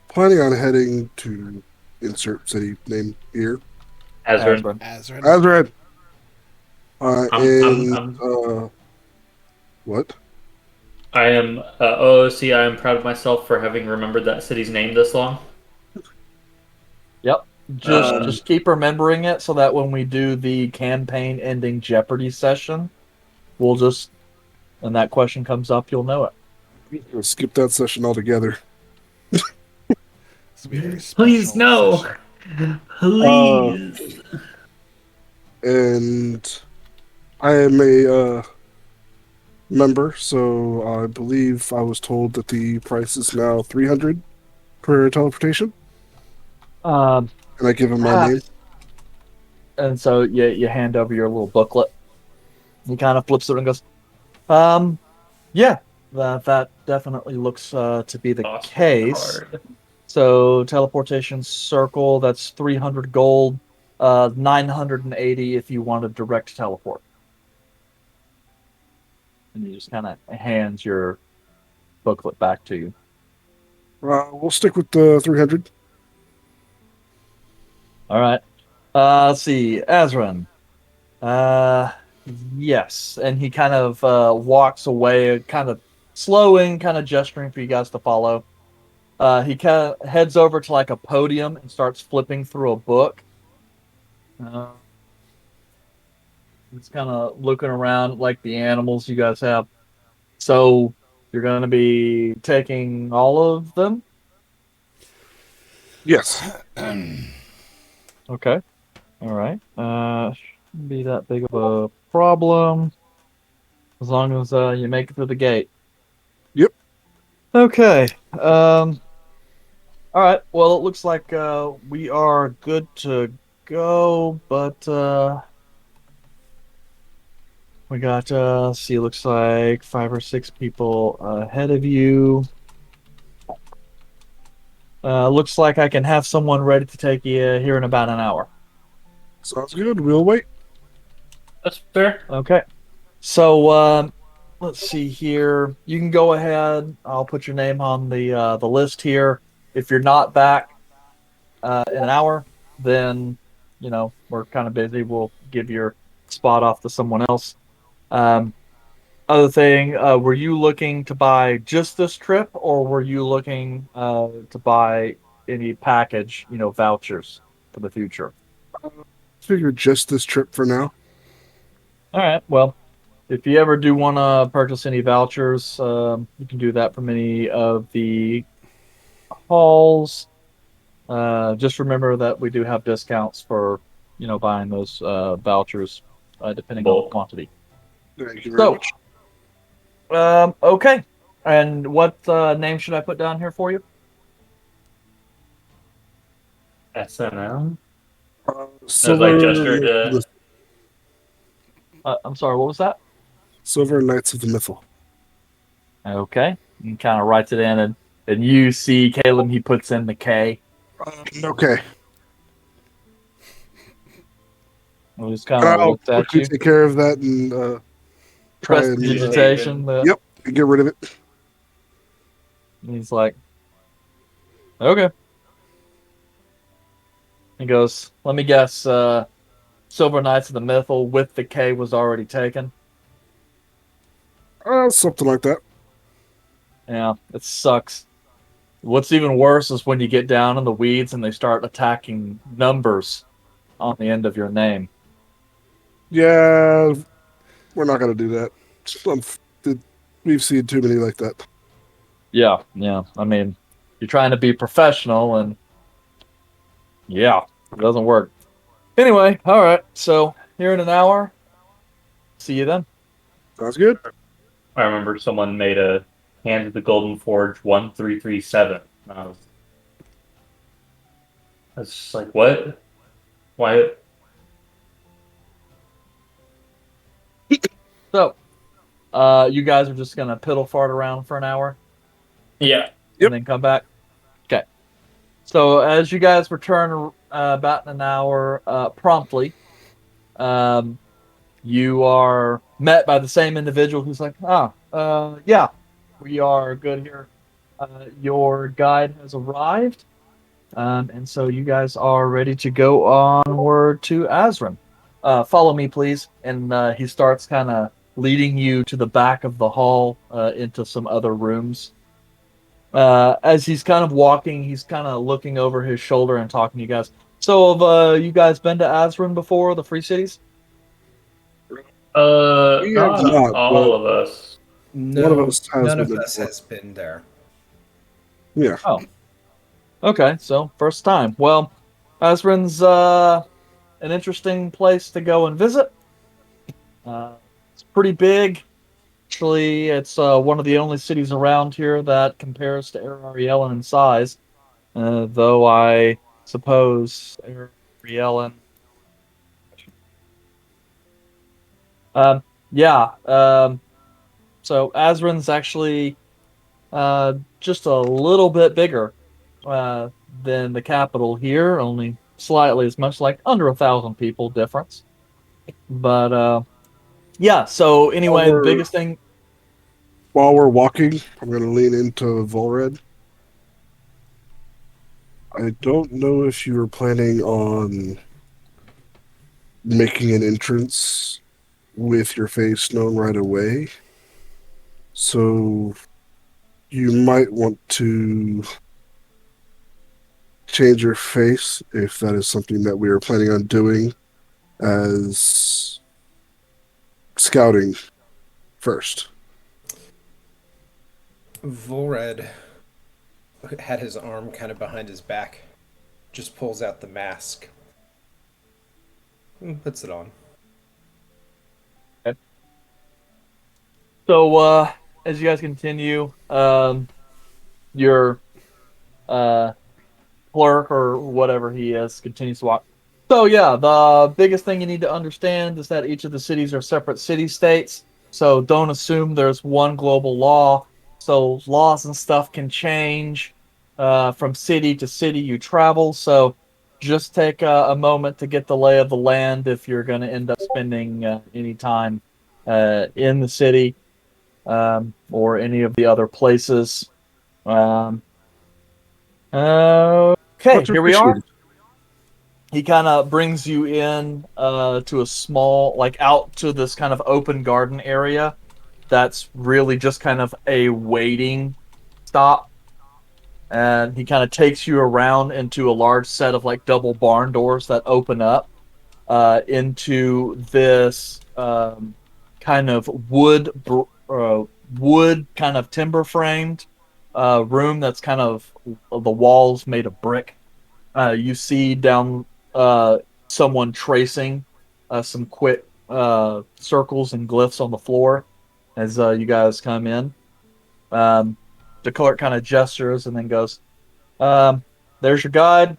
D: planning on heading to insert city name here.
C: Azrin.
H: Azrin.
D: Azred. What?
C: I am OOC. I am proud of myself for having remembered that city's name this long.
B: Yep. Just keep remembering it so that when we do the campaign ending Jeopardy session, we'll just, and that question comes up, you'll know it.
D: We'll skip that session altogether.
H: This will be a very
C: Please,
H: special
C: no.
H: session.
C: Please.
D: And I am a member, so I believe I was told that the price is now 300 per teleportation.
B: Um,
D: And I give him my name.
B: and so you hand over your little booklet. He kind of flips it and goes, yeah, that definitely looks to be the
C: Awesome
B: case.
C: card.
B: So teleportation circle, that's 300 gold, 980 if you want a direct teleport. And he just kind of hands your booklet back to you.
D: We'll stick with the 300.
B: All right. Let's see, Azran. Yes, and he kind of walks away, kind of slowing, kind of gesturing for you guys to follow. He kind of heads over to like a podium and starts flipping through a book. He's kind of looking around like the animals you guys have. So you're going to be taking all of them?
D: Yes.
B: Okay. All right. Shouldn't be that big of a problem as long as you make it through the gate.
D: Yep.
B: Okay. All right. Well, it looks like we are good to go, but we got see, it looks like 5 or 6 people ahead of you. Looks like I can have someone ready to take you here in about an hour.
D: Sounds good. We'll wait.
C: That's fair.
B: Okay. So let's see here. You can go ahead. I'll put your name on the list here. If you're not back in an hour, then we're kind of busy. We'll give your spot off to someone else. Other thing, were you looking to buy just this trip, or were you looking to buy any package, vouchers for the future?
D: Figure just this trip for now.
B: All right. Well, if you ever do want to purchase any vouchers, you can do that from any of the halls. Just remember that we do have discounts for, buying those vouchers, depending on the quantity.
D: Thank you very
B: So,
D: much.
B: okay. And what name should I put down here for you?
C: SNM.
D: Silver,
C: gesture to-
B: I'm sorry, what was that?
D: Silver Knights of the Mythal.
B: Okay. And kind of writes it in, and you see Caleb, he puts in the K.
D: Okay.
B: He just kind of
D: I'll
B: looks at
D: quickly
B: you.
D: take care of that and try and
B: Prestidigitation.
D: yep, get rid of it.
B: And he's like, okay. He goes, let me guess, Silver Knights of the Mythal with the K was already taken.
D: Something like that.
B: Yeah, it sucks. What's even worse is when you get down in the weeds and they start attacking numbers on the end of your name.
D: Yeah, we're not going to do that. We've seen too many like that.
B: Yeah. I mean, you're trying to be professional, and yeah, it doesn't work. Anyway, all right. So here in an hour. See you then.
D: Sounds good.
C: I remember someone made a Hand of the Golden Forge 1337. And I was just like, what? Why?
B: So, you guys are just gonna piddle fart around for an hour?
C: Yeah.
D: Yep.
B: And then come back? Okay. So, as you guys return about an hour promptly, you are met by the same individual who's like, yeah, we are good here. Your guide has arrived, and so you guys are ready to go onward to Azran. Follow me, please. And he starts kind of leading you to the back of the hall into some other rooms. As he's kind of walking, he's kind of looking over his shoulder and talking to you guys. So, have you guys been to Azran before, the Free Cities?
D: We have
C: Not
D: not,
C: all
D: but
C: of us.
G: No,
D: one of us has
G: none of
D: been
G: us
D: before.
G: has been there.
D: Yeah.
B: Oh. Okay, so first time. Well, Azran's an interesting place to go and visit. It's pretty big. Actually, it's one of the only cities around here that compares to Ariel in size. Though I suppose Ariel. Yeah. So Azran's actually just a little bit bigger than the capital here, only slightly as much, like under 1,000 people difference. But yeah. So anyway, the biggest thing.
D: While we're walking, I'm going to lean into Volred. I don't know if you were planning on making an entrance with your face known right away. So you might want to change your face if that is something that we are planning on doing as scouting first.
G: Volred had his arm kind of behind his back, just pulls out the mask and puts it on.
B: Okay. So as you guys continue, your clerk or whatever he is continues to walk. So yeah, the biggest thing you need to understand is that each of the cities are separate city-states. So don't assume there's one global law. So laws and stuff can change. from city to city you travel. So just take a moment to get the lay of the land if you're going to end up spending any time in the city or any of the other places. Um, okay,
D: Much
B: here we are.
D: appreciated.
B: He kind of brings you in to a small, like out to this kind of open garden area that's really just kind of a waiting stop. And he kind of takes you around into a large set of like double barn doors that open up into this kind of wood kind of timber framed room that's kind of the walls made of brick. You see down someone tracing some quick circles and glyphs on the floor as you guys come in. The clerk kind of gestures and then goes, "There's your guide.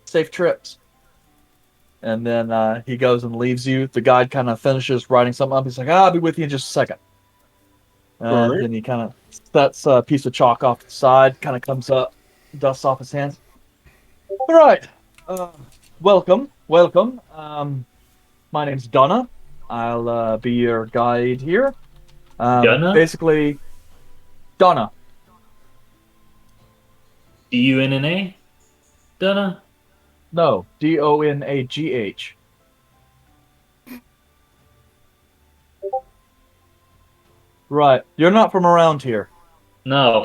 B: Safe trips." And then he goes and leaves you. The guide kind of finishes writing something up. He's like, "I'll be with you in just a second." And
D: Alright.
B: then he kind of sets a piece of chalk off to the side, kind of comes up, dusts off his hands. All right. Uh, welcome. Welcome. My name's Donna. I'll be your guide here.
C: Dunna?
B: Basically, Donna.
C: DUNNA? Dunna?
B: No, Donagh. Right. You're not from around here.
C: No.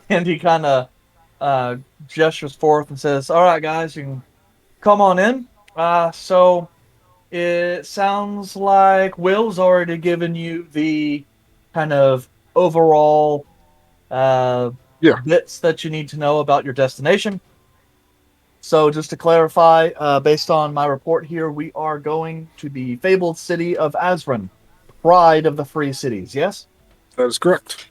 B: And he kind of gestures forth and says, "All right, guys, you can come on in." So it sounds like Will's already given you the kind of overall
D: Yeah.
B: bits that you need to know about your destination. So just to clarify, based on my report here, we are going to the fabled city of Azran, pride of the free cities, yes?
D: That is correct.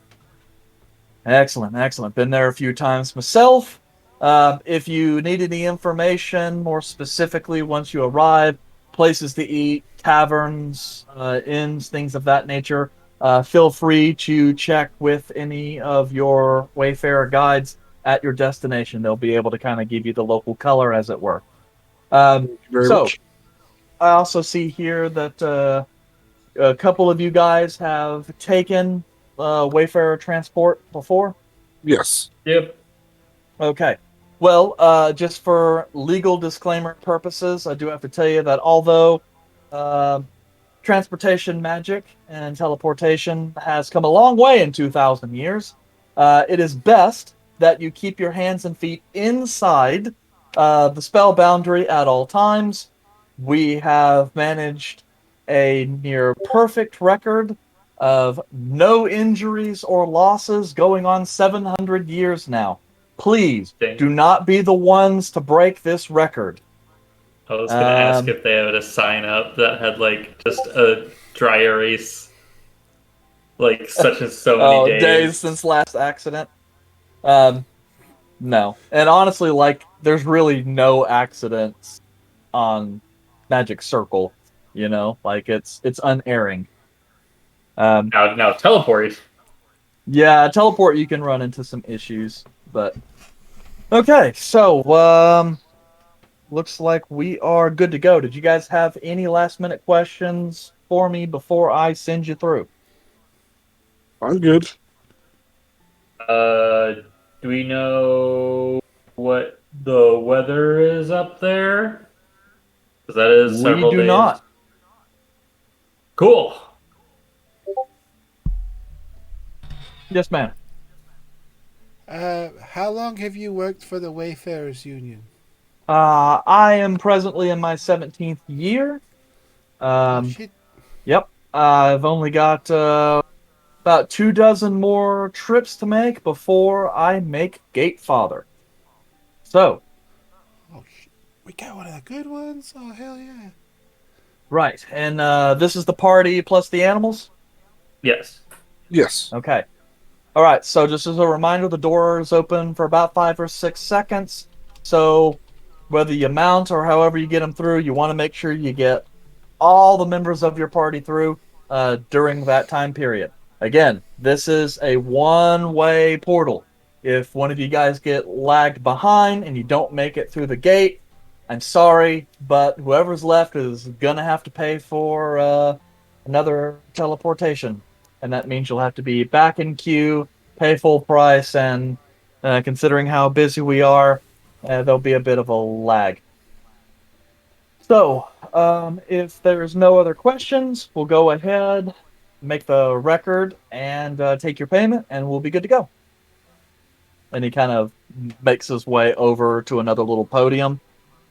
B: Excellent, excellent. Been there a few times myself. If you need any information more specifically once you arrive, places to eat, taverns, inns, things of that nature, feel free to check with any of your Wayfarer guides at your destination. They'll be able to kind of give you the local color, as it were.
D: Thank you very
B: So,
D: much.
B: I also see here that a couple of you guys have taken Wayfarer transport before.
D: Yes.
C: Yep.
B: Okay. Well, just for legal disclaimer purposes, I do have to tell you that although transportation magic and teleportation has come a long way in 2,000 years, it is best that you keep your hands and feet inside the spell boundary at all times. We have managed a near perfect record of no injuries or losses going on 700 years now. Please
C: Dang.
B: do not be the ones to break this record.
C: I was gonna ask if they had a sign up that had like just a dry erase, like such as so many
B: Days since last accident. No. And honestly, like, there's really no accidents on Magic Circle, you know? Like, it's unerring.
C: Now teleport.
B: Yeah, teleport you can run into some issues, but okay, so looks like we are good to go. Did you guys have any last minute questions for me before I send you through?
D: I'm good.
C: Do we know what the weather is up there? Because that is
B: We
C: several
B: do
C: days.
B: not.
C: Cool.
B: Yes, ma'am.
H: How long have you worked for the Wayfarers Union?
B: I am presently in my 17th year.
H: Oh, shit.
B: Yep. I've only got about 24 more trips to make before I make Gatefather. So,
H: Oh, shit. We got one of the good ones? Oh, hell yeah.
B: right. And this is the party plus the animals?
C: Yes.
D: Yes.
B: Okay. All right. So, just as a reminder, the door is open for about 5 or 6 seconds. So, whether you mount or however you get them through, you want to make sure you get all the members of your party through during that time period. Again, this is a one-way portal. If one of you guys get lagged behind and you don't make it through the gate, I'm sorry, but whoever's left is gonna have to pay for another teleportation, and that means you'll have to be back in queue, pay full price, and considering how busy we are, there'll be a bit of a lag. So, if there's no other questions, we'll go ahead, make the record, and take your payment, and we'll be good to go. And he kind of makes his way over to another little podium.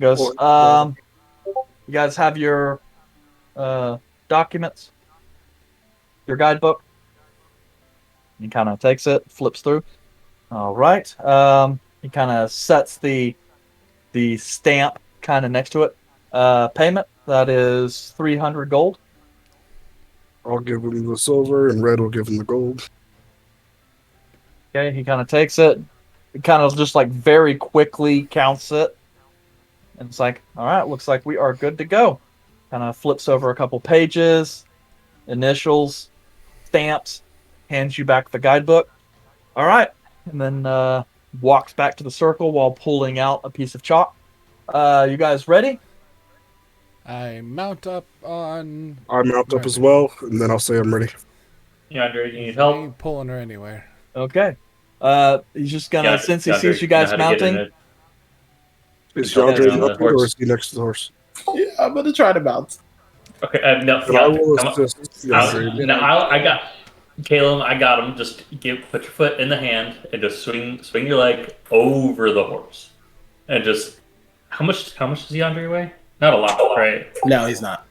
B: Goes, you guys have your documents, your guidebook. He kind of takes it, flips through. All right. He kind of sets the stamp kind of next to it. Payment, that is 300 gold.
D: I'll give him the silver, and Red will give him the gold.
B: Okay, he kind of takes it. He kind of just like very quickly counts it. And it's like, all right, looks like we are good to go. Kind of flips over a couple pages, initials, stamps, hands you back the guidebook. All right. And then walks back to the circle while pulling out a piece of chalk. You guys ready?
H: I mount up on.
D: I mount up as well, and then I'll say I'm ready.
C: Yandere, you need
H: I
C: help?
H: ain't pulling her anywhere.
B: Okay. He's just gonna, since he
C: Yandere,
B: sees you
C: know
B: guys
C: how to get in
B: mounting.
C: it.
D: Is
C: Don't
D: Yandere
C: get on the
D: up here, or
C: horse.
D: is he next to the horse?
F: Yeah, I'm gonna try to bounce.
C: Okay, no,
D: And I will
C: come on.
D: assist Yandere.
C: I got Caleb. I got him. Just put your foot in the hand and just swing your leg over the horse, and just how much does Yandere weigh? Not a lot, right?
F: No, he's not.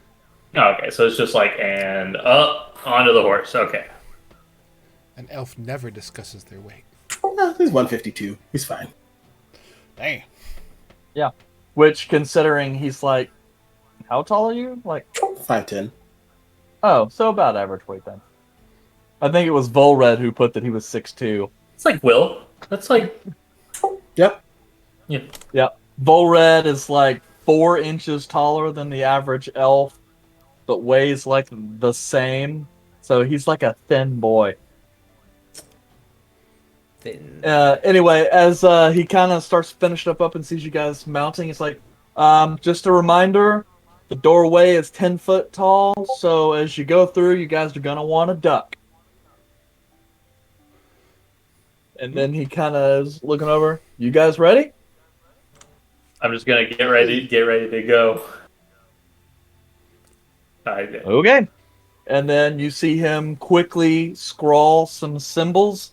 C: Oh, okay, so it's just like and up onto the horse. Okay.
H: An elf never discusses their weight.
F: He's 152. He's fine.
H: Damn.
B: Yeah. Which, considering he's like, how tall are you? Like
F: 5'10".
B: Oh, so about average weight then. I think it was Volred who put that he was 6'2".
C: It's like Will. That's like
F: Yep.
C: yeah.
B: Yeah. Volred is like 4 inches taller than the average elf, but weighs like the same. So he's like a thin boy.
G: Thin.
B: Anyway, as he kind of starts finishing up and sees you guys mounting, it's like, just a reminder, the doorway is 10 foot tall, so as you go through, you guys are going to want to duck. And then he kind of is looking over. You guys ready?
C: I'm just gonna get ready to go.
B: Okay. And then you see him quickly scrawl some symbols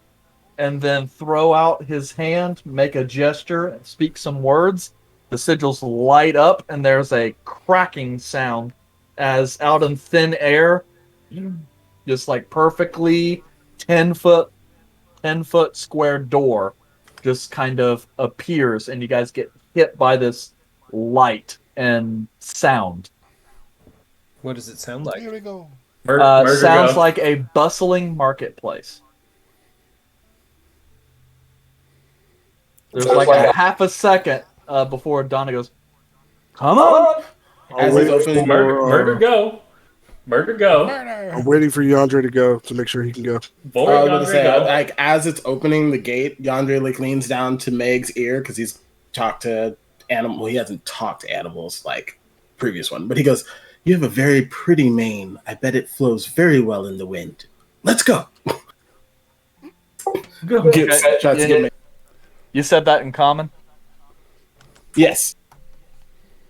B: and then throw out his hand, make a gesture, and speak some words. The sigils light up, and there's a cracking sound as out in thin air, just like perfectly 10 foot square door just kind of appears, and you guys get hit by this light and sound.
G: What does it sound like?
H: Here we go.
B: Sounds like a bustling marketplace. There's like a half a second before Donna goes, "Come on!"
F: As he's opening,
C: Murder go.
H: Murder!
D: I'm waiting for Yandere to go to make sure he can go.
F: I was gonna say, like as it's opening the gate, Yandere like leans down to Meg's ear because he's talked to animal. Well, he hasn't talked to animals like previous one, but he goes, "You have a very pretty mane. I bet it flows very well in the wind. Let's go." Tries to get Meg.
B: You said that in common?
F: Yes.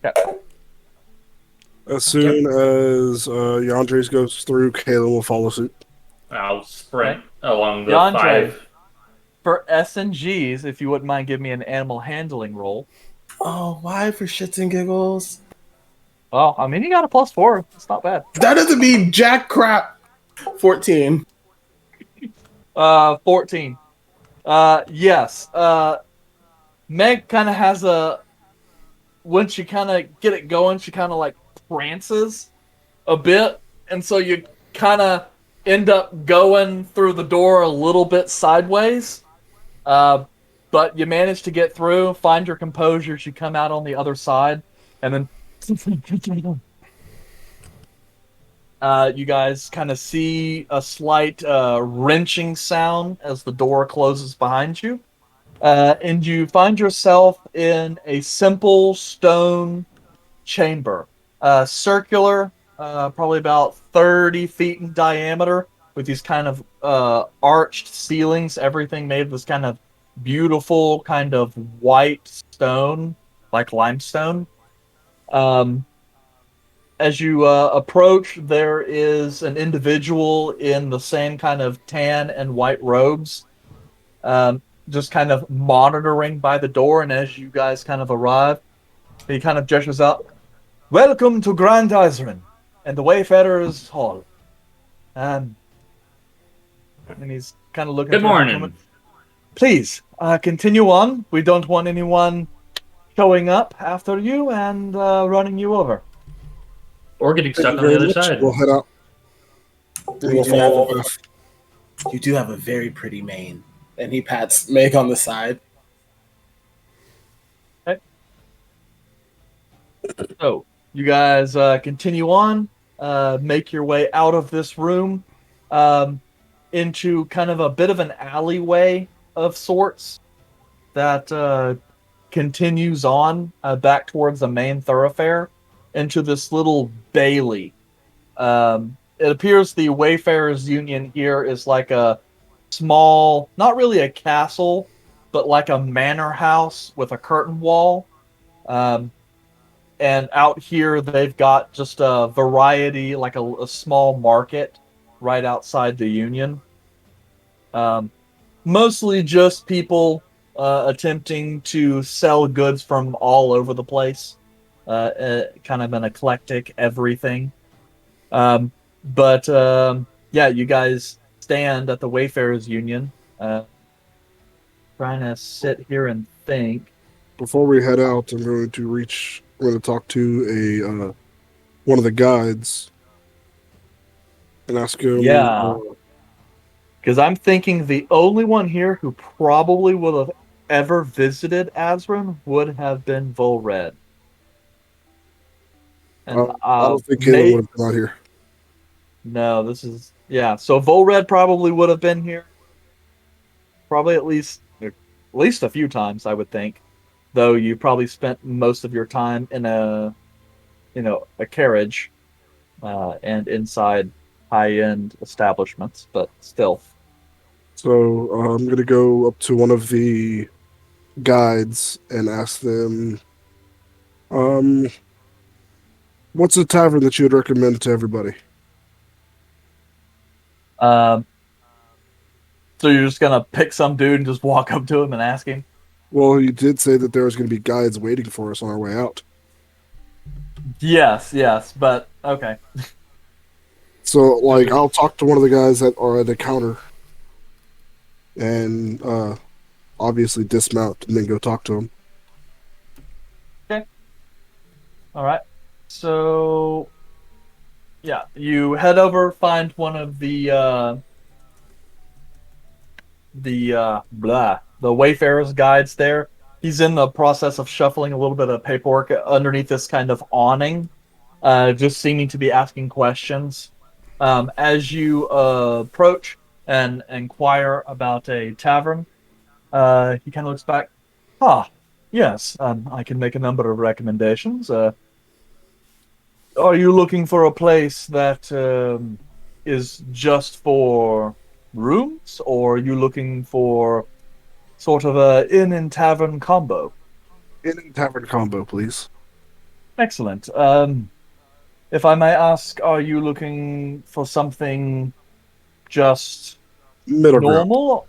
B: Okay.
D: As soon as Yandere goes through, Kayla will follow suit.
C: I'll sprint along the
B: Yandere,
C: 5.
B: For S&Gs, if you wouldn't mind giving me an animal handling roll.
F: Oh, why for shits and giggles?
B: Well, I mean, you got a +4. It's not bad.
F: That doesn't mean jack crap. 14.
B: 14. Yes. Meg kind of has a... When she kind of get it going, she kind of like prances a bit. And so you kind of end up going through the door a little bit sideways. But you manage to get through, find your composure as you come out on the other side. And then... you guys kind of see a slight wrenching sound as the door closes behind you. And you find yourself in a simple stone chamber, circular, probably about 30 feet in diameter, with these kind of arched ceilings, everything made of this kind of beautiful, kind of white stone, like limestone. Um, as you approach, there is an individual in the same kind of tan and white robes, um, just kind of monitoring by the door. And as you guys kind of arrive, he kind of gestures out, "Welcome to Grand Island and the Wayfarers Hall." Um, and he's kind of looking
C: Good
B: for a moment.
C: morning.
B: Please, continue on. We don't want anyone showing up after you and running you over.
C: Or getting
D: Thank
C: stuck
D: you
C: on the
D: very
C: other
D: much.
C: side.
D: We'll head out.
F: You do have you do have a very pretty mane. And he pats Meg on the side.
B: Okay. So, you guys continue on, make your way out of this room, um, into kind of a bit of an alleyway of sorts that continues on back towards the main thoroughfare into this little bailey. It appears the Wayfarers Union here is like a small, not really a castle, but like a manor house with a curtain wall. Um, and out here, they've got just a variety, like a small market right outside the Union. Um, Mostly just people attempting to sell goods from all over the place. Kind of an eclectic everything. Um, but yeah, you guys stand at the Wayfarers Union, trying to sit here and think.
D: Before we head out, I'm going to talk to a one of the guides and ask him.
B: Yeah, because I'm thinking the only one here who probably would have ever visited Azran would have been Volred. And
D: I don't think anyone
B: may
D: would have come out here.
B: no, this is yeah. So Volred probably would have been here, probably at least a few times, I would think. Though you probably spent most of your time in a carriage, and inside high-end establishments, but still.
D: So I'm going to go up to one of the guides and ask them, um, what's a tavern that you would recommend to everybody?
B: Um, so you're just gonna pick some dude and just walk up to him and ask him?
D: Well, you did say that there was going to be guides waiting for us on our way out.
B: Yes, yes, but okay.
D: So, like, I'll talk to one of the guys that are at the counter and obviously dismount and then go talk to him.
B: Okay. All right. So yeah, you head over, find one of the Wayfarer's guides there. He's in the process of shuffling a little bit of paperwork underneath this kind of awning, just seeming to be asking questions. As you approach and inquire about a tavern, he kind of looks back. Ah, yes, I can make a number of recommendations. Are you looking for a place that is just for rooms, or are you looking for sort of a inn and tavern combo?
D: Inn and tavern combo, please.
B: Excellent. If I may ask, are you looking for something just
D: Middle ground.
B: normal,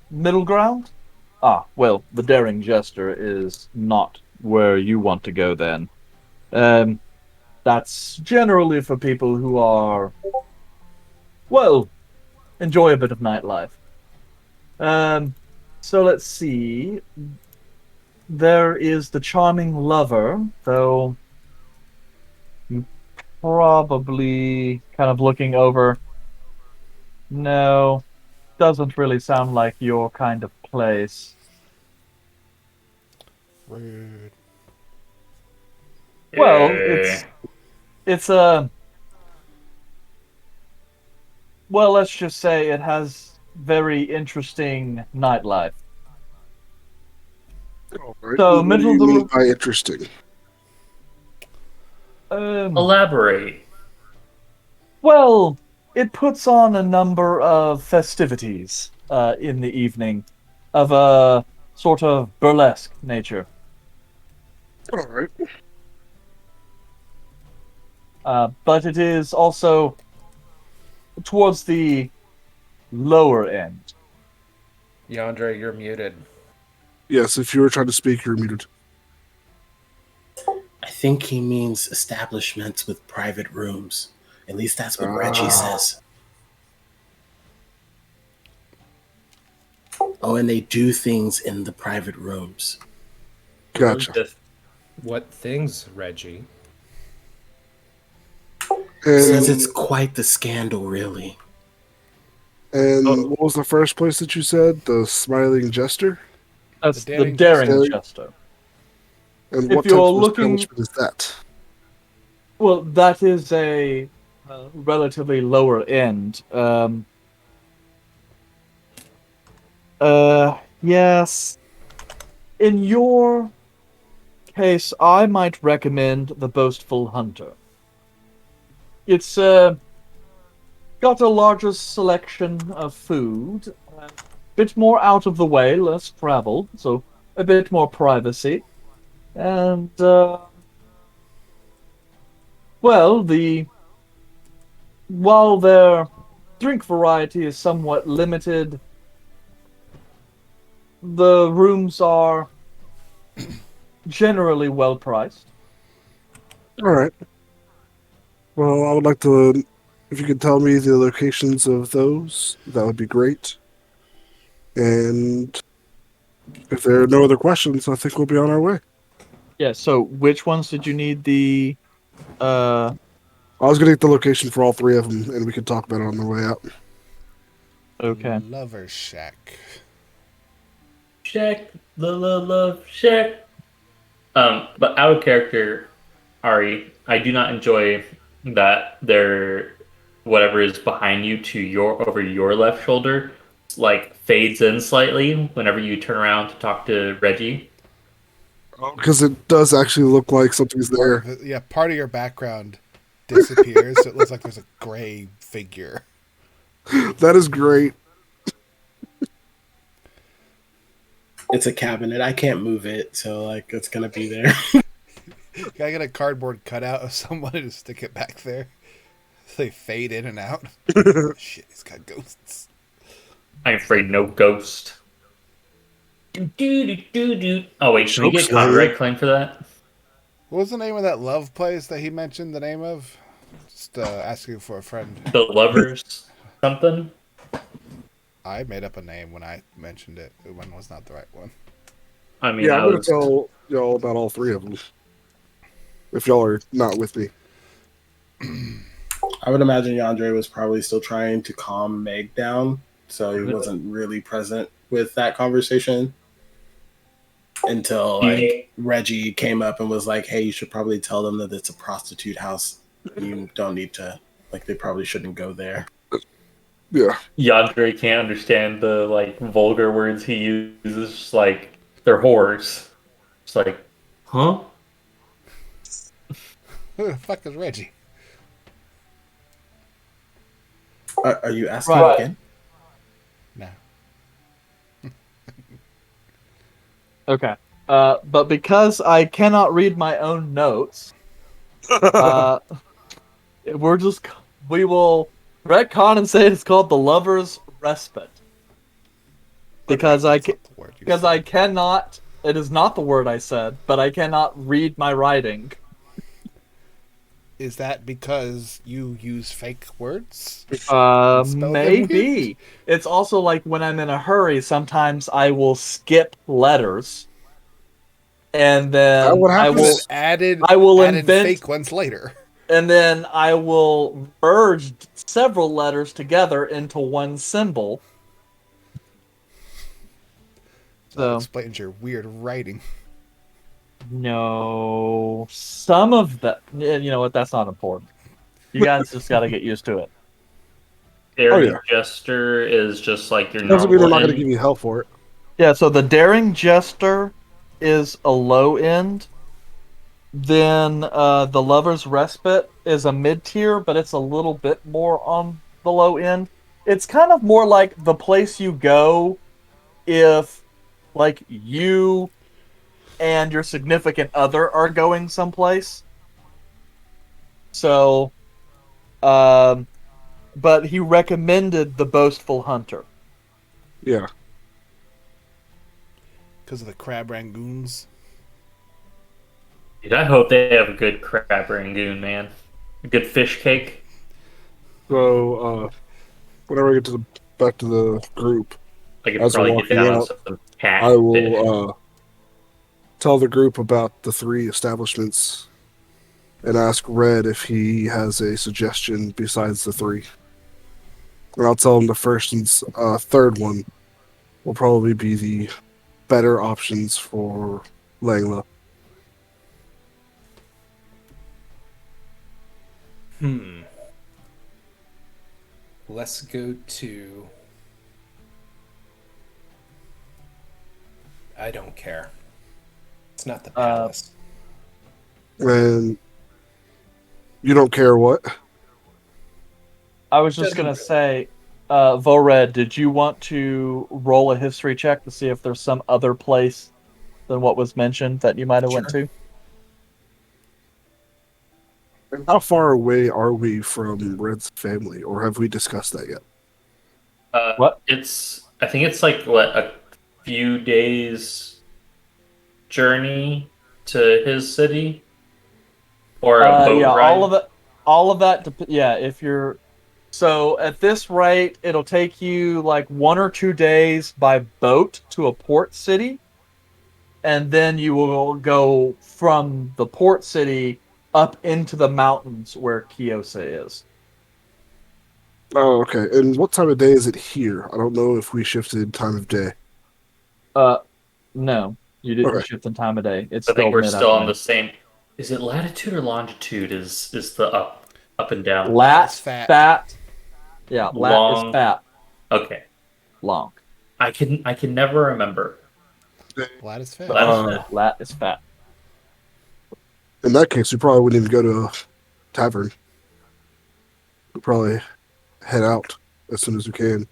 B: middle ground? Ah, well, the Daring Jester is not where you want to go then. Um, that's generally for people who are, well, enjoy a bit of nightlife. Um, so let's see. There is the Charming Lover, though you probably kind of looking over. No, doesn't really sound like your kind of place.
H: Rude.
B: Well,
C: Yeah.
B: it's a well, let's just say it has very interesting nightlife.
D: Right.
B: So,
D: What do you
B: mental.
D: mean by interesting?
C: Elaborate.
B: Well, it puts on a number of festivities in the evening of a sort of burlesque nature.
D: All right.
B: But it is also towards the lower end.
G: Yandere, you're muted.
D: Yes, if you were trying to speak, you're muted.
F: I think he means establishments with private rooms. At least that's what Reggie says. Oh, and they do things in the private rooms.
D: Gotcha.
G: What things, Reggie?
F: Says
D: And,
F: it's quite the scandal, really.
D: and what was the first place that you said? The Smiling Jester?
B: That's
G: The
B: the
G: Daring
B: daring
D: Jester.
B: jester.
D: And
B: If
D: what
B: you're
D: type of
B: looking-
D: establishment is that?
B: Well, that is a relatively lower end. Yes. In your case, I might recommend the Boastful Hunter. It's got a larger selection of food, a bit more out of the way, less travel, so a bit more privacy. And, well, while their drink variety is somewhat limited, the rooms are generally well priced.
D: All right. Well, I would like to, if you could tell me the locations of those, that would be great. And if there are no other questions, I think we'll be on our way.
B: Yeah, so which ones did you need the
D: I was going to get the location for all three of them, and we could talk about it on the way out.
B: Okay.
H: Lover Shack.
C: Shack, love, Shack. But out of character, Ari, I do not enjoy that there, whatever is behind you to over your left shoulder, like fades in slightly whenever you turn around to talk to Reggie.
D: Because it does actually look like something's there.
H: Yeah, part of your background disappears, so it looks like there's a gray figure.
D: That is great.
F: It's a cabinet. I can't move it, so like it's gonna be there.
H: Gotta get a cardboard cutout of somebody to stick it back there. So they fade in and out. Shit, he's got ghosts.
C: I'm afraid no ghost. Oh wait, should we get copyright claim for that?
H: What was the name of that love place that he mentioned the name of? Just asking for a friend.
C: The lovers something?
H: I made up a name when I mentioned it. It was not the right one.
C: I mean,
D: Yeah, I'm going to tell y'all about all three of them. If y'all are not with me.
F: I would imagine Yandere was probably still trying to calm Meg down, so he wasn't really present with that conversation until like Reggie came up and was like, "Hey, you should probably tell them that it's a prostitute house. You don't need to, like, they probably shouldn't go there."
D: Yeah.
C: Yandere can't understand the like vulgar words he uses. Just like they're whores. It's like, huh?
H: Who the fuck is Reggie?
F: Are you asking
B: Right.
F: again?
H: No.
B: Okay. But because I cannot read my own notes, we will retcon and say it's called the Lover's Respite. Because
H: That's not the word you said.
B: I cannot, it is not the word I said, but I cannot read my writing.
H: Is that because you use fake words? Spell them
B: Maybe. It's also like when I'm in a hurry, sometimes I will skip letters. And then I will
H: added
B: invent
H: fake ones later.
B: And then I will merge several letters together into one symbol.
H: That explains your weird writing.
B: No, some of that. You know what? That's not important. You guys just got to get used to it.
C: Daring Jester is just like your
D: Doesn't mean I'm
C: normal.
D: not going to give you hell for it.
B: Yeah. So the Daring Jester is a low end, then the Lover's Respite is a mid tier, but it's a little bit more on the low end. It's kind of more like the place you go if, like, you and your significant other are going someplace. So, but he recommended the Boastful Hunter.
D: Yeah.
H: Because of the crab rangoons.
C: Dude, I hope they have a good crab rangoon, man. A good fish cake.
D: So, whenever I get to back to the group,
C: I could
D: as we're
C: probably get
D: walking
C: down on
D: out,
C: some
D: I
C: catfish.
D: will tell the group about the 3 establishments and ask Red if he has a suggestion besides the 3. And I'll tell him the first and third one will probably be the better options for Langla.
G: Let's go to. I don't care. It's not the palace.
D: And you don't care what?
B: I was just gonna say, Vored, did you want to roll a history check to see if there's some other place than what was mentioned that you might have went to?
D: And how far away are we from Red's family, or have we discussed that yet?
B: What?
C: I think it's like what, a few days journey to his city, or a boat
B: Yeah,
C: ride.
B: all of that. Yeah, if you're so at this rate, it'll take you like 1 or 2 days by boat to a port city, and then you will go from the port city up into the mountains where Kiyose is.
D: Oh, okay. And what time of day is it here? I don't know if we shifted time of day.
B: No, you didn't
D: Okay.
B: shift in time of day. It's
C: I
B: still
C: think we're still on
B: mid-afternoon.
C: the same. Is it latitude or longitude? Is the up and down?
B: Lat
H: It's fat.
B: fat. Yeah, lat is
C: Long.
B: fat.
C: Okay,
B: Long.
C: I can never remember.
H: Lat is fat.
B: Lat is fat.
D: In that case, we probably wouldn't even go to a tavern. We'd probably head out as soon as we can.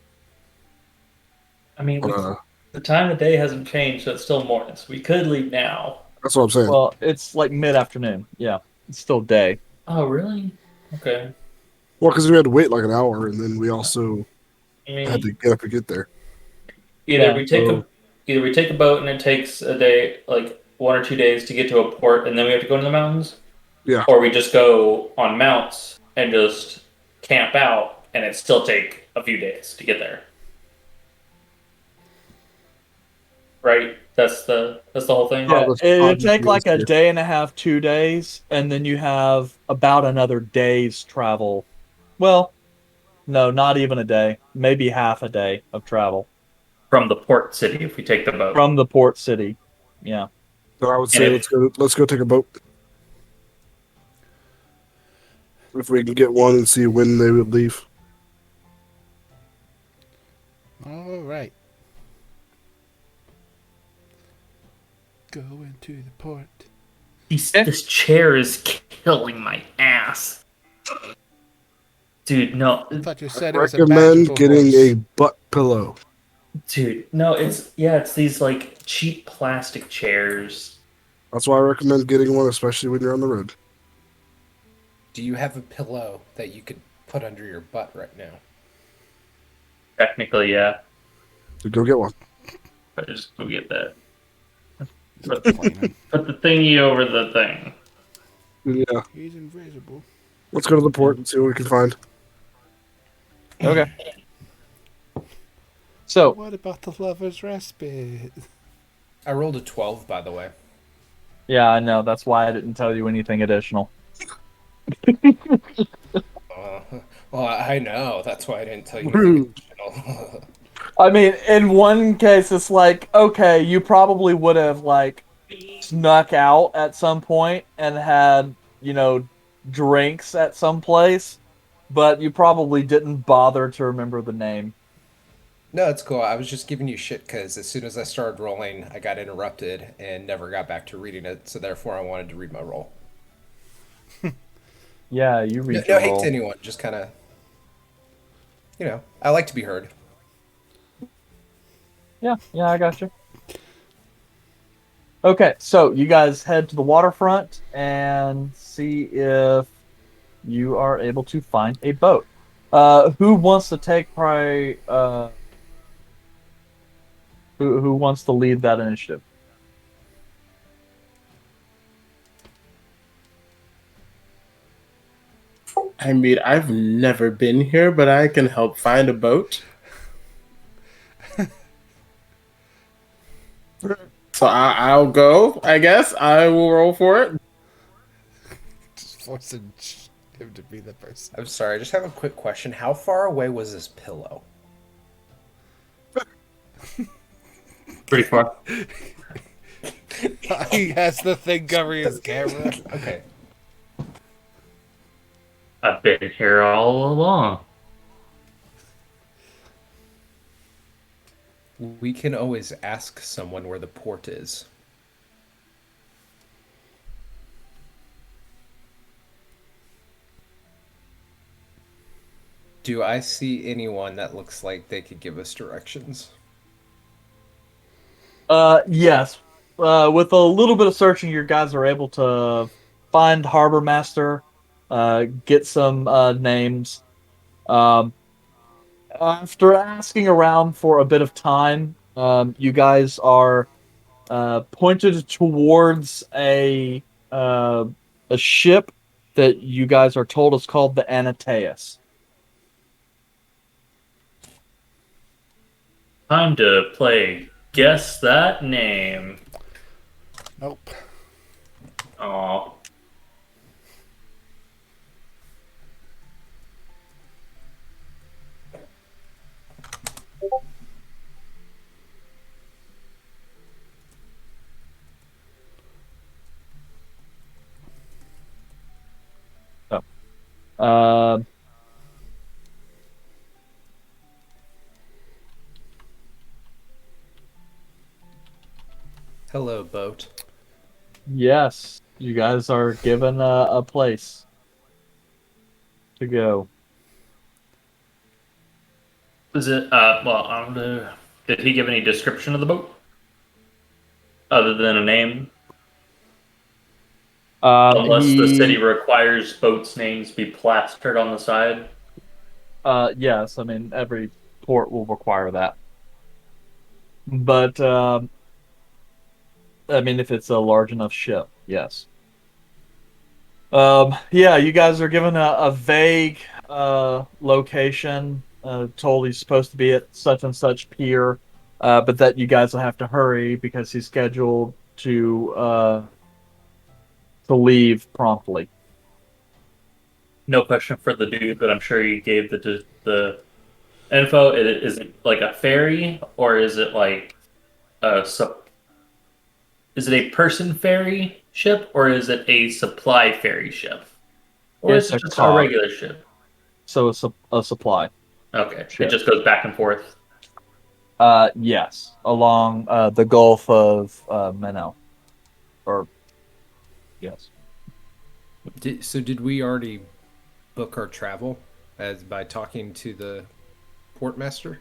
C: I mean,
D: Uh,
C: the time of day hasn't changed, so it's still morning. So we could leave now.
D: that's what I'm saying.
B: Well, it's like mid-afternoon. Yeah, it's still day.
C: Oh, really? Okay.
D: Well, because we had to wait like an hour, and then we also
C: I mean,
D: had to get up and get there.
C: either
B: Yeah,
C: we take
D: so-
C: either we take a boat and it takes a day, like 1 or 2 days to get to a port, and then we have to go into the mountains.
D: Yeah.
C: Or we just go on mounts and just camp out, and it still take a few days to get there. Right? That's the whole thing.
B: Yeah,
D: that's
B: it'd
D: obviously
B: take like a
D: easier.
B: day and a half, 2 days, and then you have about another day's travel. Well, no, not even a day. Maybe half a day of travel
C: From the port city, if we take the boat.
B: from the port city. Yeah.
D: So I would say
C: And
D: let's go take a boat. If we can get one and see when they would leave.
H: All right. Go into the port.
C: This chair is killing my ass. Dude, no.
H: I thought you said it
D: I
H: was a
D: recommend
H: magical
D: getting
H: horse.
D: a butt pillow.
C: Dude, no, it's these like cheap plastic chairs.
D: That's why I recommend getting one, especially when you're on the road.
G: Do you have a pillow that you could put under your butt right now?
C: Technically, yeah.
D: So go get one.
C: But just go get that.
H: He's complaining.
C: Put the thingy over the thing.
D: Yeah.
H: He's invisible.
D: Let's go to the port and see what we can find.
B: Okay. So,
H: What about the lover's respite?
G: I rolled a 12, by the way.
B: yeah, I know. That's why I didn't tell you anything additional.
G: Well, I know. That's why I didn't tell you
D: Rude.
G: anything additional.
B: I mean, in one case, it's like, okay, you probably would have, like, snuck out at some point and had, drinks at some place, but you probably didn't bother to remember the name.
G: No, it's cool. I was just giving you shit because as soon as I started rolling, I got interrupted and never got back to reading it. So therefore, I wanted to read my roll.
B: Yeah, you
G: No,
B: read
G: no
B: your
G: hate
B: roll.
G: to anyone. Just kind of, I like to be heard.
B: Yeah, I got you. Okay, so you guys head to the waterfront and see if you are able to find a boat. Who wants to take probably who wants to lead that initiative?
F: I mean, I've never been here, but I can help find a boat. So I'll go, I guess. I will roll for it.
H: Just forcing him to be the person.
G: I'm sorry. I just have a quick question. How far away was this pillow?
C: Pretty far.
H: He has the thing covering his camera.
G: Okay.
C: I've been here all along.
G: We can always ask someone where the port is. Do I see anyone that looks like they could give us directions?
B: Yes. With a little bit of searching, you guys are able to find Harbor Master, get some names. Um, After asking around for a bit of time, you guys are pointed towards a ship that you guys are told is called the Anateus.
C: Time to play Guess That Name.
H: Nope.
C: Aw.
B: Uh,
G: Hello, boat.
B: yes, you guys are given a place to go.
C: Is it, well, I don't know. Did he give any description of the boat? Other than a name? Unless the city requires boats' names be plastered on the side?
B: Yes, I mean, every port will require that. But, I mean, if it's a large enough ship, yes. Yeah, you guys are given a vague location. Told he's supposed to be at such and such pier, but that you guys will have to hurry because he's scheduled to leave promptly.
C: No question for the dude, but I'm sure you gave the info. Is it like a ferry, or is it like is it a person ferry ship, or is it a supply ferry ship? Or
B: It's
C: is it
B: a
C: just a
B: cog,
C: regular ship?
B: so it's a supply.
C: Okay.
B: Ship.
C: It just goes back and forth.
B: Yes, along the Gulf of Minnow, or yes.
G: So did we already book our travel as by talking to the portmaster?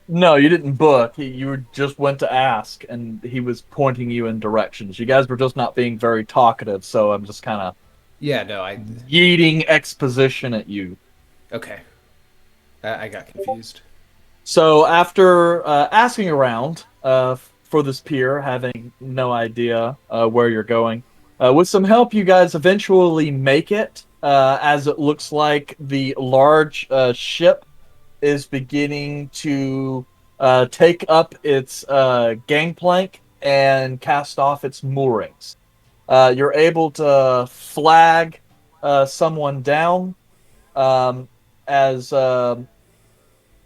B: No, you didn't book. You just went to ask, and he was pointing you in directions. You guys were just not being very talkative, so I'm just kind of
G: Yeah, no, I
B: yeeting exposition at you.
G: okay. I got confused.
B: So after asking around for this pier, having no idea where you're going, with some help, you guys eventually make it. As it looks like the large ship is beginning to take up its gangplank and cast off its moorings. You're able to flag someone down as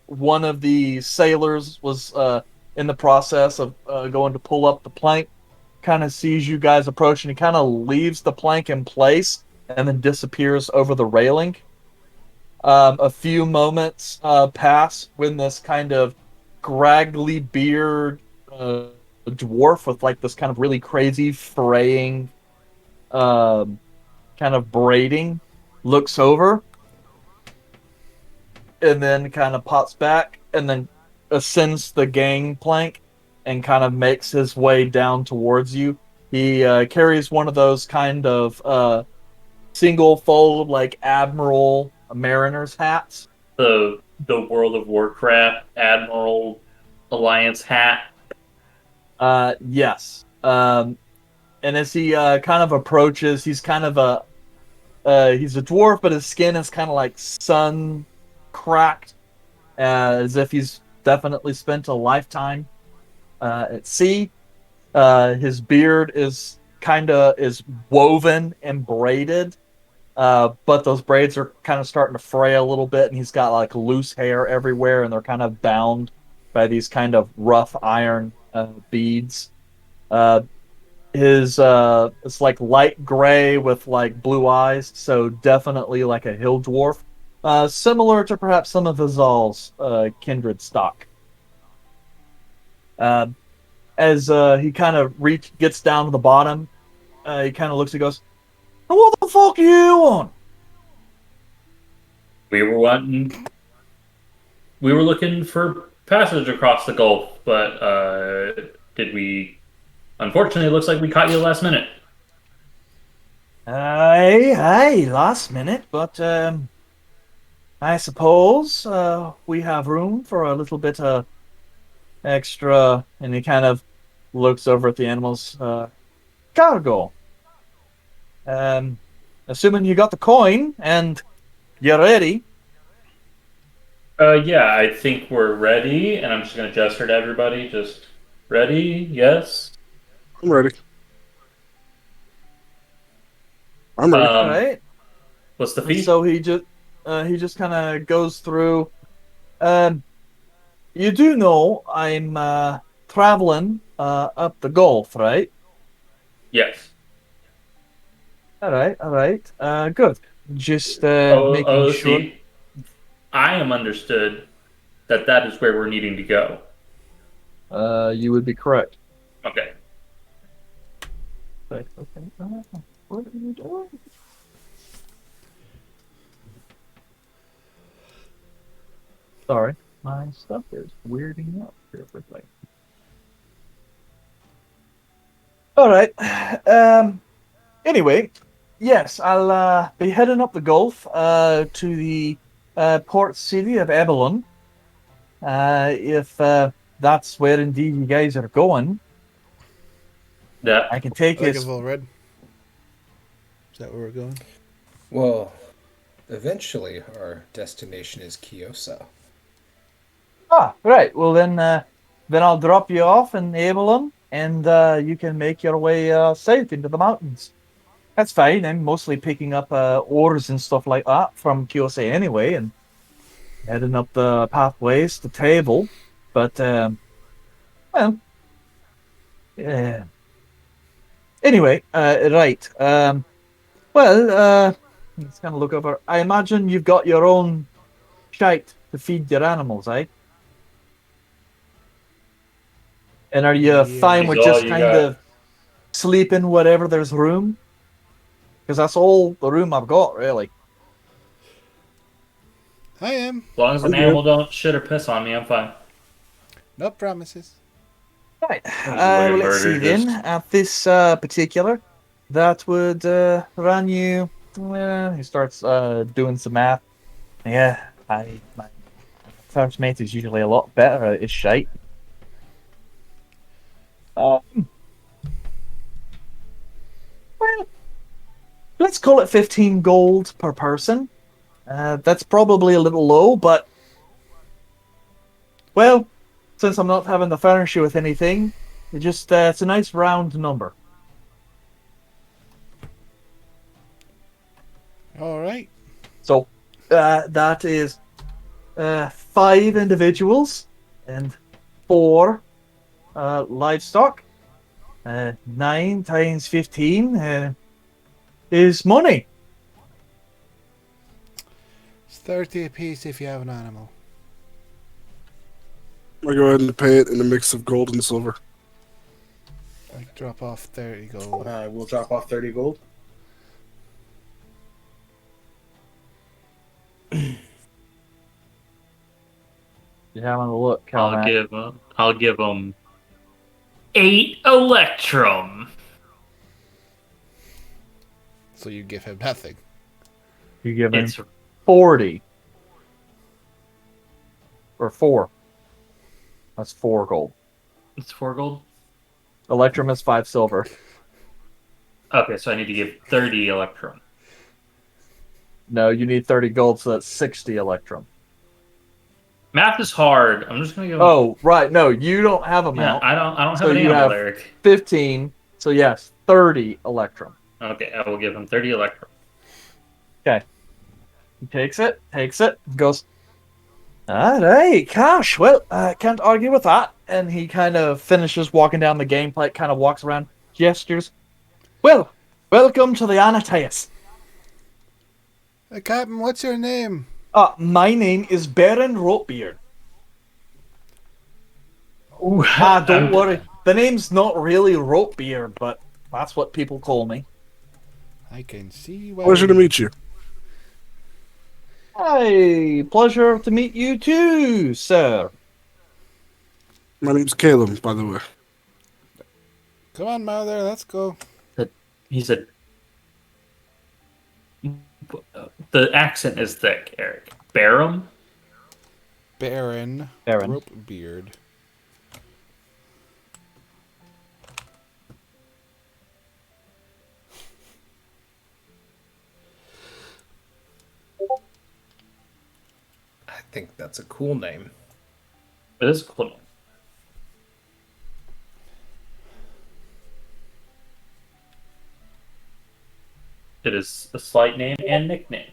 B: one of the sailors was in the process of going to pull up the plank, kind of sees you guys approach, and he kind of leaves the plank in place and then disappears over the railing. A few moments pass when this kind of scraggly beard dwarf with like this kind of really crazy fraying kind of braiding looks over and then kind of pops back and then ascends the gangplank and kind of makes his way down towards you. He carries one of those kind of single fold like admiral mariner's hats.
C: The World of Warcraft Admiral Alliance hat.
B: Yes. And as he kind of approaches, he's kind of he's a dwarf, but his skin is kind of like sun cracked, as if he's definitely spent a lifetime at sea. His beard is woven and braided, but those braids are kind of starting to fray a little bit, and he's got like loose hair everywhere, and they're kind of bound by these kind of rough iron beads. Uh, his it's like light gray with like blue eyes, so definitely like a hill dwarf, similar to perhaps some of Vizal's kindred stock. As he kind of gets down to the bottom, he kind of looks and goes, "What the fuck are you on?"
C: We were looking for passage across the Gulf, but did we? Unfortunately, it looks like we caught you last minute.
B: Aye, last minute, but I suppose we have room for a little bit of extra. And he kind of looks over at the animals. Cargo. Assuming you got the coin and you're ready.
C: Yeah, I think we're ready, and I'm just gonna gesture to everybody. Just ready? Yes.
D: I'm ready. I'm ready.
B: All right.
C: What's the
B: And
C: fee?
B: so he just kind of goes through. You do know I'm traveling up the Gulf, right?
C: Yes.
B: All right. Good. Just making
C: Oh,
B: sure.
C: see, I am understood that is where we're needing to go.
B: You would be correct.
C: Okay.
B: Right, okay. What are you doing? Sorry, my stuff is weirding up here for a second. All right. Anyway, yes, I'll be heading up the Gulf to the port city of Abalone. If that's where indeed you guys are going,
C: Yeah.
B: I can take
H: I think
B: his.
H: I've all read. Is that where we're going?
G: Well, eventually our destination is Kyosa.
B: Ah, right. Well, then I'll drop you off in Avalon, and you can make your way south into the mountains. That's fine. I'm mostly picking up ores and stuff like that from Kiyosei anyway, and heading up the pathways to Table. But well, yeah. Anyway, right. Well, let's kind of look over. I imagine you've got your own shite to feed your animals, eh? And are you fine
C: Is
B: with
C: all
B: just
C: you
B: kind
C: got.
B: of sleeping wherever there's room? Because that's all the room I've got, really.
H: I am.
C: As long as
D: I'm
C: an
D: good.
C: animal don't shit or piss on me, I'm fine.
H: No promises.
B: Right.
C: That was just like a
B: Let's see
C: murder,
B: then.
C: just-
B: At this particular, that would run you. He starts doing some math. Yeah, my first mate is usually a lot better at his shite. Well, let's call it 15 gold per person. That's probably a little low, but well, since I'm not having to furnish you with anything, it's a nice round number.
H: All right.
B: So that is 5 individuals and 4 livestock. 9 times 15 is money.
H: It's 30 apiece if you have an animal.
D: I go ahead and pay it in a mix of gold and silver.
H: I drop off 30 gold.
F: We'll drop off 30 gold.
B: You having a look, Calmac?
C: I'll give him 8 electrum.
H: So you give him nothing.
B: You give him
C: It's
B: 40. Or 4. That's 4 gold.
C: it's 4 gold.
B: Electrum is 5 silver.
C: Okay, so I need to give 30 electrum.
B: No, you need 30 gold, so that's 60 electrum.
C: Math is hard. I'm just gonna go.
B: Oh, right. No, you don't have a
C: yeah,
B: mount.
C: I don't have
B: So
C: an
B: you
C: animal,
B: have
C: Eric.
B: 15. So yes, 30 electrum.
C: Okay, I will give him 30 electrum.
B: Okay. He takes it, goes, all right, cash. Well, I can't argue with that. And he kind of finishes walking down the gameplay, kind of walks around, gestures. Well, welcome to the Anatias.
H: Hey, Captain, what's your name?
B: My name is Baron Ropebeard.
C: Ooh,
B: Don't worry. The name's not really Ropebeard, but that's what people call me.
H: I can see why.
D: Pleasure to meet you.
B: Hey, pleasure to meet you too, sir.
D: My name's Caleb, by the way.
H: Come on, Mother, let's go.
C: He said, the accent is thick, Eric. Barum?
H: Baron.
B: Baron.
H: Ropebeard.
G: I think that's a cool name.
C: It is a cool name. It is a slight name and nickname.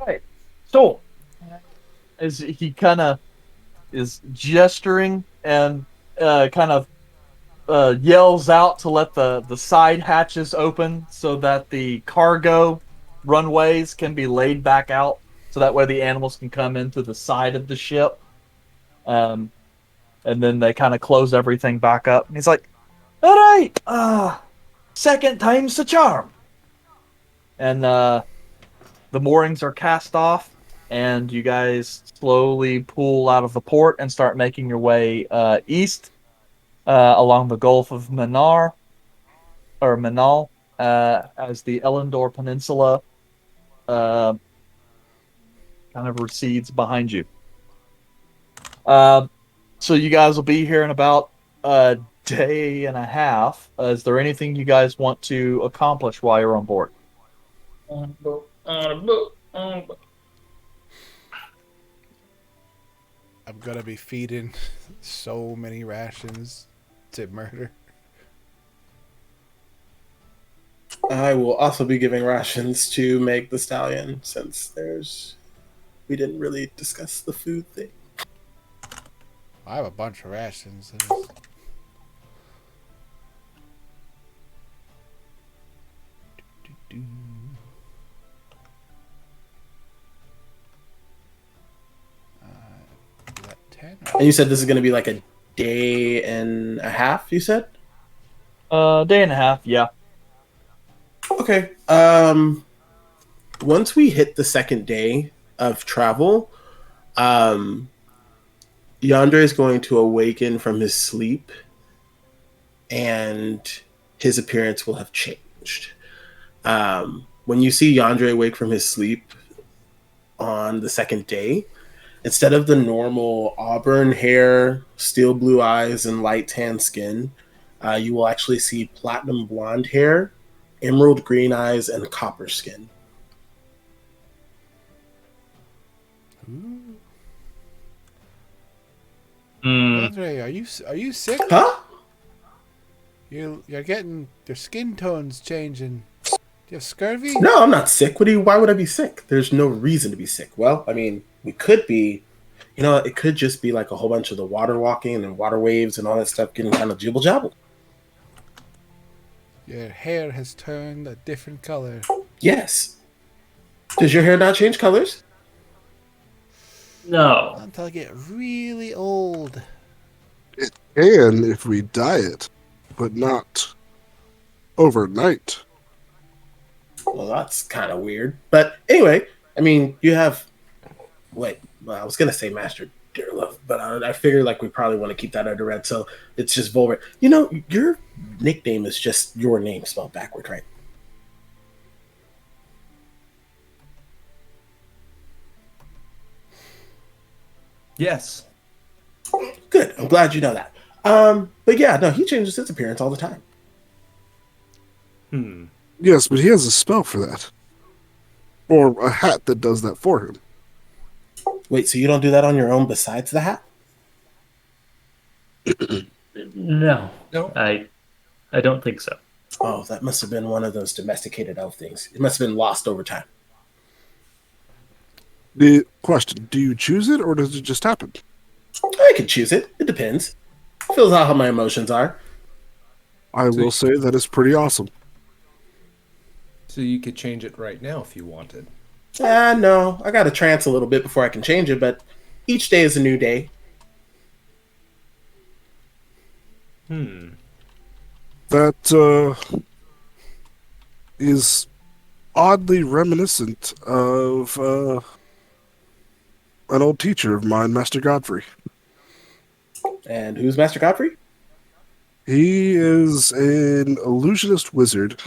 B: Right. So, as he kind of is gesturing and kind of yells out to let the side hatches open so that the cargo runways can be laid back out, so that way the animals can come into the side of the ship. And then they kind of close everything back up. And he's like, all right, second time's the charm. And the moorings are cast off, and you guys slowly pull out of the port and start making your way east along the Gulf of Manal, as the Ellendor Peninsula kind of recedes behind you. So you guys will be here in about a day and a half. Is there anything you guys want to accomplish while you're on board?
H: I'm gonna be feeding so many rations to murder.
F: I will also be giving rations to Meg the Stallion, since we didn't really discuss the food thing.
H: I have a bunch of rations. Is that 10?
F: And you said this is going to be like a day and a half, you said?
B: Day and a half, yeah.
F: Okay. Once we hit the second day of travel, Yandere is going to awaken from his sleep, and his appearance will have changed. When you see Yandere awake from his sleep on the second day, instead of the normal auburn hair, steel blue eyes, and light tan skin, you will actually see platinum blonde hair, emerald green eyes, and copper skin.
H: Andre, are you sick?
F: Huh?
H: You're getting your skin tones changing. Do you have scurvy?
F: No, I'm not sick. Why would I be sick? There's no reason to be sick. Well, I mean, we could be. It could just be like a whole bunch of the water walking and water waves and all that stuff getting kind of jibble jabble.
H: Your hair has turned a different color.
F: Yes. Does your hair not change colors?
C: No.
H: Until I get really old.
D: It can if we diet, but not overnight.
F: Well, that's kind of weird. But anyway, I mean, you have. Wait, well, I was gonna say Master Dearlove, but I figured like we probably want to keep that under red, so it's just Volver. You know, your nickname is just your name spelled backward, right?
G: Yes.
F: Good. I'm glad you know that. But yeah, no, he changes his appearance all the time.
D: Yes, but he has a spell for that. Or a hat that does that for him.
F: Wait, so you don't do that on your own besides the hat?
C: No.
G: No.
C: I don't think so.
F: Oh, that must have been one of those domesticated elf things. It must have been lost over time.
D: The question, do you choose it or does it just happen?
F: I could choose it. It depends. Feels out how my emotions are.
D: I will say that is pretty awesome.
G: So you could change it right now if you wanted.
F: No. I gotta trance a little bit before I can change it, but each day is a new day.
D: That is oddly reminiscent of an old teacher of mine, Master Godfrey.
F: And who's Master Godfrey?
D: He is an illusionist wizard,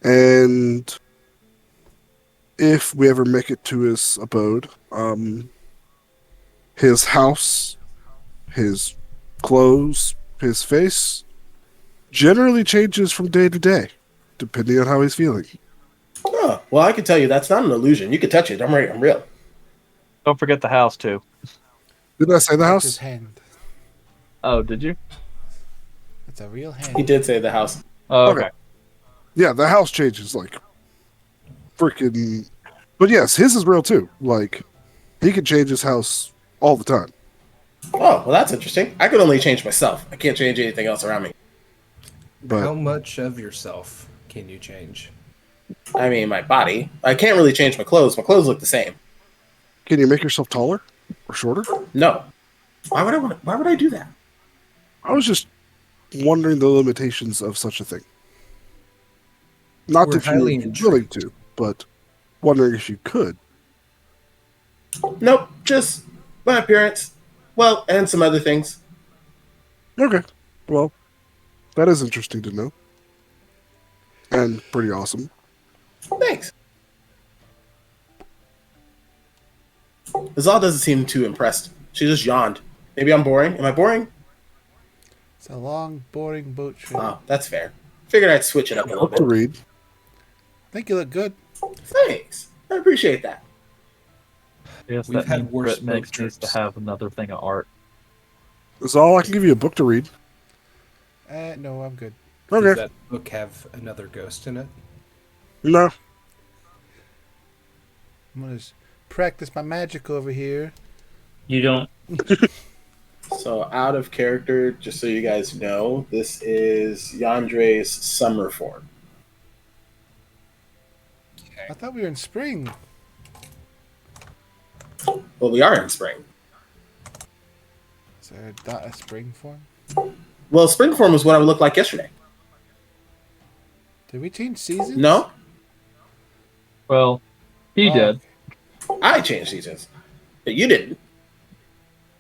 D: and if we ever make it to his abode, his house, his clothes, his face generally changes from day to day, depending on how he's feeling.
F: Oh, well, I can tell you that's not an illusion. You can touch it. I'm right. I'm real.
B: Don't forget the house too.
D: Didn't I say the
H: That's his
D: house?
H: hand.
B: Oh, did you?
H: It's a real
F: He
H: hand.
F: did say the house.
B: Oh,
D: Okay.
B: okay.
D: Yeah, the house changes like freaking. But yes, his is real too. Like, he can change his house all the time.
F: Oh, well, that's interesting. I could only change myself. I can't change anything else around me.
G: How
D: But
G: much of yourself can you change?
F: I mean, my body. I can't really change my clothes. My clothes look the same.
D: can you make yourself taller or shorter?
F: No. Why would I want? Why would I do that?
D: I was just wondering the limitations of such a thing. Not
G: We're
D: that you
G: highly
D: would be willing to, but wondering if you could.
F: Nope. Just my appearance. Well, and some other things.
D: Okay. Well, that is interesting to know. And pretty awesome.
F: Thanks. Azal doesn't seem too impressed. She just yawned. Maybe I'm boring. Am I boring?
H: It's a long, boring boat trip.
F: Oh, that's fair. Figured I'd switch it up a little
D: Book to
F: bit.
D: read.
H: I think you look good.
F: Thanks. I appreciate that.
B: Yes,
G: We've
B: that
G: had
B: means
G: worse
B: Brett Mix
G: boat
B: needs to
G: trips.
B: have another thing of art.
D: That's all. I can give you a book to read.
H: No, I'm good.
G: Does
D: Okay.
G: that book have another ghost in it?
D: No.
H: I'm gonna practice my magic over here.
C: You don't.
F: So, out of character, just so you guys know, this is Yandre's summer form.
H: I thought we were in spring.
F: Well, we are in spring.
H: Is there a spring form?
F: Well, spring form was what I would look like yesterday.
H: Did we change seasons?
F: No?
B: Well, he
H: Oh.
B: did.
F: I changed seasons. But you didn't.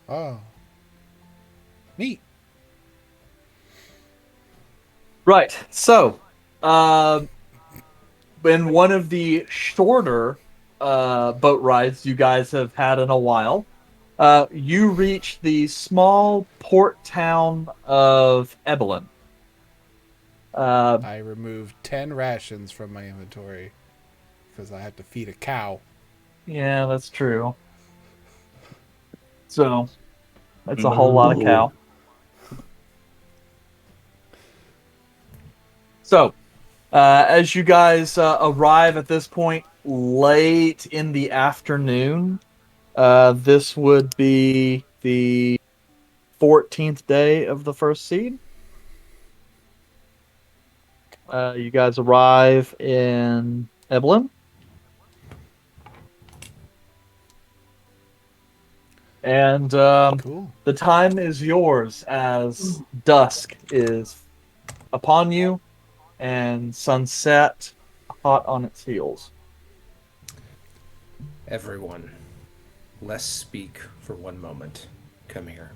H: Oh. Neat.
B: Right. So, in one of the shorter boat rides you guys have had in a while, you reach the small port town of Ebelin.
H: I removed 10 rations from my inventory because I had to feed a cow.
B: Yeah, that's true. So, that's a whole lot of cow. So, as you guys arrive at this point late in the afternoon, this would be the 14th day of the first seed. You guys arrive in Evelyn. And
H: Cool.
B: the time is yours as dusk is upon you and sunset hot on its heels.
G: Everyone, let's speak for one moment. Come here.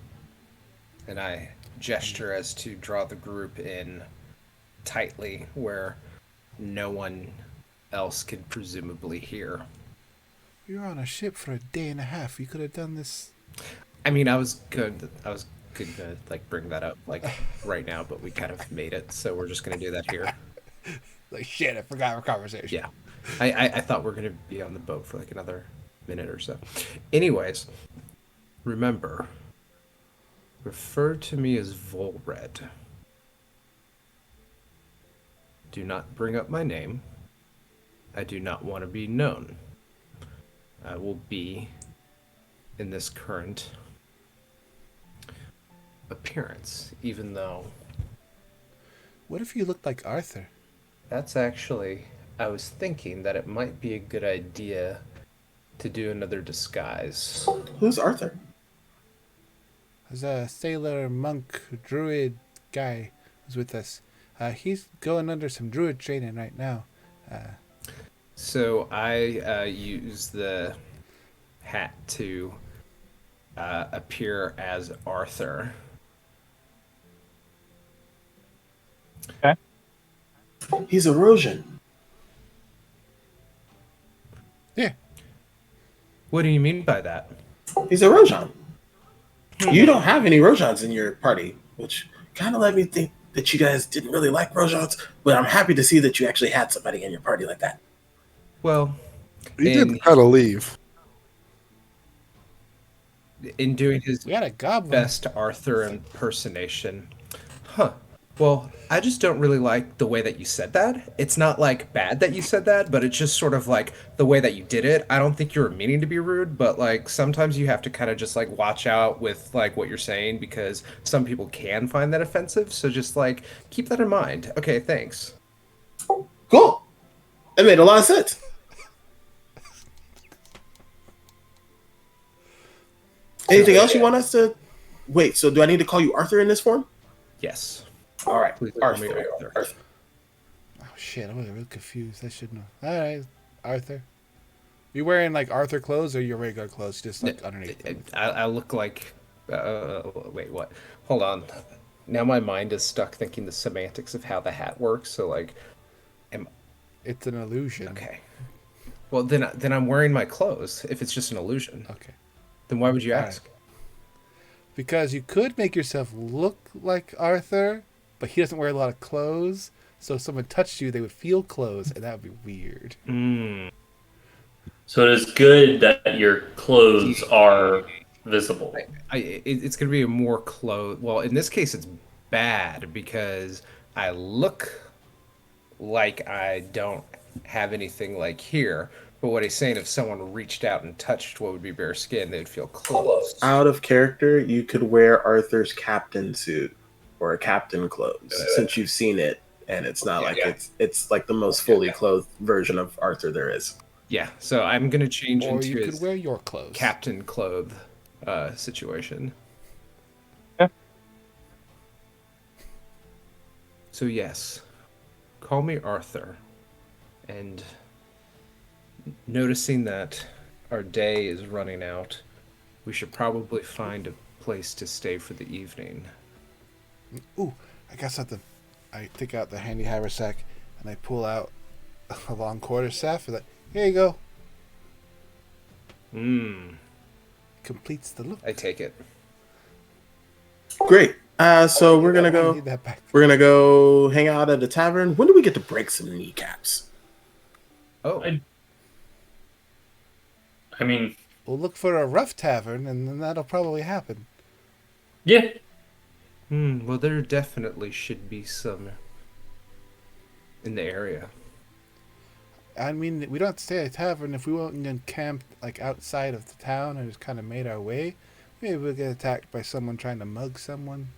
G: And I gesture as to draw the group in tightly where no one else could presumably hear.
H: We were on a ship for a day and a half. You could have done this.
G: I mean, I was going to like bring that up like right now, but we kind of made it, so we're just gonna do that here.
H: Like, shit, I forgot our conversation.
G: Yeah, I thought we are gonna be on the boat for like another minute or so. Anyways, remember, refer to me as Volred. Do not bring up my name. I do not want to be known. I will be in this current appearance, even though
H: What if you looked like Arthur?
G: that's actually, I was thinking that it might be a good idea to do another disguise.
F: Who's Arthur?
H: There's a sailor, monk, druid guy who's with us. He's going under some druid training right now.
G: So I use the hat to appear as Arthur.
B: Okay.
F: He's erosion.
H: Yeah.
G: What do you mean by that?
F: He's a Rojan. You don't have any Rojans in your party, which kind of led me to think that you guys didn't really like Rojans, but I'm happy to see that you actually had somebody in your party like that.
G: Well,
D: He
G: in,
D: did kind of leave.
G: in doing his
H: We had a goblin.
G: best Arthur impersonation. Huh. Well, I just don't really like the way that you said that. It's not like bad that you said that, but it's just sort of like the way that you did it. I don't think you were meaning to be rude, but like sometimes you have to kind of just like watch out with like what you're saying because some people can find that offensive. So just like keep that in mind. Okay, thanks.
F: Cool. That made a lot of sense. Anything else you want us to... Wait, so do I need to call you Arthur in this form?
G: Yes.
F: All right,
G: Please call me
F: Arthur.
G: Arthur.
F: Arthur.
H: Oh shit, I was real confused. I should know. All right, Arthur. You wearing like Arthur clothes or your regular clothes, just like underneath them?
G: I look like. Wait, what? Hold on. Now my mind is stuck thinking the semantics of how the hat works. So like,
H: It's an illusion.
G: okay. Well, then I'm wearing my clothes. If it's just an illusion,
H: Okay.
G: then why would you
H: All right.
G: ask?
H: Because you could make yourself look like Arthur, but he doesn't wear a lot of clothes. So if someone touched you, they would feel clothes, and that would be weird.
C: So it is good that your clothes are visible.
G: It's gonna be a more clothes. Well, in this case, it's bad because I look like I don't have anything like here. But what he's saying, if someone reached out and touched what would be bare skin, they would feel close.
F: Out of character, you could wear Arthur's captain suit or captain clothes since you've seen it, and it's not like it's like the most fully clothed version of Arthur there is.
G: Yeah, so I'm gonna change
H: Or
G: into
H: you
G: his
H: could wear your clothes.
G: captain clothes situation.
B: Okay.
G: So yes, call me Arthur, and noticing that our day is running out, we should probably find a place to stay for the evening.
H: Ooh, I got something. I take out the handy haversack and I pull out a long quarterstaff and like, here you go. Completes the look.
G: I take it.
F: Great. So we're gonna
H: I
F: go.
H: need that back.
F: We're gonna go hang out at the tavern. When do we get to break some kneecaps?
G: Oh,
C: I mean,
H: We'll look for a rough tavern and then that'll probably happen.
C: yeah.
G: well, there definitely should be some in the area.
H: I mean, we don't have to stay at a tavern. If we went and camped like outside of the town and just kind of made our way, maybe we'll get attacked by someone trying to mug someone.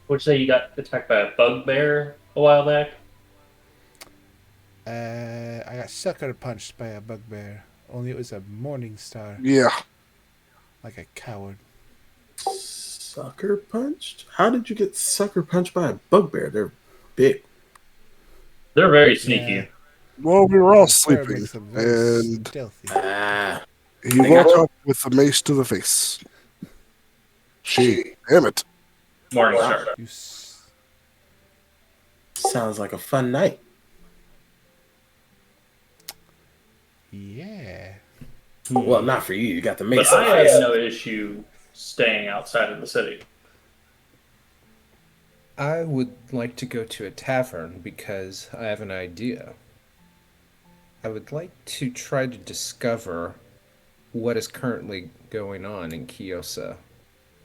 C: Would you say you got attacked by a bugbear a while back?
H: I got sucker punched by a bugbear. Only it was a morning star.
D: Yeah.
H: like a coward.
F: Sucker punched? How did you get sucker punched by a bugbear? They're big.
C: They're very
H: Yeah.
C: sneaky.
D: Well, we were all
H: The fur
D: sleeping,
H: makes them very
D: and
H: stealthy.
F: Ah.
D: he
F: I
D: woke
F: got you.
D: up with the mace to the face. Damn it.
C: Morning star.
H: You
F: Sounds like a fun night.
H: yeah.
F: Well, not for you. You got the
C: But
F: mace.
C: I
F: in the face.
C: have no issue staying outside of the city.
G: I would like to go to a tavern because I have an idea. I would like to try to discover what is currently going on in Kiyosa.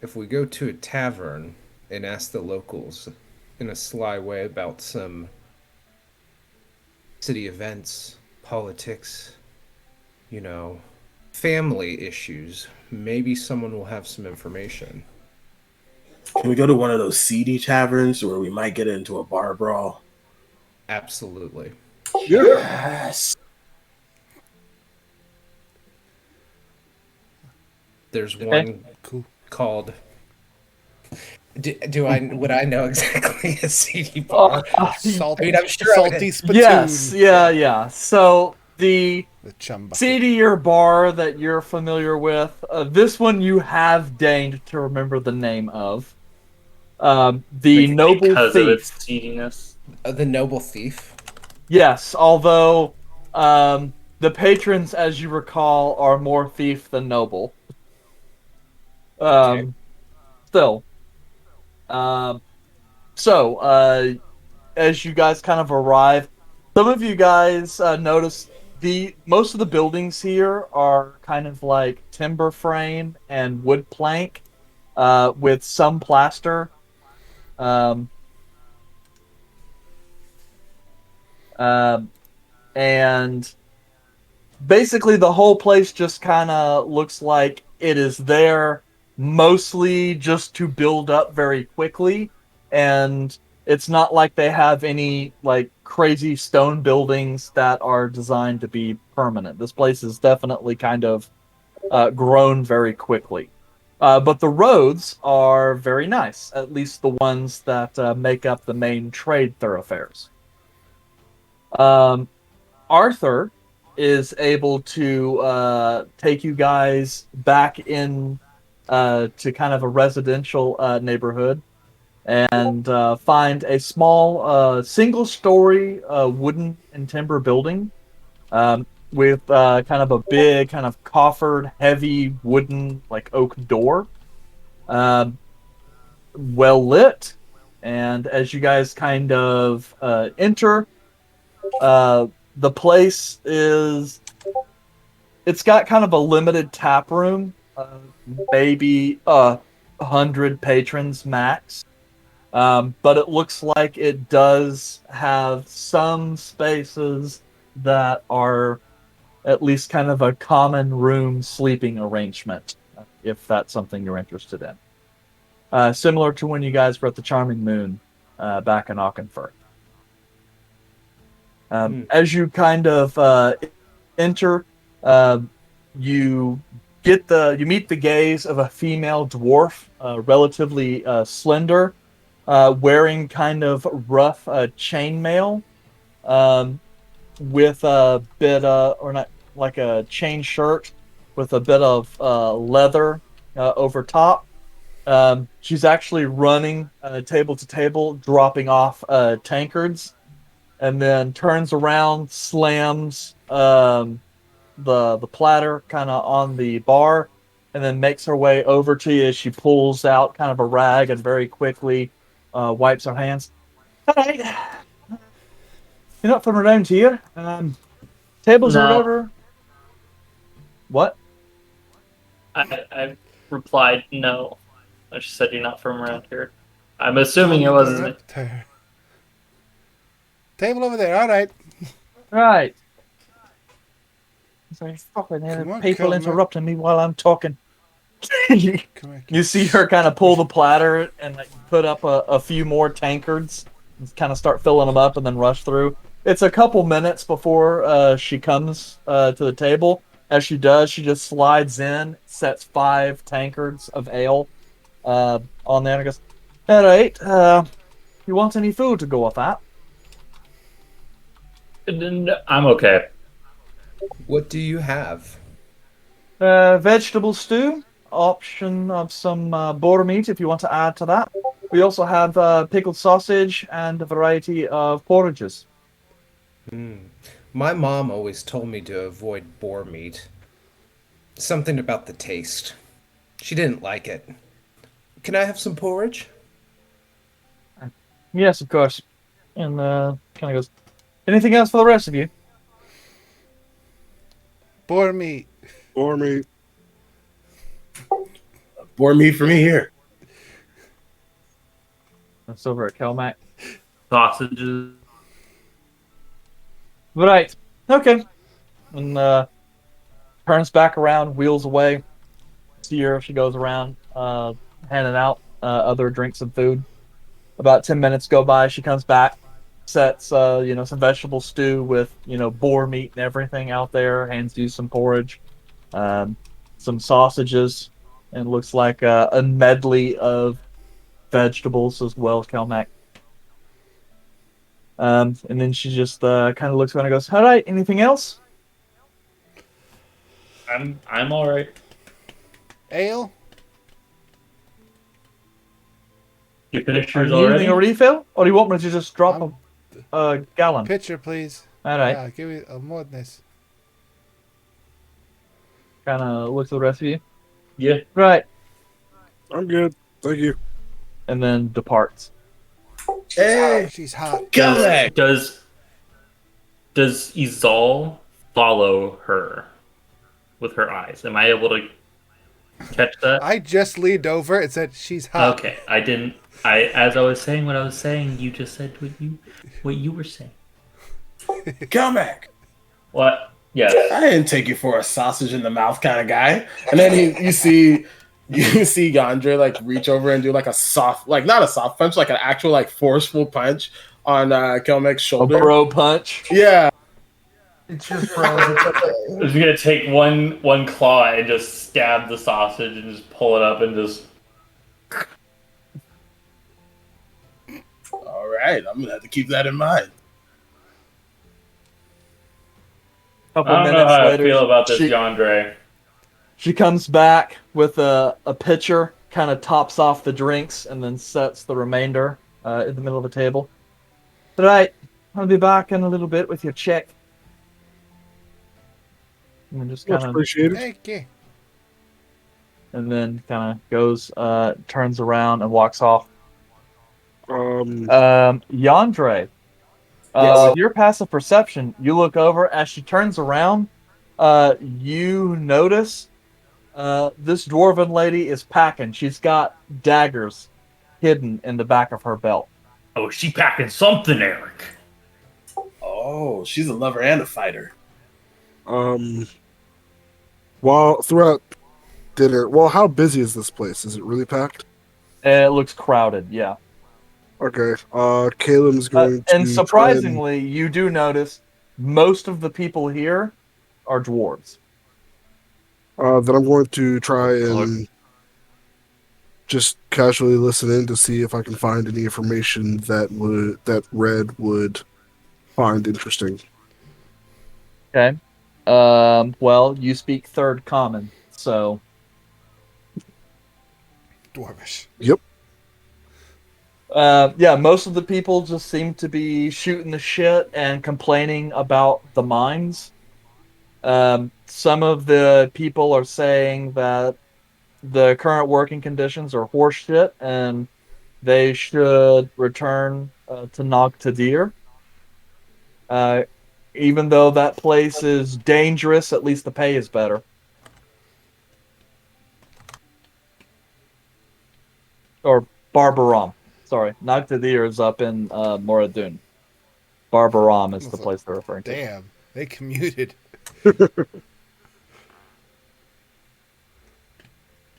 G: If we go to a tavern and ask the locals in a sly way about some city events, politics, family issues, maybe someone will have some information.
F: Can we go to one of those seedy taverns where we might get into a bar brawl?
G: Absolutely.
F: Yes.
G: There's one
H: Cool.
G: called. Would I know exactly a seedy bar?
H: Salty,
G: I mean, I'm sure I would-
H: salty spittoon.
B: Yes, yeah. So the
H: The chum bucket.
B: seedier bar that you're familiar with, this one you have deigned to remember the name of. The Noble
C: Because of
B: Thief.
C: its seediness.
G: The Noble Thief.
B: Yes, although the patrons, as you recall, are more thief than noble.
G: Okay.
B: Still. So, as you guys kind of arrive, some of you guys notice most of the buildings here are kind of like timber frame and wood plank with some plaster. And basically the whole place just kind of looks like it is there mostly just to build up very quickly, and it's not like they have any like crazy stone buildings that are designed to be permanent. This place is definitely kind of grown very quickly. But the roads are very nice, at least the ones that make up the main trade thoroughfares. Arthur is able to take you guys back in to kind of a residential neighborhood and find a small single-story wooden and timber building with kind of a big, kind of coffered, heavy wooden, like oak door. Well lit, and as you guys kind of enter, the place it's got kind of a limited tap room, maybe 100 patrons max. But it looks like it does have some spaces that are at least kind of a common room sleeping arrangement, if that's something you're interested in. Similar to when you guys were at the Charming Moon back in Auchenfurt. As you kind of enter, you meet the gaze of a female dwarf, relatively slender, wearing kind of rough chainmail, with a bit or not like a chain shirt with a bit of leather over top. She's actually running table to table, dropping off tankards, and then turns around, slams the platter kind of on the bar, and then makes her way over to you as she pulls out kind of a rag and very quickly wipes her hands. All right. You're not from around here. Tables or
C: No.
B: whatever. What?
C: I replied no. She said you're not from around here. I'm assuming it wasn't.
H: Table over there. All right.
B: Right. Sorry, fucking
H: Come on,
B: people
H: Kelmer.
B: interrupting me while I'm talking.
H: Come here.
B: You see her kind of pull the platter and like put up a few more tankards, and kind of start filling them up, and then rush through. It's a couple minutes before she comes to the table, As she does, she just slides in, sets 5 tankards of ale on there, and goes, "All right, you want any food to go with that?"
C: I'm okay.
G: What do you have?
B: Vegetable stew, option of some boar meat if you want to add to that. We also have pickled sausage and a variety of porridges.
G: My mom always told me to avoid boar meat. Something about the taste. She didn't like it. Can I have some porridge?
B: Yes, of course. And kind of goes, "Anything else for the rest of you?"
H: Boar meat.
D: Or me.
F: Bore me for me here.
B: That's over at Kelmac.
C: Sausages.
B: Right. Okay. And turns back around, wheels away. See her. She goes around, handing out other drinks and food. About 10 minutes go by. She comes back, sets some vegetable stew with boar meat and everything out there. Hands you some porridge, some sausages, and looks like a medley of vegetables as well as Kelmac. And then she just kind of looks around and goes, "All right, anything else?"
C: I'm all right.
H: Ale?
C: You finished
B: Are
C: yours
B: you
C: already?
B: needing a refill, or do you want me to just drop
H: I'm-
B: a gallon?
H: Pitcher, please.
B: All right.
H: Yeah, give me a more than this.
B: Kind of looks at the rest of you.
C: Yeah.
B: Right.
D: I'm good. Thank you.
B: And then departs.
F: Hey,
H: She's hot.
F: come back.
C: Does Izal follow her with her eyes? Am I able to catch that?
H: I just leaned over and said she's hot.
C: Okay, I didn't. As I was saying what I was saying, you just said what you were saying.
F: Come back.
C: What? Yes.
F: I didn't take you for a sausage in the mouth kind of guy. And then you see Yandre like reach over and do like a soft, like not a soft punch, like an actual like forceful punch on Kelmec's
B: A
F: shoulder.
B: bro punch.
F: Yeah.
E: It's just frozen.
C: I was gonna take one claw and just stab the sausage and just pull it up and just.
F: All right, I'm gonna have to keep that in mind.
B: Couple
C: I don't know
B: minutes
C: how
B: later,
C: I feel about this,
B: she,
C: Yandre.
B: she comes back with a pitcher, kind of tops off the drinks, and then sets the remainder in the middle of the table. Right, I'll be back in a little bit with your check. And then just
D: Much
B: kind of,
D: appreciated.
H: Thank you.
B: and then kind of goes, turns around and walks off. Yandre,
F: Yes.
B: with your passive perception, you look over as she turns around. You notice this dwarven lady is packing. She's got daggers hidden in the back of her belt.
C: Oh, she packing something, Eric.
F: Oh, she's a lover and a fighter.
D: While throughout dinner, well, how busy is this place? Is it really packed?
B: It looks crowded, yeah.
D: Okay. Caleb's going to
B: And surprisingly, you do notice most of the people here are dwarves.
D: then I'm going to try and just casually listen in to see if I can find any information that Red would find interesting.
B: Okay. Well, you speak third common, so
H: Dwarvish.
D: Yep.
B: yeah, most of the people just seem to be shooting the shit and complaining about the mines. Some of the people are saying that the current working conditions are horseshit and they should return to Nogtadir. Even though that place is dangerous, at least the pay is better. Or Barbaram. Sorry, Nogtadir is up in Moradun. Barbaram is the place they're referring to.
H: Damn, they commuted.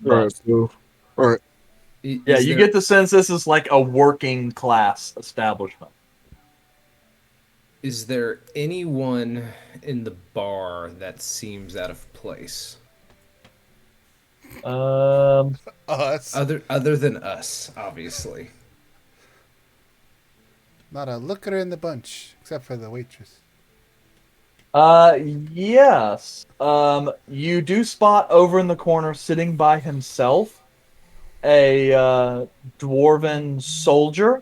D: Alright, so alright.
B: Yeah, you get the sense this is like a working class establishment.
G: Is there anyone in the bar that seems out of place?
B: Um,
H: Us.
G: Other than us, obviously.
H: Not a looker in the bunch, except for the waitress.
B: yes. You do spot over in the corner, sitting by himself, a dwarven soldier.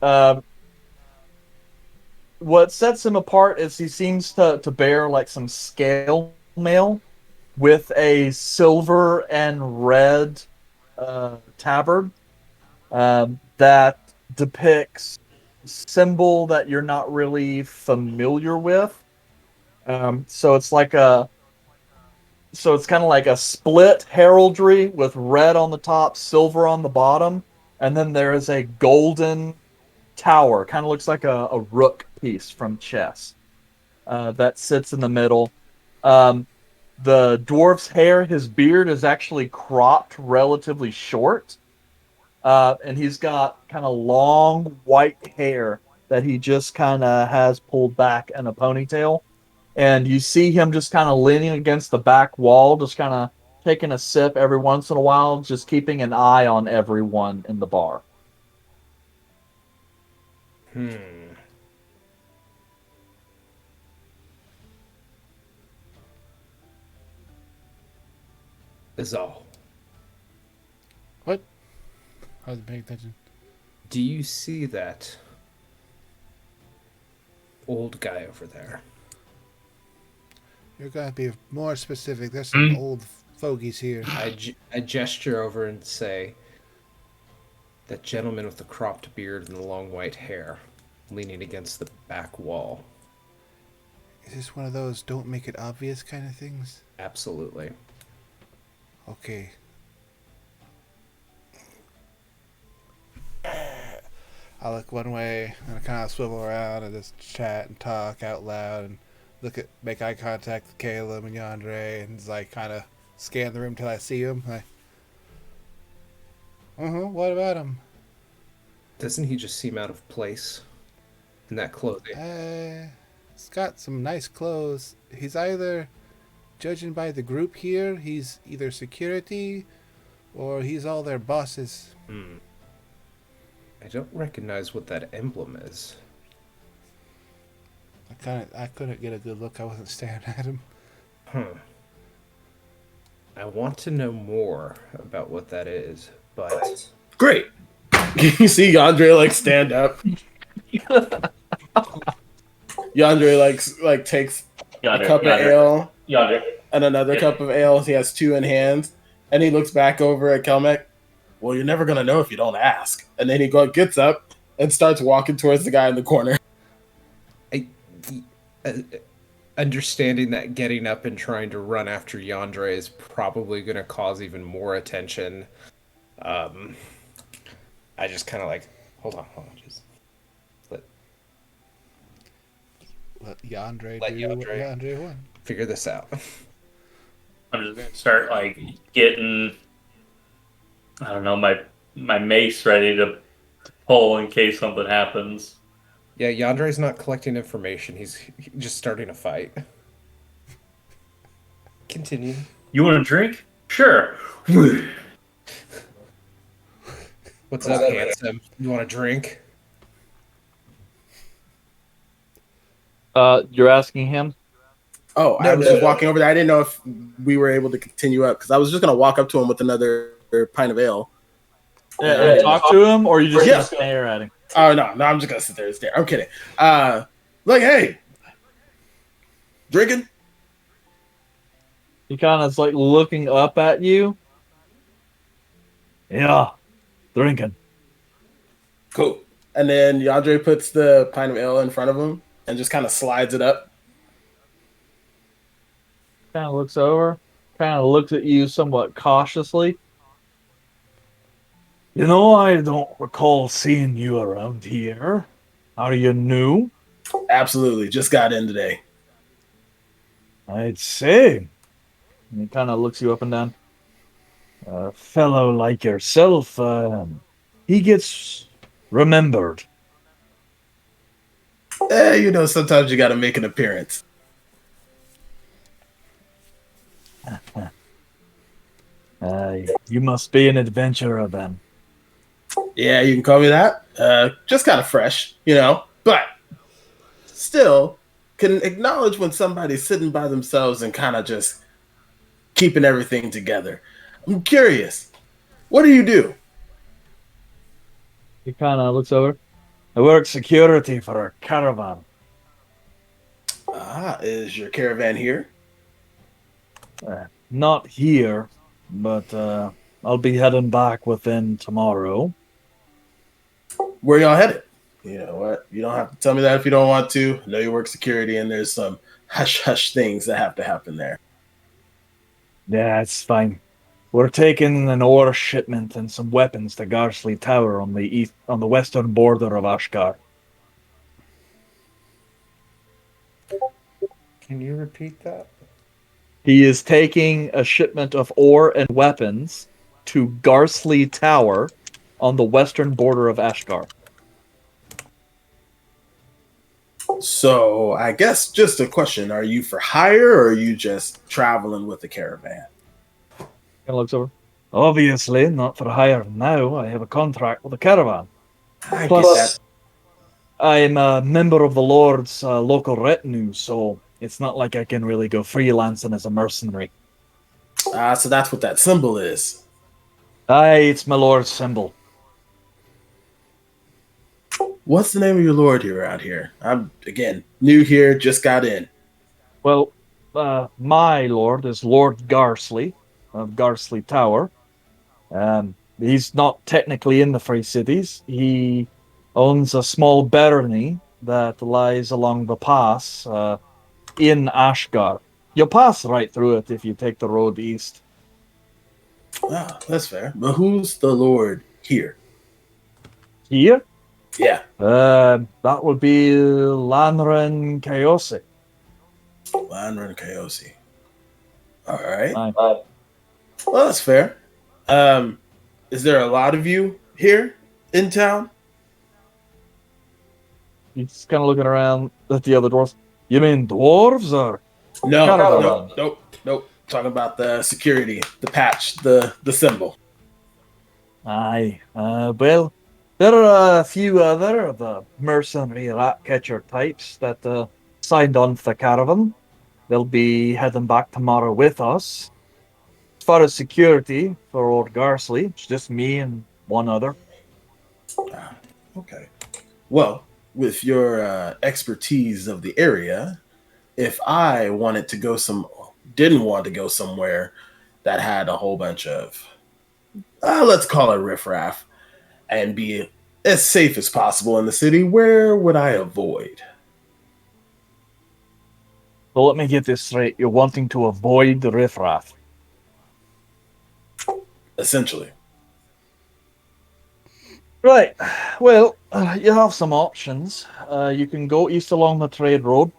B: Um, what sets him apart is he seems to bear like some scale mail with a silver and red tabard that depicts symbol that you're not really familiar with. So it's like a so it's kind of like a split heraldry with red on the top, silver on the bottom, and then there is a golden tower. Kind of looks like a rook piece from chess that sits in the middle. Um, the dwarf's hair, his beard is actually cropped relatively short. And he's got kind of long white hair that he just kind of has pulled back in a ponytail. And you see him just kind of leaning against the back wall, just kind of taking a sip every once in a while, just keeping an eye on everyone in the bar.
G: Hmm. Is all.
H: What? I wasn't paying attention.
G: Do you see that old guy over there?
H: You're gonna be more specific. There's some old fogies here.
G: I gesture over and say, that gentleman with the cropped beard and the long white hair, leaning against the back wall.
H: Is this one of those don't make it obvious kind of things?
G: Absolutely.
H: Okay. I look one way and I kind of swivel around and just chat and talk out loud and make eye contact with Caleb and Yandere and just like kind of scan the room till I see him. Like, what about him?
G: Doesn't he just seem out of place in that clothing?
H: He's got some nice clothes. He's either, judging by the group here, he's either security or he's all their bosses.
G: I don't recognize what that emblem is.
H: I couldn't get a good look. I wasn't staring at him.
G: I want to know more about what that is, but
F: Great. You see Yandere like stand up. Yandere like takes a cup of ale and another cup of ale. He has two in hands, and he looks back over at Kelmec. Well, you're never gonna know if you don't ask. And then he gets up and starts walking towards the guy in the corner.
G: Understanding that getting up and trying to run after Yandere is probably going to cause even more attention. I just kind of like, hold on, just
H: let Yandere
G: let
H: do what
G: Yandere
H: Yandere wants.
G: figure this out.
C: I'm just gonna start like getting, I don't know, my mace ready to pull in case something happens.
G: Yeah, Yandere's not collecting information. He's just starting a fight. Continue.
C: You want a drink? Sure.
G: What's up, handsome? You want a drink?
B: You're asking him?
F: Oh, I was just walking over there. I didn't know if we were able to continue up because I was just gonna walk up to him with another pint of ale.
B: And talk to him, or you just gonna stare at him?
F: Oh no, I'm just gonna sit there and stare. I'm kidding. Like, hey, drinking?
B: He kind of is like looking up at you. Yeah, drinking.
F: Cool. And then Yandere puts the pint of ale in front of him and just kind of slides it up.
B: Kind of looks over, kind of looks at you somewhat cautiously. You know, I don't recall seeing you around here. Are you new?
F: Absolutely. Just got in today.
B: I'd say. And he kind of looks you up and down. A fellow like yourself, he gets remembered.
F: Sometimes you got to make an appearance.
B: You must be an adventurer then.
F: Yeah, you can call me that. Just kind of fresh, but still can acknowledge when somebody's sitting by themselves and kind of just keeping everything together. I'm curious. What do you do?
B: He kind of looks over. I work security for a caravan.
F: Is your caravan here?
B: Not here, but I'll be heading back within tomorrow.
F: Where y'all headed? You know what? You don't have to tell me that if you don't want to. I know you work security and there's some hush hush things that have to happen there.
B: Yeah, it's fine. We're taking an ore shipment and some weapons to Garsley Tower on the western border of Ashgar.
G: Can you repeat that?
B: He is taking a shipment of ore and weapons to Garsley Tower on the western border of Ashgar.
F: So I guess just a question. Are you for hire or are you just traveling with the caravan?
B: Kind of looks over. Obviously, not for hire now. I have a contract with the caravan.
F: I
B: Plus,
F: get that.
B: I'm a member of the Lord's local retinue, so it's not like I can really go freelancing as a mercenary.
F: So that's what that symbol is.
B: Aye, it's my Lord's symbol.
F: What's the name of your lord here around here? I'm, again, new here, just got in.
B: Well, my lord is Lord Garsley of Garsley Tower. He's not technically in the Free Cities. He owns a small barony that lies along the pass in Ashgar. You'll pass right through it if you take the road east.
F: That's fair. But who's the lord here?
B: Here?
F: Yeah.
B: That would be Lanran Kayosi.
F: Lanran Kayosi. All right.
B: Aye.
F: Well, that's fair. Is there a lot of you here in town?
B: He's kind of looking around at the other dwarves. You mean dwarves or?
F: Nope. Talking about the security, the patch, the symbol.
B: Aye. Well, there are a few other of the mercenary rat catcher types that signed on for the caravan. They'll be heading back tomorrow with us. As far as security for old Garsley, it's just me and one other.
F: Okay. Well, with your expertise of the area, if I didn't want to go somewhere that had a whole bunch of, let's call it riffraff, and be as safe as possible in the city, where would I avoid?
B: So let me get this straight. You're wanting to avoid the riffraff.
F: Essentially.
B: Right. Well, you have some options. You can go east along the trade road,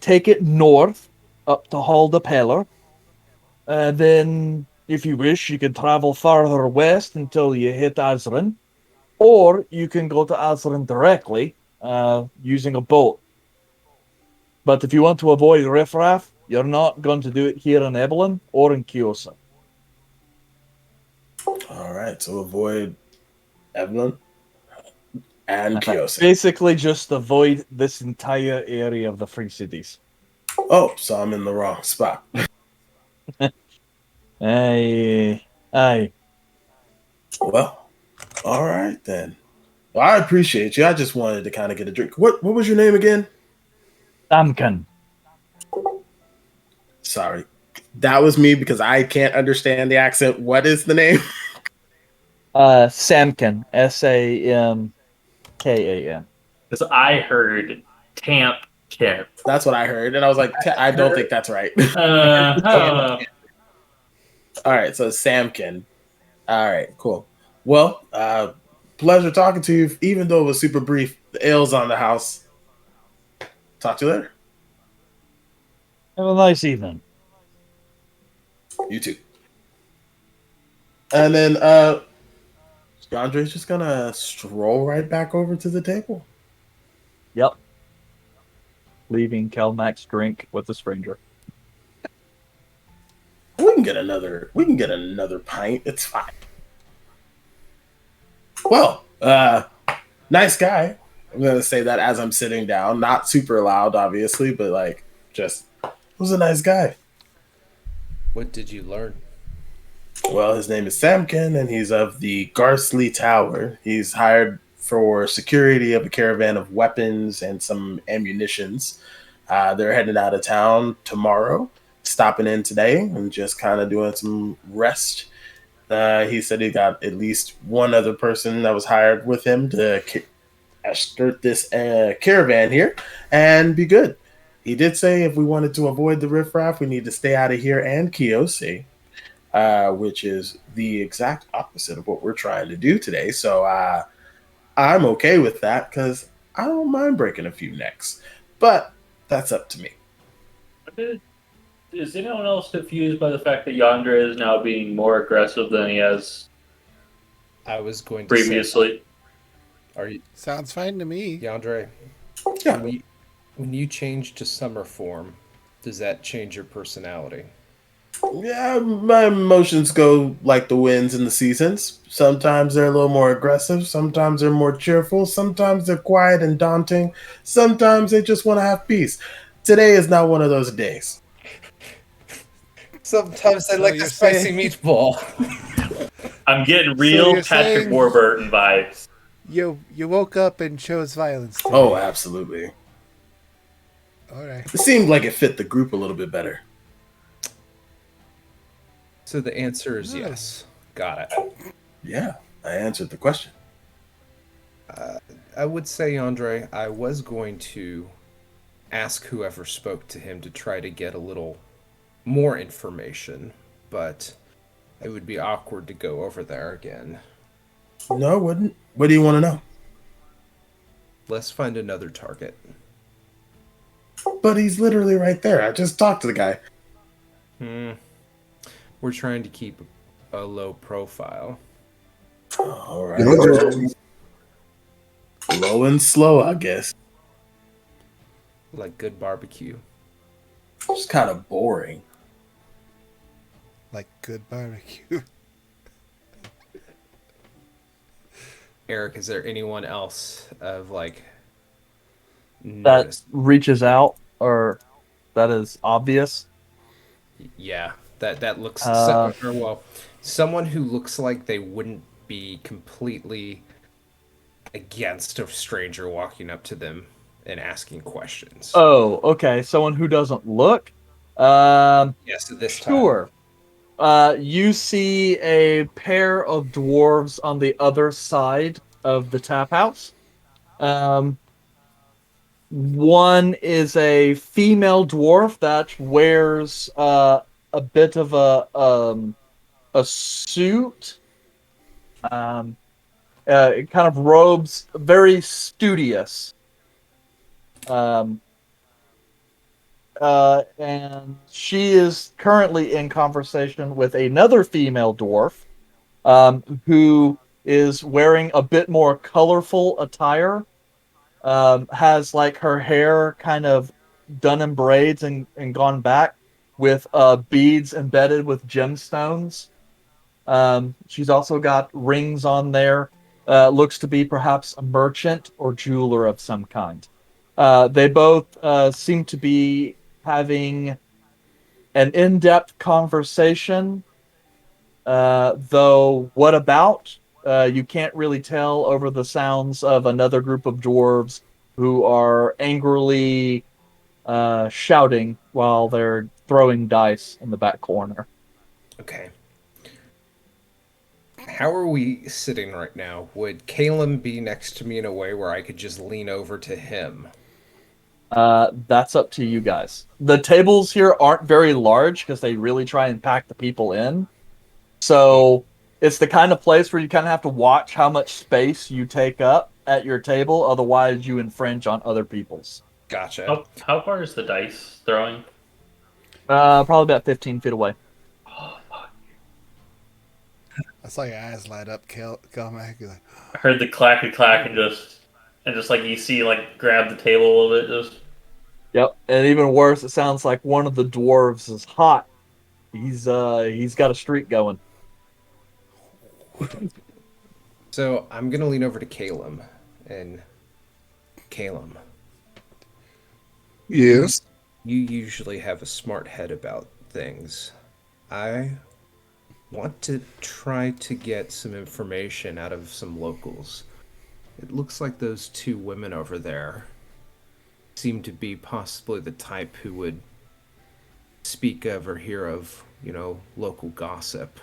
B: take it north up to Haldapeller. Then, if you wish, you can travel farther west until you hit Azrin. Or you can go to Azrin directly using a boat. But if you want to avoid riffraff, you're not going to do it here in Evelyn or in Kiosa.
F: All right, so avoid Evelyn and Kiosa.
B: Basically, just avoid this entire area of the Free Cities.
F: Oh, so I'm in the wrong spot.
B: Aye.
F: Well, all right then. Well, I appreciate you. I just wanted to kind of get a drink. What was your name again?
B: Samkin.
F: Sorry. That was me because I can't understand the accent. What is the name?
B: Samkin. Samkan.
C: Because I heard Tamp Kip.
F: That's what I heard. And I was like, I don't think that's right. All right, so Samkin. All right, cool. Well, pleasure talking to you, even though it was super brief. The ale's on the house. Talk to you later.
B: Have a nice evening.
F: You too. And then Andre's just gonna stroll right back over to the table.
B: Yep. Leaving Kelmack's drink with a stranger.
F: We can get another. We can get another pint. It's fine. Well, nice guy. I'm gonna say that as I'm sitting down, not super loud, obviously, but like just was a nice guy.
G: What did you learn?
F: Well, his name is Samkin, and he's of the Garsley Tower. He's hired for security of a caravan of weapons and some ammunitions. They're heading out of town tomorrow, stopping in today, and just kind of doing some rest. He said he got at least one other person that was hired with him to start this caravan here and be good. He did say if we wanted to avoid the riffraff, we need to stay out of here and Kiyosi, which is the exact opposite of what we're trying to do today. So I'm okay with that because I don't mind breaking a few necks, but that's up to me.
C: Is anyone else confused by the fact that Yandere is now being more aggressive than he has
G: I was going to
C: previously?
G: Say, are you
H: Sounds fine to me.
G: Yandere?
F: Yeah.
G: When you change to summer form, does that change your personality?
F: Yeah, my emotions go like the winds in the seasons. Sometimes they're a little more aggressive, sometimes they're more cheerful, sometimes they're quiet and daunting, sometimes they just want to have peace. Today is not one of those days.
G: Sometimes I
H: So
G: like
H: you're
G: the spicy
H: saying-
C: meatball. I'm getting
H: So
C: real
H: you're
C: Patrick
H: saying-
C: Warburton vibes.
H: You woke up and chose violence today.
F: Oh, absolutely.
H: All right.
F: It seemed like it fit the group a little bit better.
G: So the answer is
H: No.
G: yes. Got it.
F: Yeah, I answered the question.
G: I would say, Andre, I was going to ask whoever spoke to him to try to get a little more information, but it would be awkward to go over there again.
F: No, it wouldn't. What do you want to know?
G: Let's find another target.
F: But he's literally right there. I just talked to the guy.
G: We're trying to keep a low profile.
F: All right. Low and slow, I guess.
G: Like good barbecue.
F: It's kind of boring.
H: Like good barbecue.
G: Eric, is there anyone else of like
B: That
G: notice?
B: reaches out, or that is obvious.
G: Yeah, that looks
B: Uh,
G: or well, someone who looks like they wouldn't be completely against a stranger walking up to them and asking questions.
B: Oh, okay. Someone who doesn't look.
G: Yes, at this time.
B: Sure. You see a pair of dwarves on the other side of the tap house. One is a female dwarf that wears a bit of a suit, kind of robes, very studious. And she is currently in conversation with another female dwarf, who is wearing a bit more colorful attire. Has like her hair kind of done in braids and gone back with beads embedded with gemstones. She's also got rings on there. Looks to be perhaps a merchant or jeweler of some kind. They both seem to be having an in-depth conversation, though what about? You can't really tell over the sounds of another group of dwarves who are angrily shouting while they're throwing dice in the back corner.
G: Okay. How are we sitting right now? Would Caleb be next to me in a way where I could just lean over to him?
B: That's up to you guys. The tables here aren't very large because they really try and pack the people in. So it's the kind of place where you kind of have to watch how much space you take up at your table. Otherwise, you infringe on other people's.
G: Gotcha.
C: How far is the dice throwing?
B: Probably about 15 feet away.
H: I saw your eyes light up, Kelmac. You're like,
C: I heard the clacky clack and And just like you see, like grab the table a little bit. Just
B: Yep, and even worse, it sounds like one of the dwarves is hot. He's got a streak going.
G: So I'm gonna lean over to Calum, and Calum,
D: Yes.
G: you usually have a smart head about things. I want to try to get some information out of some locals. It looks like those two women over there seem to be possibly the type who would speak of or hear of, local gossip.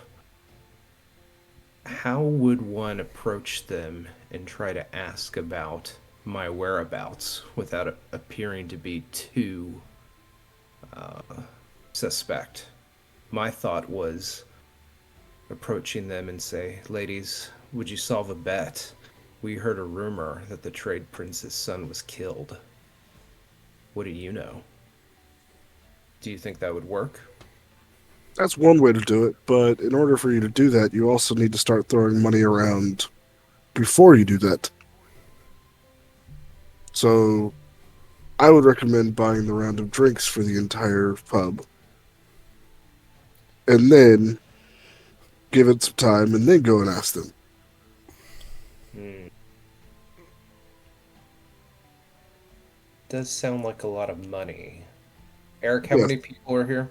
G: How would one approach them and try to ask about my whereabouts without appearing to be too suspect? My thought was approaching them and say, ladies, would you solve a bet? We heard a rumor that the trade prince's son was killed. What do you know? Do you think that would work?
D: That's one way to do it, but in order for you to do that, you also need to start throwing money around before you do that. So, I would recommend buying the round of drinks for the entire pub. And then give it some time and then go and ask them.
G: Does sound like a lot of money. Eric, how
D: Yes.
G: many people are here?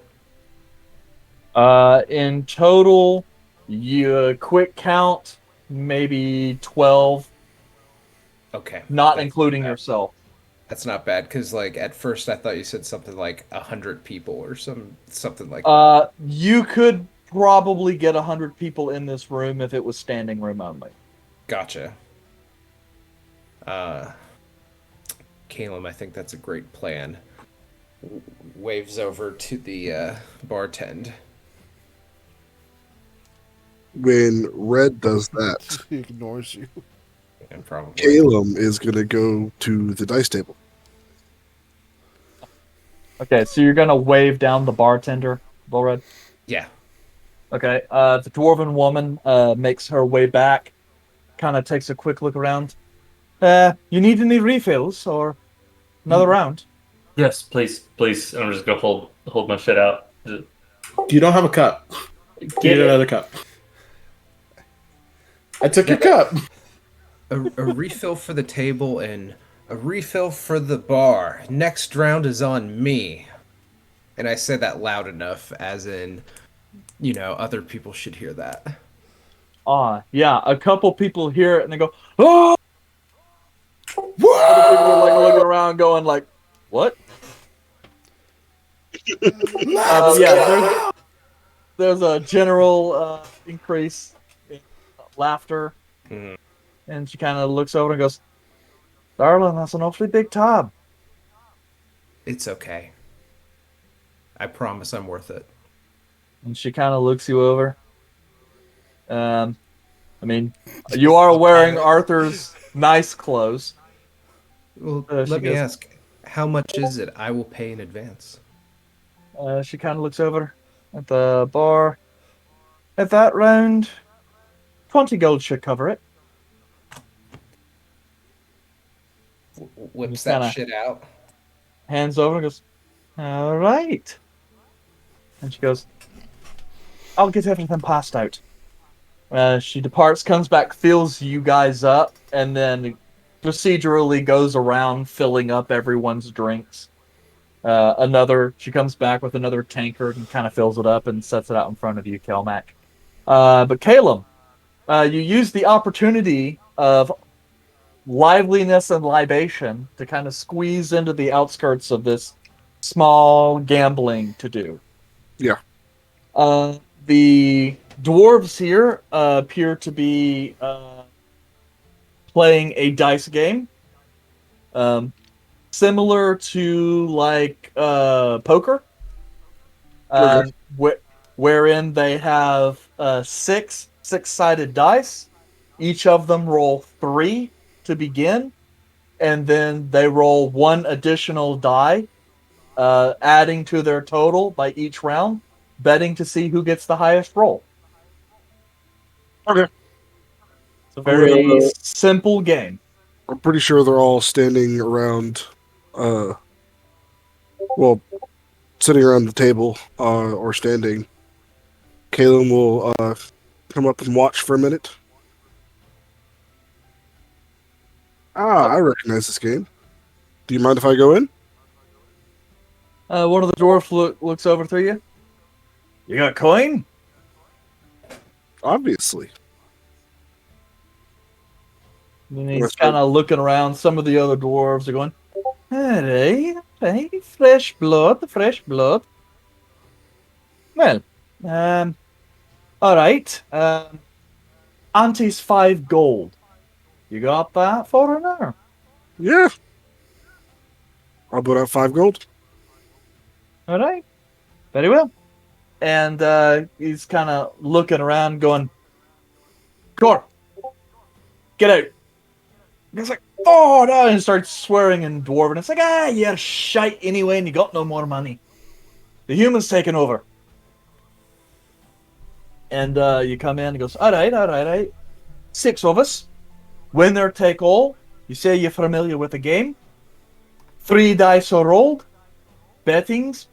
B: In total, you quick count, maybe 12,
G: Okay.
B: not
G: That's
B: including
G: not bad.
B: yourself.
G: That's not bad, because at first I thought you said something like 100 people or something like that.
B: You could probably get 100 people in this room if it was standing room only.
G: Gotcha. Caleb, I think that's a great plan. Waves over to the bartend.
D: When Red does that,
H: He ignores you.
G: And probably.
D: Calum is going to go to the dice table.
B: Okay, so you're gonna wave down the bartender, Bullred?
G: Yeah.
B: Okay, the dwarven woman makes her way back, kind of takes a quick look around. You need any refills or another round?
C: yes, please, please. I'm just gonna hold my shit out. Just
F: You don't have a cup. You
C: get
F: need
C: it.
F: another cup. I took your cup.
G: A refill for the table and a refill for the bar. Next round is on me. And I said that loud enough, as in, other people should hear that.
B: Yeah, a couple people hear it and they go, "Oh!" Other people are like looking around, going like, "What?" Yeah, there's a general increase in laughter,
G: Mhm.
B: and she kind of looks over and goes, "Darling, that's an awfully big tab."
G: It's okay. I promise I'm worth it.
B: And she kind of looks you over. I mean, you are wearing Arthur's nice clothes.
G: Well,
B: She
G: let me
B: goes-
G: ask, how much is it? I will pay in advance.
B: She kind of looks over at the bar. At that round, 20 gold should cover it.
G: Whips
B: Just
G: that
B: kinda-
G: shit out.
B: Hands over and goes, "All right." And she goes, "I'll get everything passed out." She departs, comes back, fills you guys up, and then procedurally goes around filling up everyone's drinks. She comes back with another tankard and kind of fills it up and sets it out in front of you, Kelmac. But Caleb, you use the opportunity of liveliness and libation to kind of squeeze into the outskirts of this small gambling to do.
D: Yeah.
B: The dwarves here appear to be playing a dice game, similar to like poker,
D: Okay.
B: wherein they have six-sided dice. Each of them roll 3 to begin, and then they roll 1 additional die, adding to their total by each round, betting to see who gets the highest roll.
D: Okay.
B: It's a very simple game.
D: I'm pretty sure they're all standing around, well, sitting around the table or standing. Kalen will come up and watch for a minute. I recognize this game. Do you mind if I go in?
B: One of the dwarfs looks over to you. You got coin?
D: Obviously.
B: And he's kind of looking around. Some of the other dwarves are going, hey, fresh blood, fresh blood. Well, all right. Auntie's 5 gold. You got that, foreigner?
D: Yeah. I'll put out 5 gold.
B: All right. Very well. And he's kind of looking around going, Cor, get out. He's like, oh, no, and starts swearing in Dwarven. It's like, you're shite anyway, and you got no more money. The human's taking over. And you come in and goes, all right. 6 of us. Winner take all. You say you're familiar with the game. 3 dice are rolled. Bettings,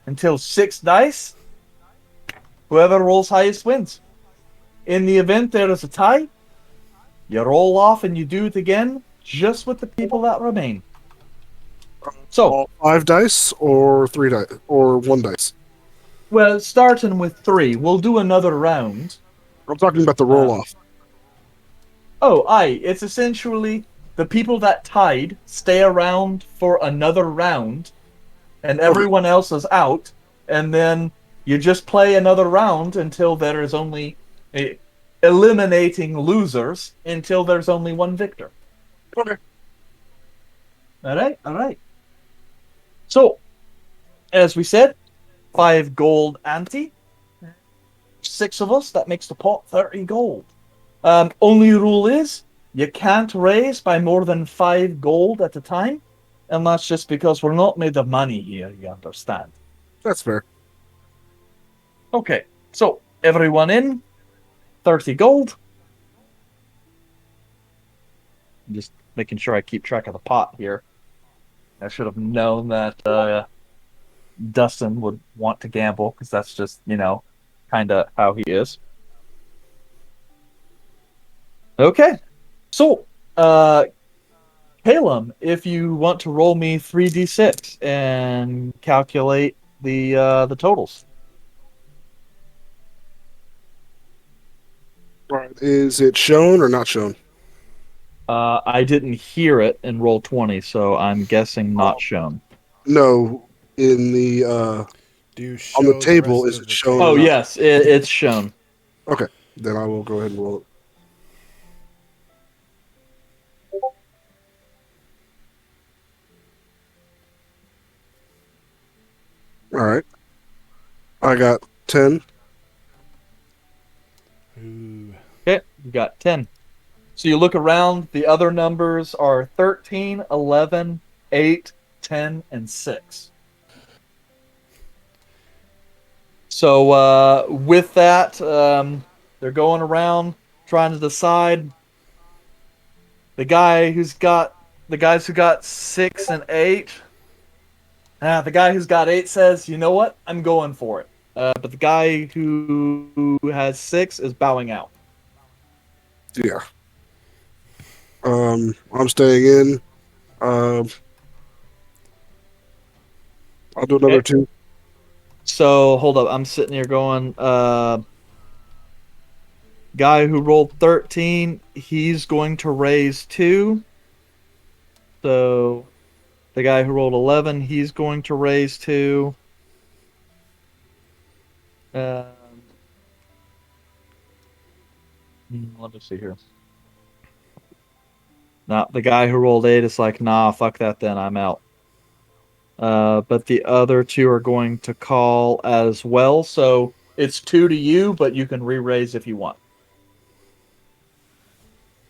B: until 6 dice. Whoever rolls highest wins. In the event there is a tie, you roll off and you do it again, just with the people that remain. So,
D: all 5 dice or 3 dice or 1 dice.
B: Well, starting with 3, we'll do another round.
D: I'm talking about the roll off.
B: It's essentially the people that tied stay around for another round, and everyone else is out, and then you just play another round until there is only eliminating losers until there's only 1 victor.
D: Okay.
B: All right. So, as we said, 5 gold ante. 6 of us, that makes the pot 30 gold. Only rule is, you can't raise by more than 5 gold at a time, and that's just because we're not made of money here, you understand.
D: That's fair.
B: Okay, so, everyone in, 30 gold. I'm just making sure I keep track of the pot here. I should have known that Dustin would want to gamble, because that's just, kind of how he is. Okay, so, Calum, if you want to roll me 3d6 and calculate the totals.
D: Right. Is it shown or not shown?
B: I didn't hear it in roll 20, so I'm guessing not shown.
D: No, in the
H: Do you
D: on the
H: show
D: table,
H: rest
D: is
H: of
D: it
H: the
D: shown?
H: table?
B: Oh, yes, it's shown.
D: Okay, then I will go ahead and roll it. All right. I got 10.
H: Ooh.
B: Okay, you got 10. So you look around, the other numbers are 13, 11, 8, 10, and 6. So with that, they're going around trying to decide. The guys who got 6 and 8. The guy who's got 8 says, "You know what? I'm going for it." But the guy who has 6 is bowing out.
D: Yeah. I'm staying in. I'll do another
B: Okay.
D: 2.
B: So hold up, I'm sitting here going, guy who rolled 13, he's going to raise 2. So the guy who rolled 11, he's going to raise 2. Let me see here. Now, the guy who rolled 8 is like, nah, fuck that then, I'm out. But the other 2 are going to call as well, so it's 2 to you, but you can re-raise if you want.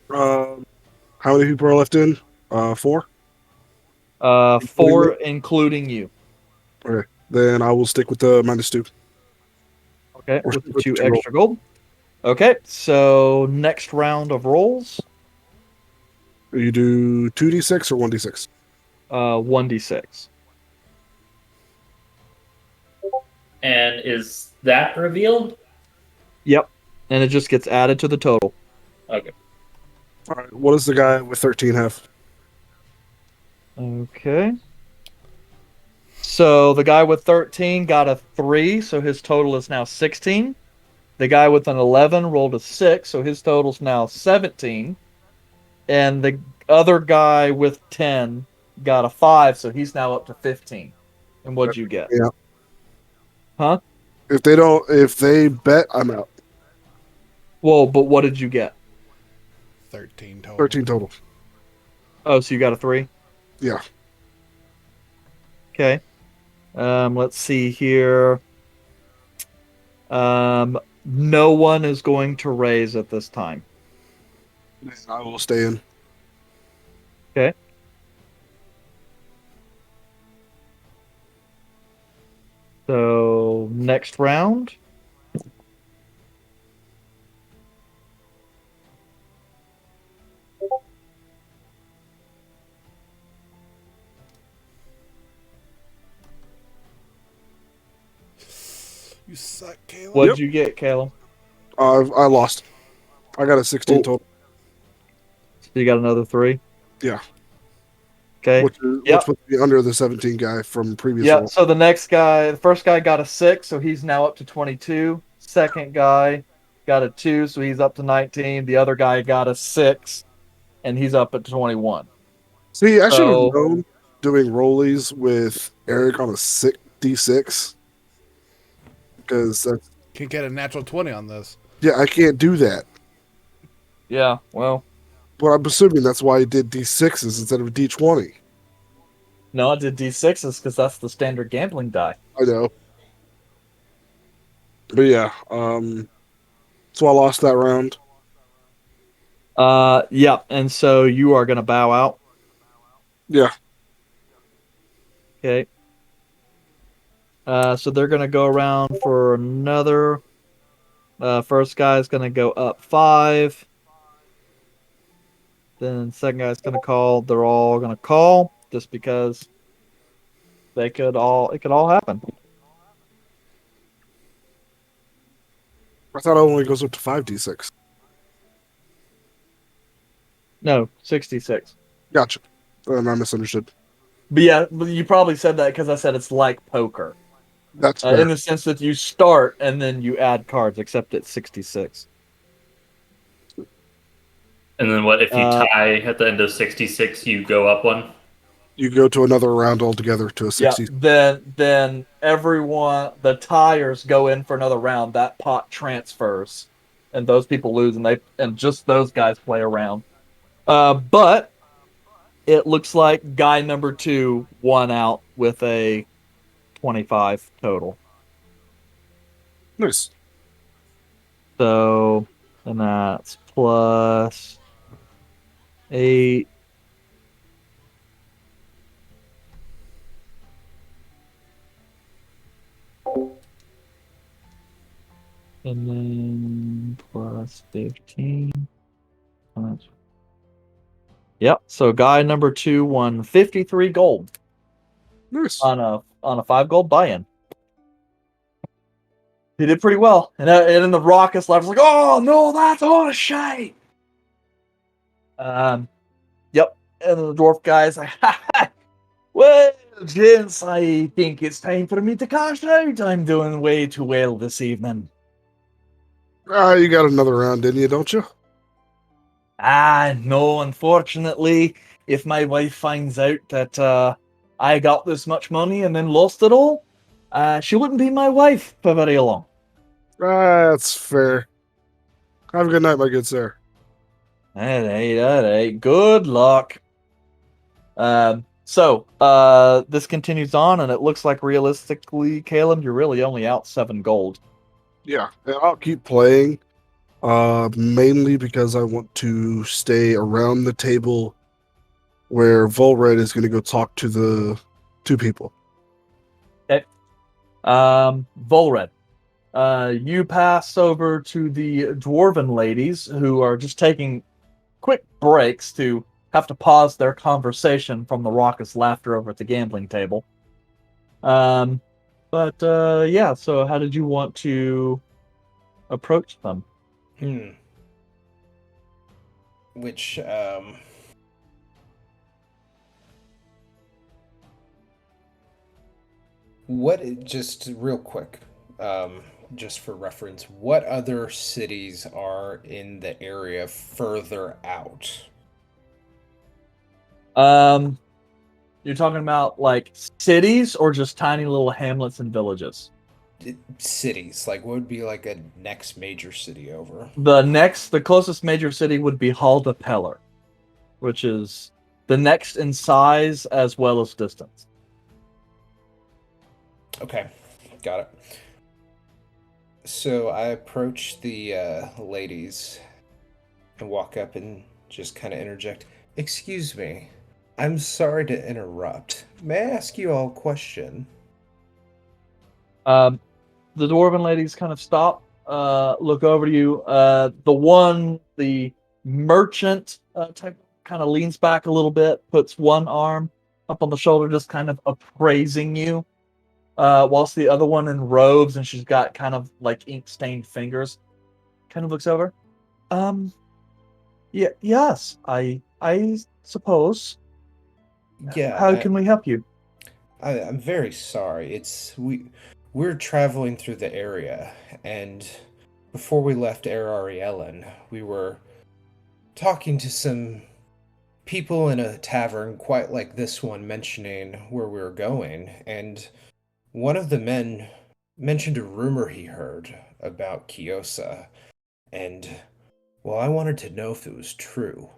D: How many people are left in? 4?
B: 4 including you.
D: Okay. Then I will stick with the -2.
B: Okay,
D: Or
B: with the
D: with
B: 2
D: the 2
B: extra gold. Okay, so next round of rolls.
D: You do 2d6 or 1d6?
B: 1d6.
C: And is that revealed?
B: Yep. And it just gets added to the total.
C: Okay.
D: All right. What does the guy with 13 have?
B: Okay. So the guy with 13 got a 3, so his total is now 16. The guy with an 11 rolled a 6, so his total's now 17. And the other guy with 10 got a 5, so he's now up to 15. And what'd you get?
D: Yeah.
B: Huh?
D: If they bet, I'm out.
B: Well, but what did you get?
H: 13 total.
D: 13 total.
B: Oh, so you got a 3?
D: Yeah.
B: Okay. Let's see here. No one is going to raise at this time.
D: I will stay in.
B: Okay. So next round.
H: You suck, Caleb.
B: What'd you get, Caleb?
D: I lost. I got a 16
B: Oh.
D: total.
B: So you got another 3?
D: Yeah.
B: Okay.
D: Which
B: Yep.
D: would be under the 17 guy from previous
B: Yeah,
D: roll.
B: so the first guy got a 6, so he's now up to 22. Second guy got a 2, so he's up to 19. The other guy got a 6, and he's up at 21.
D: See, I should have
B: So-
D: known doing rollies with Eric on a d6 because that's,
H: Can get a natural 20 on this.
D: yeah, I can't do that.
B: Yeah, well,
D: But I'm assuming that's why he did d6s instead of d20.
B: no, I did D6s because that's the standard gambling die.
D: I know. But yeah, so I lost that round.
B: Yeah, and so you are going to bow out.
D: Yeah.
B: Okay. So they're going to go around for another. First guy's going to go up 5. Then second guy's going to call. They're all going to call just because it could all happen.
D: I thought it only goes up to 5d6.
B: No, 66.
D: Gotcha. I misunderstood.
B: But yeah, you probably said that because I said it's like poker.
D: That's fair.
B: In the sense that you start and then you add cards, except it's 66.
C: And then what if you tie at the end of 66? You go up one.
D: You go to another round altogether to a 60.
B: Yeah, then everyone, the tires go in for another round. That pot transfers, and those people lose, and just those guys play around. But it looks like guy number 2 won out with a 25 total.
D: Nice.
B: So, and that's plus 8. And then plus 15. Yep. So guy number 2 won 53 gold
D: Nice.
B: on a 5 gold buy-in. He did pretty well. And in the raucous laugh, like, oh no, that's all a shite. Yep. And the dwarf guy's like, ha ha. Well, gents, I think it's time for me to cash out. I'm doing way too well this evening.
D: You got another round, didn't you, don't you?
B: No, unfortunately, if my wife finds out that I got this much money and then lost it all, she wouldn't be my wife for very long.
D: That's fair. Have a good night, my good sir.
B: All right. Good luck. So, this continues on, and it looks like realistically, Caleb, you're really only out 7 gold.
D: Yeah, and I'll keep playing. Mainly because I want to stay around the table where Volred is going to go talk to the 2 people.
B: Okay. Volred, you pass over to the dwarven ladies who are just taking quick breaks to have to pause their conversation from the raucous laughter over at the gambling table. But yeah, so how did you want to approach them?
G: Which, just real quick, just for reference, what other cities are in the area further out?
B: You're talking about like cities or just tiny little hamlets and villages?
G: Cities, like what would be like a next major city over?
B: The closest major city would be Haldapeller, which is the next in size as well as distance.
G: Okay, got it. So I approach the ladies and walk up and just kind of interject. Excuse me, I'm sorry to interrupt. May I ask you all a question?
B: The dwarven ladies kind of stop, look over to you. The merchant type kind of leans back a little bit, puts one arm up on the shoulder, just kind of appraising you, whilst the other one in robes, and she's got kind of like ink-stained fingers, kind of looks over. Yeah, yes, I suppose.
G: Yeah,
B: How can we help you?
G: I'm very sorry. We're traveling through the area, and before we left Ariellen, we were talking to some people in a tavern quite like this one, mentioning where we were going, and one of the men mentioned a rumor he heard about Kiosa, and well, I wanted to know if it was true.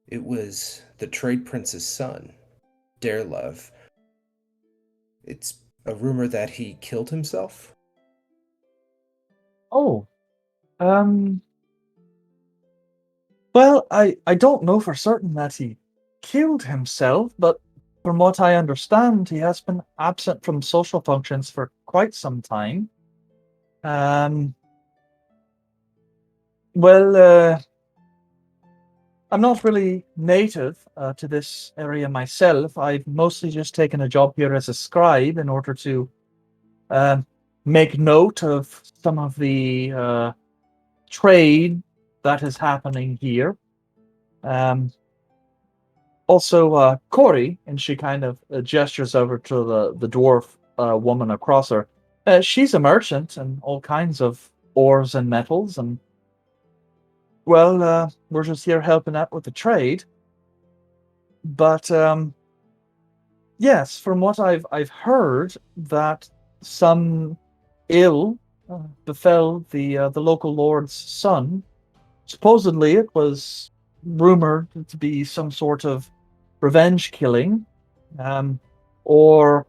G: It was the trade prince's son, Darelove. It's a rumor that he killed himself.
B: Oh, um, well, I don't know for certain that he killed himself, but from what I understand, he has been absent from social functions for quite some time. Um, well, I'm not really native to this area myself. I've mostly just taken a job here as a scribe in order to make note of some of the trade that is happening here. Also, Corey, and she kind of gestures over to the dwarf woman across her. She's a merchant and all kinds of ores and metals, and well, we're just here helping out with the trade. But yes, from what I've heard, that some ill befell the local lord's son. Supposedly, it was rumored to be some sort of revenge killing, or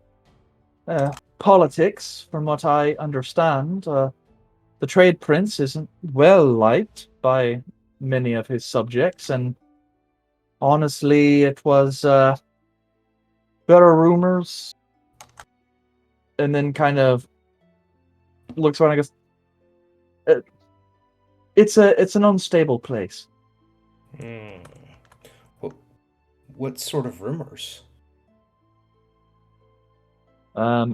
B: politics. From what I understand, the trade prince isn't well liked by many of his subjects, and honestly, it was better rumors. And then kind of looks around. I guess it's an unstable place.
G: What sort of rumors?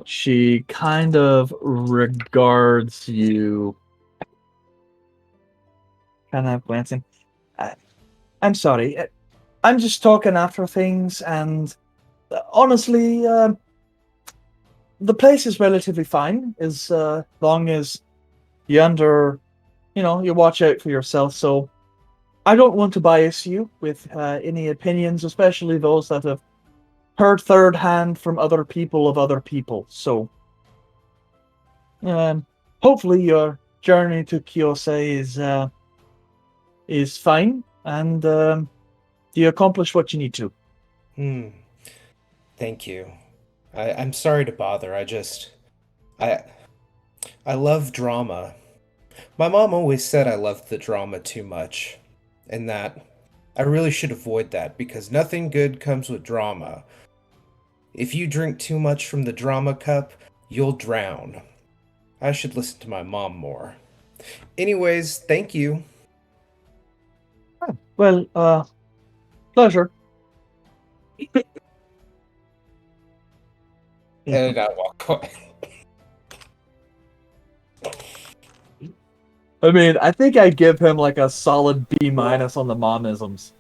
B: She kind of regards you, kind of glancing. I'm sorry. I'm just talking after things, and honestly, the place is relatively fine as long as you watch out for yourself. So I don't want to bias you with any opinions, especially those that have heard third hand from other people of other people. So hopefully your journey to Kiyosei is fine, and you accomplish what you need to.
G: Thank you. I'm sorry to bother. I love drama. My mom always said I loved the drama too much, and that I really should avoid that because nothing good comes with drama. If you drink too much from the drama cup, you'll drown. I should listen to my mom more. Anyways, thank you.
B: Well, Pleasure.
G: And I walk away.
B: I mean, I think I give him like a solid B- on the momisms.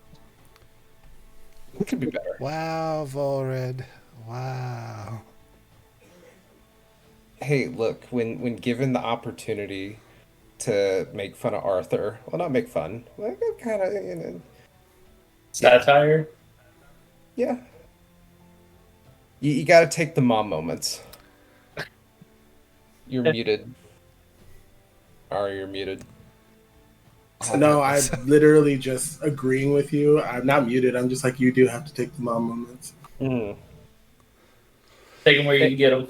G: It could be better.
H: Wow, Volred. Wow.
G: Hey, look, when given the opportunity to make fun of Arthur, well, not make fun, like kind of,
C: Satire.
G: yeah. You got to take the mom moments. You're muted. You're muted.
F: No, I'm literally just agreeing with you. I'm not muted. I'm just like, you do have to take the mom moments.
G: Mm.
C: Take them where you can get them.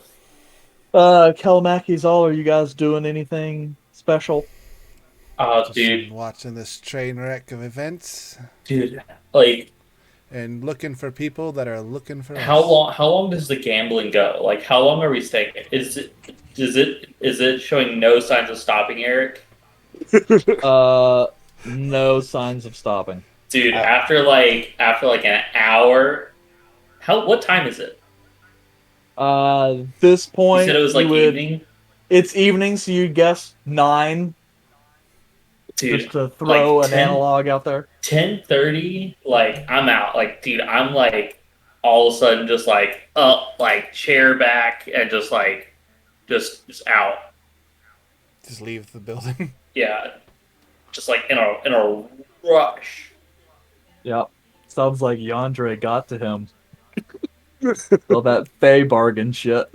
B: Kalamaki's all. Are you guys doing anything special?
C: Oh,
H: Just watching this train wreck of events
C: dude, like
H: and looking for people that are looking for
C: how
H: us.
C: long? How long does the gambling go? Like, how long are we staying? Is it showing no signs of stopping, Eric?
B: No signs of stopping.
C: Dude, after like an hour, what time is it?
B: This point,
C: You said it was like evening.
B: It's evening, so you'd guess 9.
C: Dude,
B: just to throw
C: like
B: an analog out there.
C: 10:30, like I'm out. Like, dude, I'm like all of a sudden just like up, like chair back, and just like just out.
H: Just leave the building.
C: Yeah, just like in a rush.
B: Yep. Sounds like Yandere got to him. All that Fey bargain shit.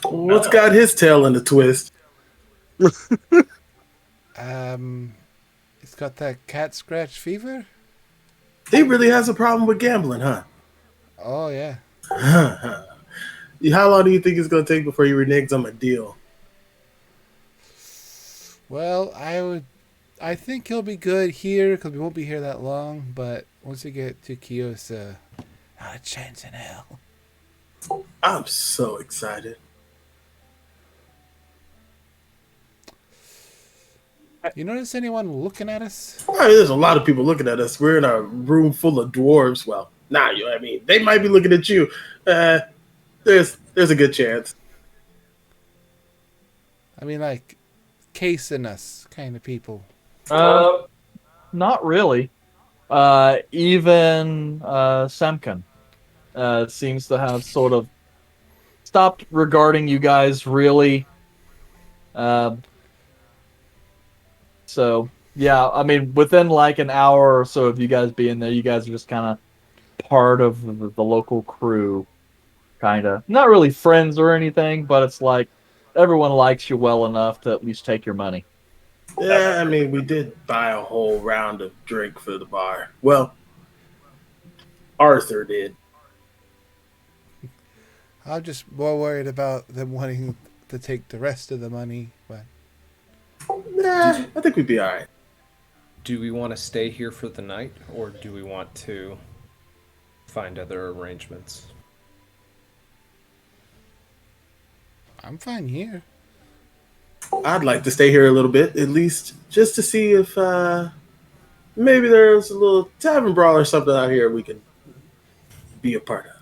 F: What's got his tail in the twist?
H: It's got that cat scratch fever.
F: He really has a problem with gambling, huh?
H: Oh yeah.
F: How long do you think it's gonna take before he reneges on a deal?
H: Well, I think he'll be good here because we won't be here that long. But once we get to Kyosa, not a chance in hell.
F: I'm so excited.
H: You notice anyone looking at us?
F: I mean, there's a lot of people looking at us. We're in a room full of dwarves. Well, not you. I mean, they might be looking at you. There's a good chance.
H: I mean, like, casing us kind of people.
B: Not really. Even Semken seems to have sort of stopped regarding you guys really. So yeah, I mean, within like an hour or so of you guys being there, you guys are just kind of part of the local crew, kind of. Not really friends or anything, but it's like everyone likes you well enough to at least take your money.
F: Yeah, I mean, we did buy a whole round of drink for the bar. Well, Arthur did.
H: I'm just more worried about them wanting to take the rest of the money. But
F: Nah, I think we'd be all right.
G: Do we want to stay here for the night, or do we want to find other arrangements?
H: I'm fine here.
F: I'd like to stay here a little bit, at least just to see if maybe there's a little tavern brawl or something out here we can be a part of.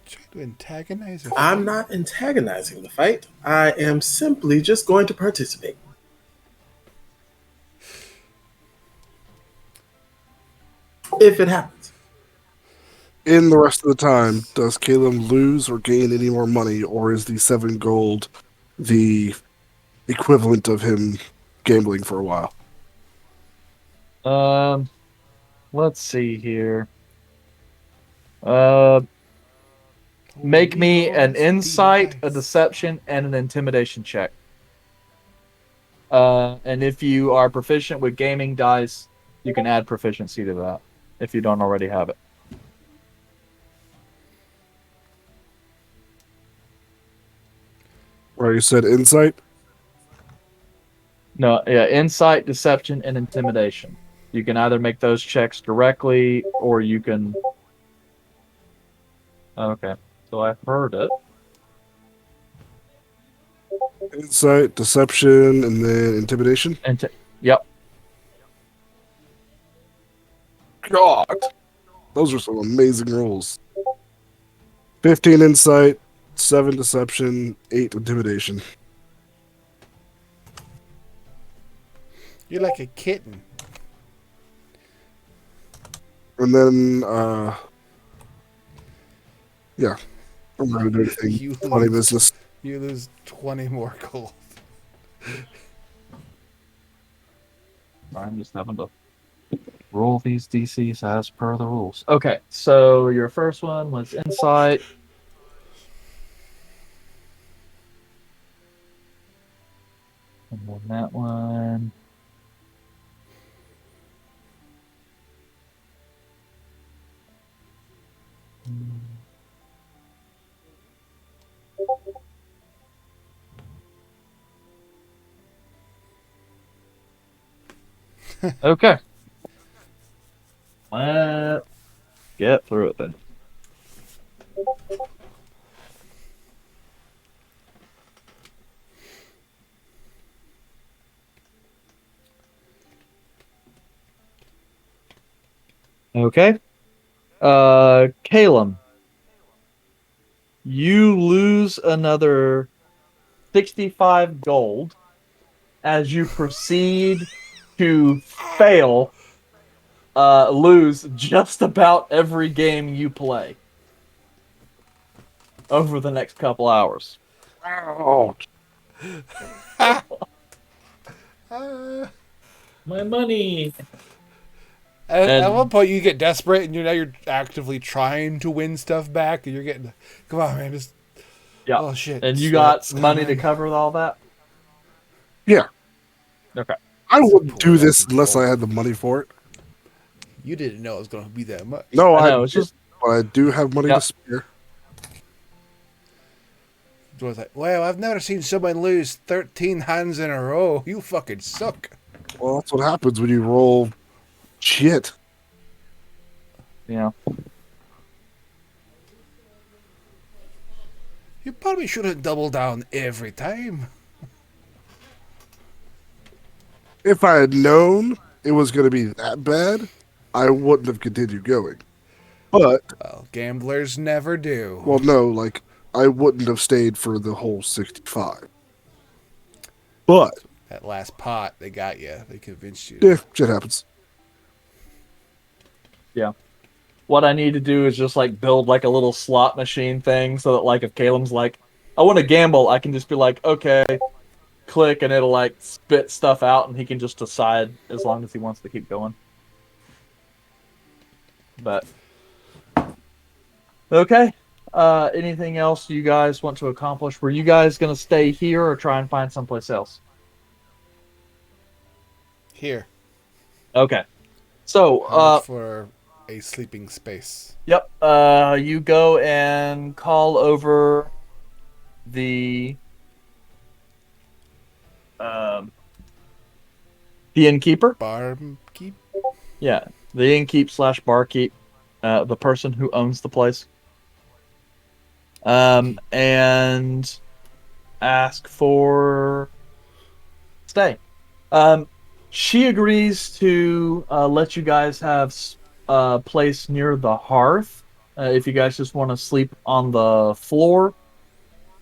H: Try to antagonize a
F: I'm
H: fight?
F: not antagonizing the fight. I am simply just going to participate. If it happens.
D: In the rest of the time, does Caleb lose or gain any more money, or is the 7 gold the equivalent of him gambling for a while?
B: Let's see here. Make me an insight, a deception, and an intimidation check. And if you are proficient with gaming dice, you can add proficiency to that if you don't already have it.
D: Where you said insight?
B: No, yeah, insight, deception, and intimidation. You can either make those checks directly, or you can... Okay, so I heard it.
D: Insight, deception, and then intimidation?
B: Yep.
D: God. Those are some amazing rolls. 15 insight, 7 deception, 8 intimidation.
H: You're like a kitten.
D: And then, yeah. I'm not going to do anything
H: You
D: funny
H: lose.
D: business.
H: You lose 20 more gold.
B: I'm just having to roll these DCs as per the rules. Okay, so your first one was insight. And then that one. Okay. Let's get through it then. Okay. Calum, you lose another 65 gold as you proceed to lose just about every game you play over the next couple hours.
D: Ouch.
C: My money.
H: At one point, you get desperate, and you're actively trying to win stuff back, and you're getting, come on, man, just
B: Yeah.
H: oh shit.
B: And you
H: sweat's
B: got money to
H: coming.
B: cover all that?
D: Yeah.
B: Okay.
D: I wouldn't
H: Poor
D: do this
H: elven
D: unless I
H: folk.
D: had the money for it.
H: You didn't know it was going to be that much.
D: No,
B: I
D: I
B: know, it's just
D: but I do have money
B: Yeah.
D: to spare.
H: So I was like, wow, I've never seen someone lose 13 hands in a row. You fucking suck.
D: Well, that's what happens when you roll shit.
B: yeah.
H: You probably shouldn't double down every time.
D: If I had known it was going to be that bad, I wouldn't have continued going. But,
H: Well, gamblers never do.
D: well, no, like, I wouldn't have stayed for the whole 65. But,
H: That last pot, they got you. They convinced you.
D: yeah, shit happens.
B: Yeah. What I need to do is just like build like a little slot machine thing so that like if Caleb's like, I want to gamble, I can just be like, okay, click, and it'll like spit stuff out and he can just decide as long as he wants to keep going. But okay. Anything else you guys want to accomplish? Were you guys gonna stay here or try and find someplace else?
H: Here.
B: Okay. So,
H: I'll look for a sleeping space.
B: yep. You go and call over the innkeeper.
H: Barkeep?
B: Yeah, the innkeep slash barkeep, the person who owns the place. And ask for stay. She agrees to let you guys have a place near the hearth if you guys just want to sleep on the floor.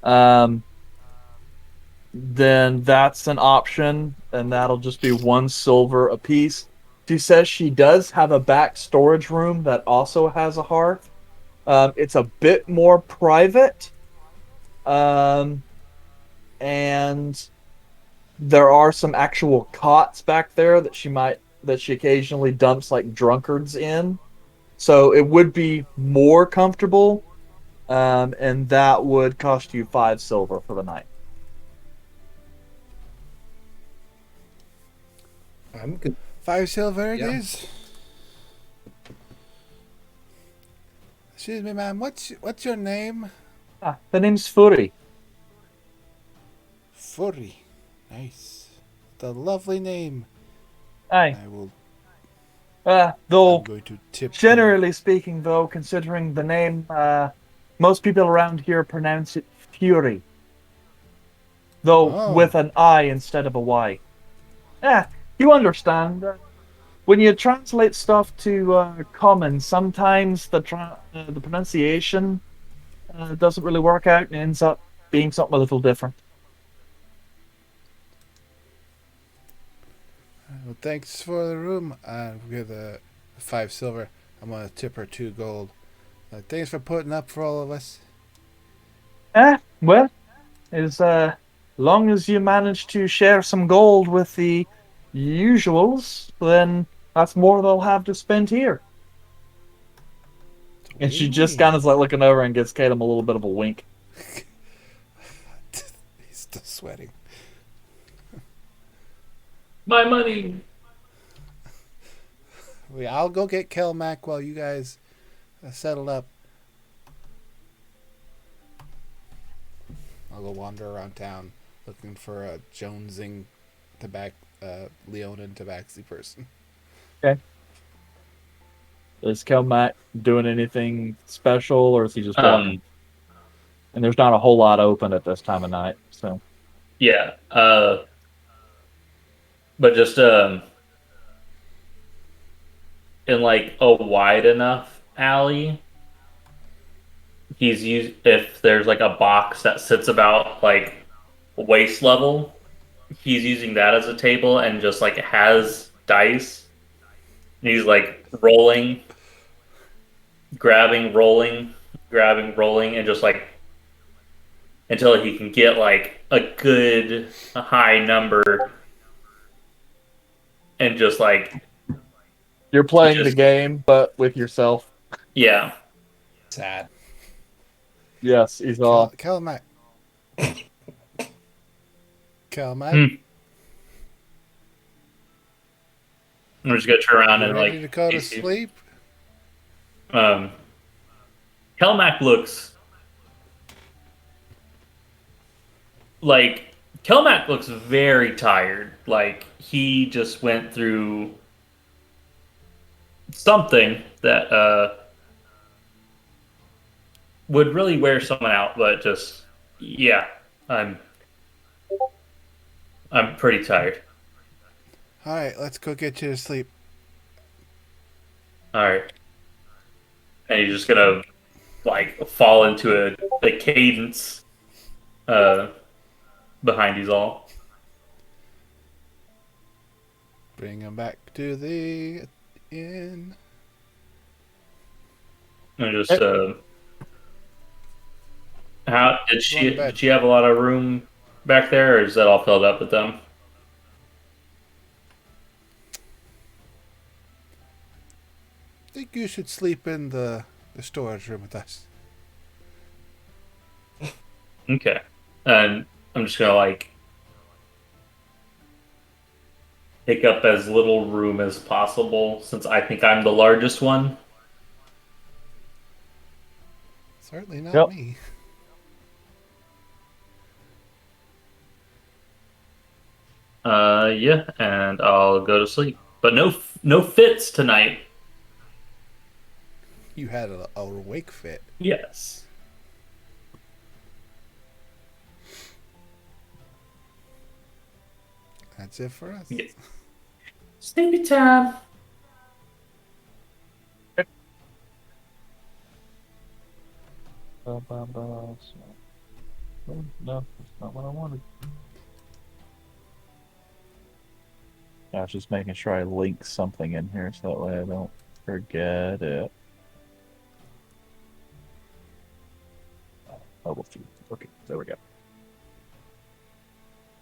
B: Then that's an option, and that'll just be 1 silver apiece. She says she does have a back storage room that also has a hearth. It's a bit more private, and there are some actual cots back there that she occasionally dumps like drunkards in. So it would be more comfortable, and that would cost you 5 silver for the night.
G: I'm good.
H: 5 silver it
G: Yeah.
H: is. Excuse me, ma'am. What's your name?
B: The name's Fury.
H: Furry. Nice. The lovely name.
B: Aye.
H: I will.
B: Though
H: I'm going to tip.
B: generally speaking, though, considering the name, most people around here pronounce it Fury. Though
H: Oh.
B: with an I instead of a Y. You understand. when you translate stuff to common, sometimes the pronunciation doesn't really work out and ends up being something a little different.
H: Well, thanks for the room. We'll give the 5 silver. I'm gonna tip her 2 gold. Thanks for putting up for all of us.
B: Well, as long as you manage to share some gold with the usuals, then that's more they'll have to spend here. And she just kind of like looking over and gives Caleb a little bit of a wink.
H: He's still sweating.
C: My money.
H: I'll go get Kelmac while you guys settle up. I'll go wander around town looking for a jonesing Leonin tabaxi person.
B: Okay. Is Kelmac doing anything special, or is he just walking? And there's not a whole lot open at this time of night, so.
C: Yeah. But just in like a wide enough alley, if there's like a box that sits about like waist level, he's using that as a table and just like has dice. And he's like rolling, grabbing, rolling, and just like until he can get like a good high number, and just like
B: you're playing the game, but with yourself.
C: Yeah.
G: Sad.
B: Yes, he's all.
H: Kelmac. Kelmac.
C: I'm just gonna turn around
H: You
C: and
H: ready
C: like
H: to go to sleep?
C: Kelmac looks very tired. Like he just went through something that would really wear someone out, but just yeah, I'm pretty tired.
H: All right, let's go get you to sleep.
C: All right, and he's just gonna like fall into a cadence behind these all.
H: Bring him back to the inn.
C: And just how did she have a lot of room back there, or is that all filled up with them?
H: I think you should sleep in the storage room with us.
C: Okay. And I'm just gonna like take up as little room as possible since I think I'm the largest one.
H: Certainly not me.
C: Yeah, and I'll go to sleep. But no fits tonight.
H: You had a wake fit.
C: Yes.
H: That's it for us.
C: Yes. Sleepy time.
B: No, that's not what I wanted. I was just making sure I link something in here so that way I don't forget it. Okay, there we go.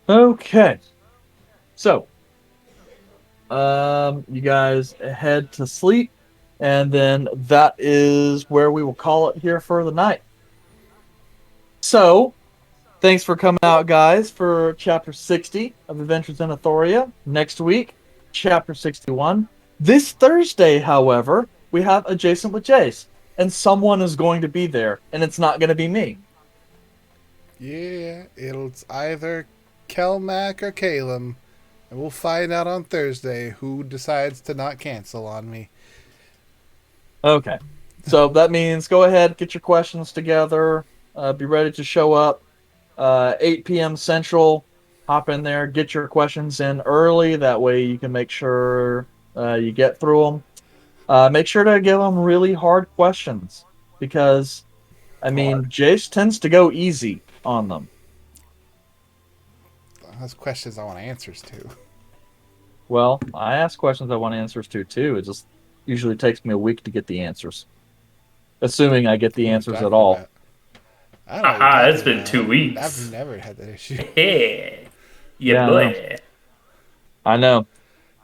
B: Okay. So, you guys head to sleep, and then that is where we will call it here for the night. So, thanks for coming out, guys, for Chapter 60 of Adventures in Athoria. Next week, Chapter 61. This Thursday, however, we have Adjacent with Jace, and someone is going to be there, and it's not going to be me.
H: Yeah, it's either Kelmac or Calum, and we'll find out on Thursday who decides to not cancel on me.
B: Okay. So that means go ahead, get your questions together, be ready to show up. 8 p.m. Central, hop in there, get your questions in early. That way you can make sure You get through them. Make sure to give them really hard questions because, I mean, Jace tends to go easy on them.
H: Those questions I want answers to.
B: Well, I ask questions I want answers to too. It just usually takes me a week to get the answers, assuming I get the
H: What are you
B: answers
H: talking
B: at all.
H: about? I don't know what you're
C: Aha,
H: talking
C: it's been
H: about.
C: 2 weeks.
H: I've never had that issue.
C: Hey,
B: Yeah,
C: boy.
B: I know.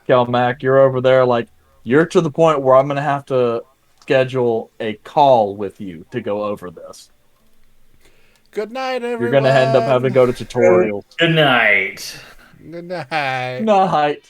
B: Kel Mac, you're over there like you're to the point where I'm gonna have to schedule a call with you to go over this.
H: Good night, everyone.
B: You're gonna end up having to go to tutorials.
C: Good night.
H: Good night.
B: Night.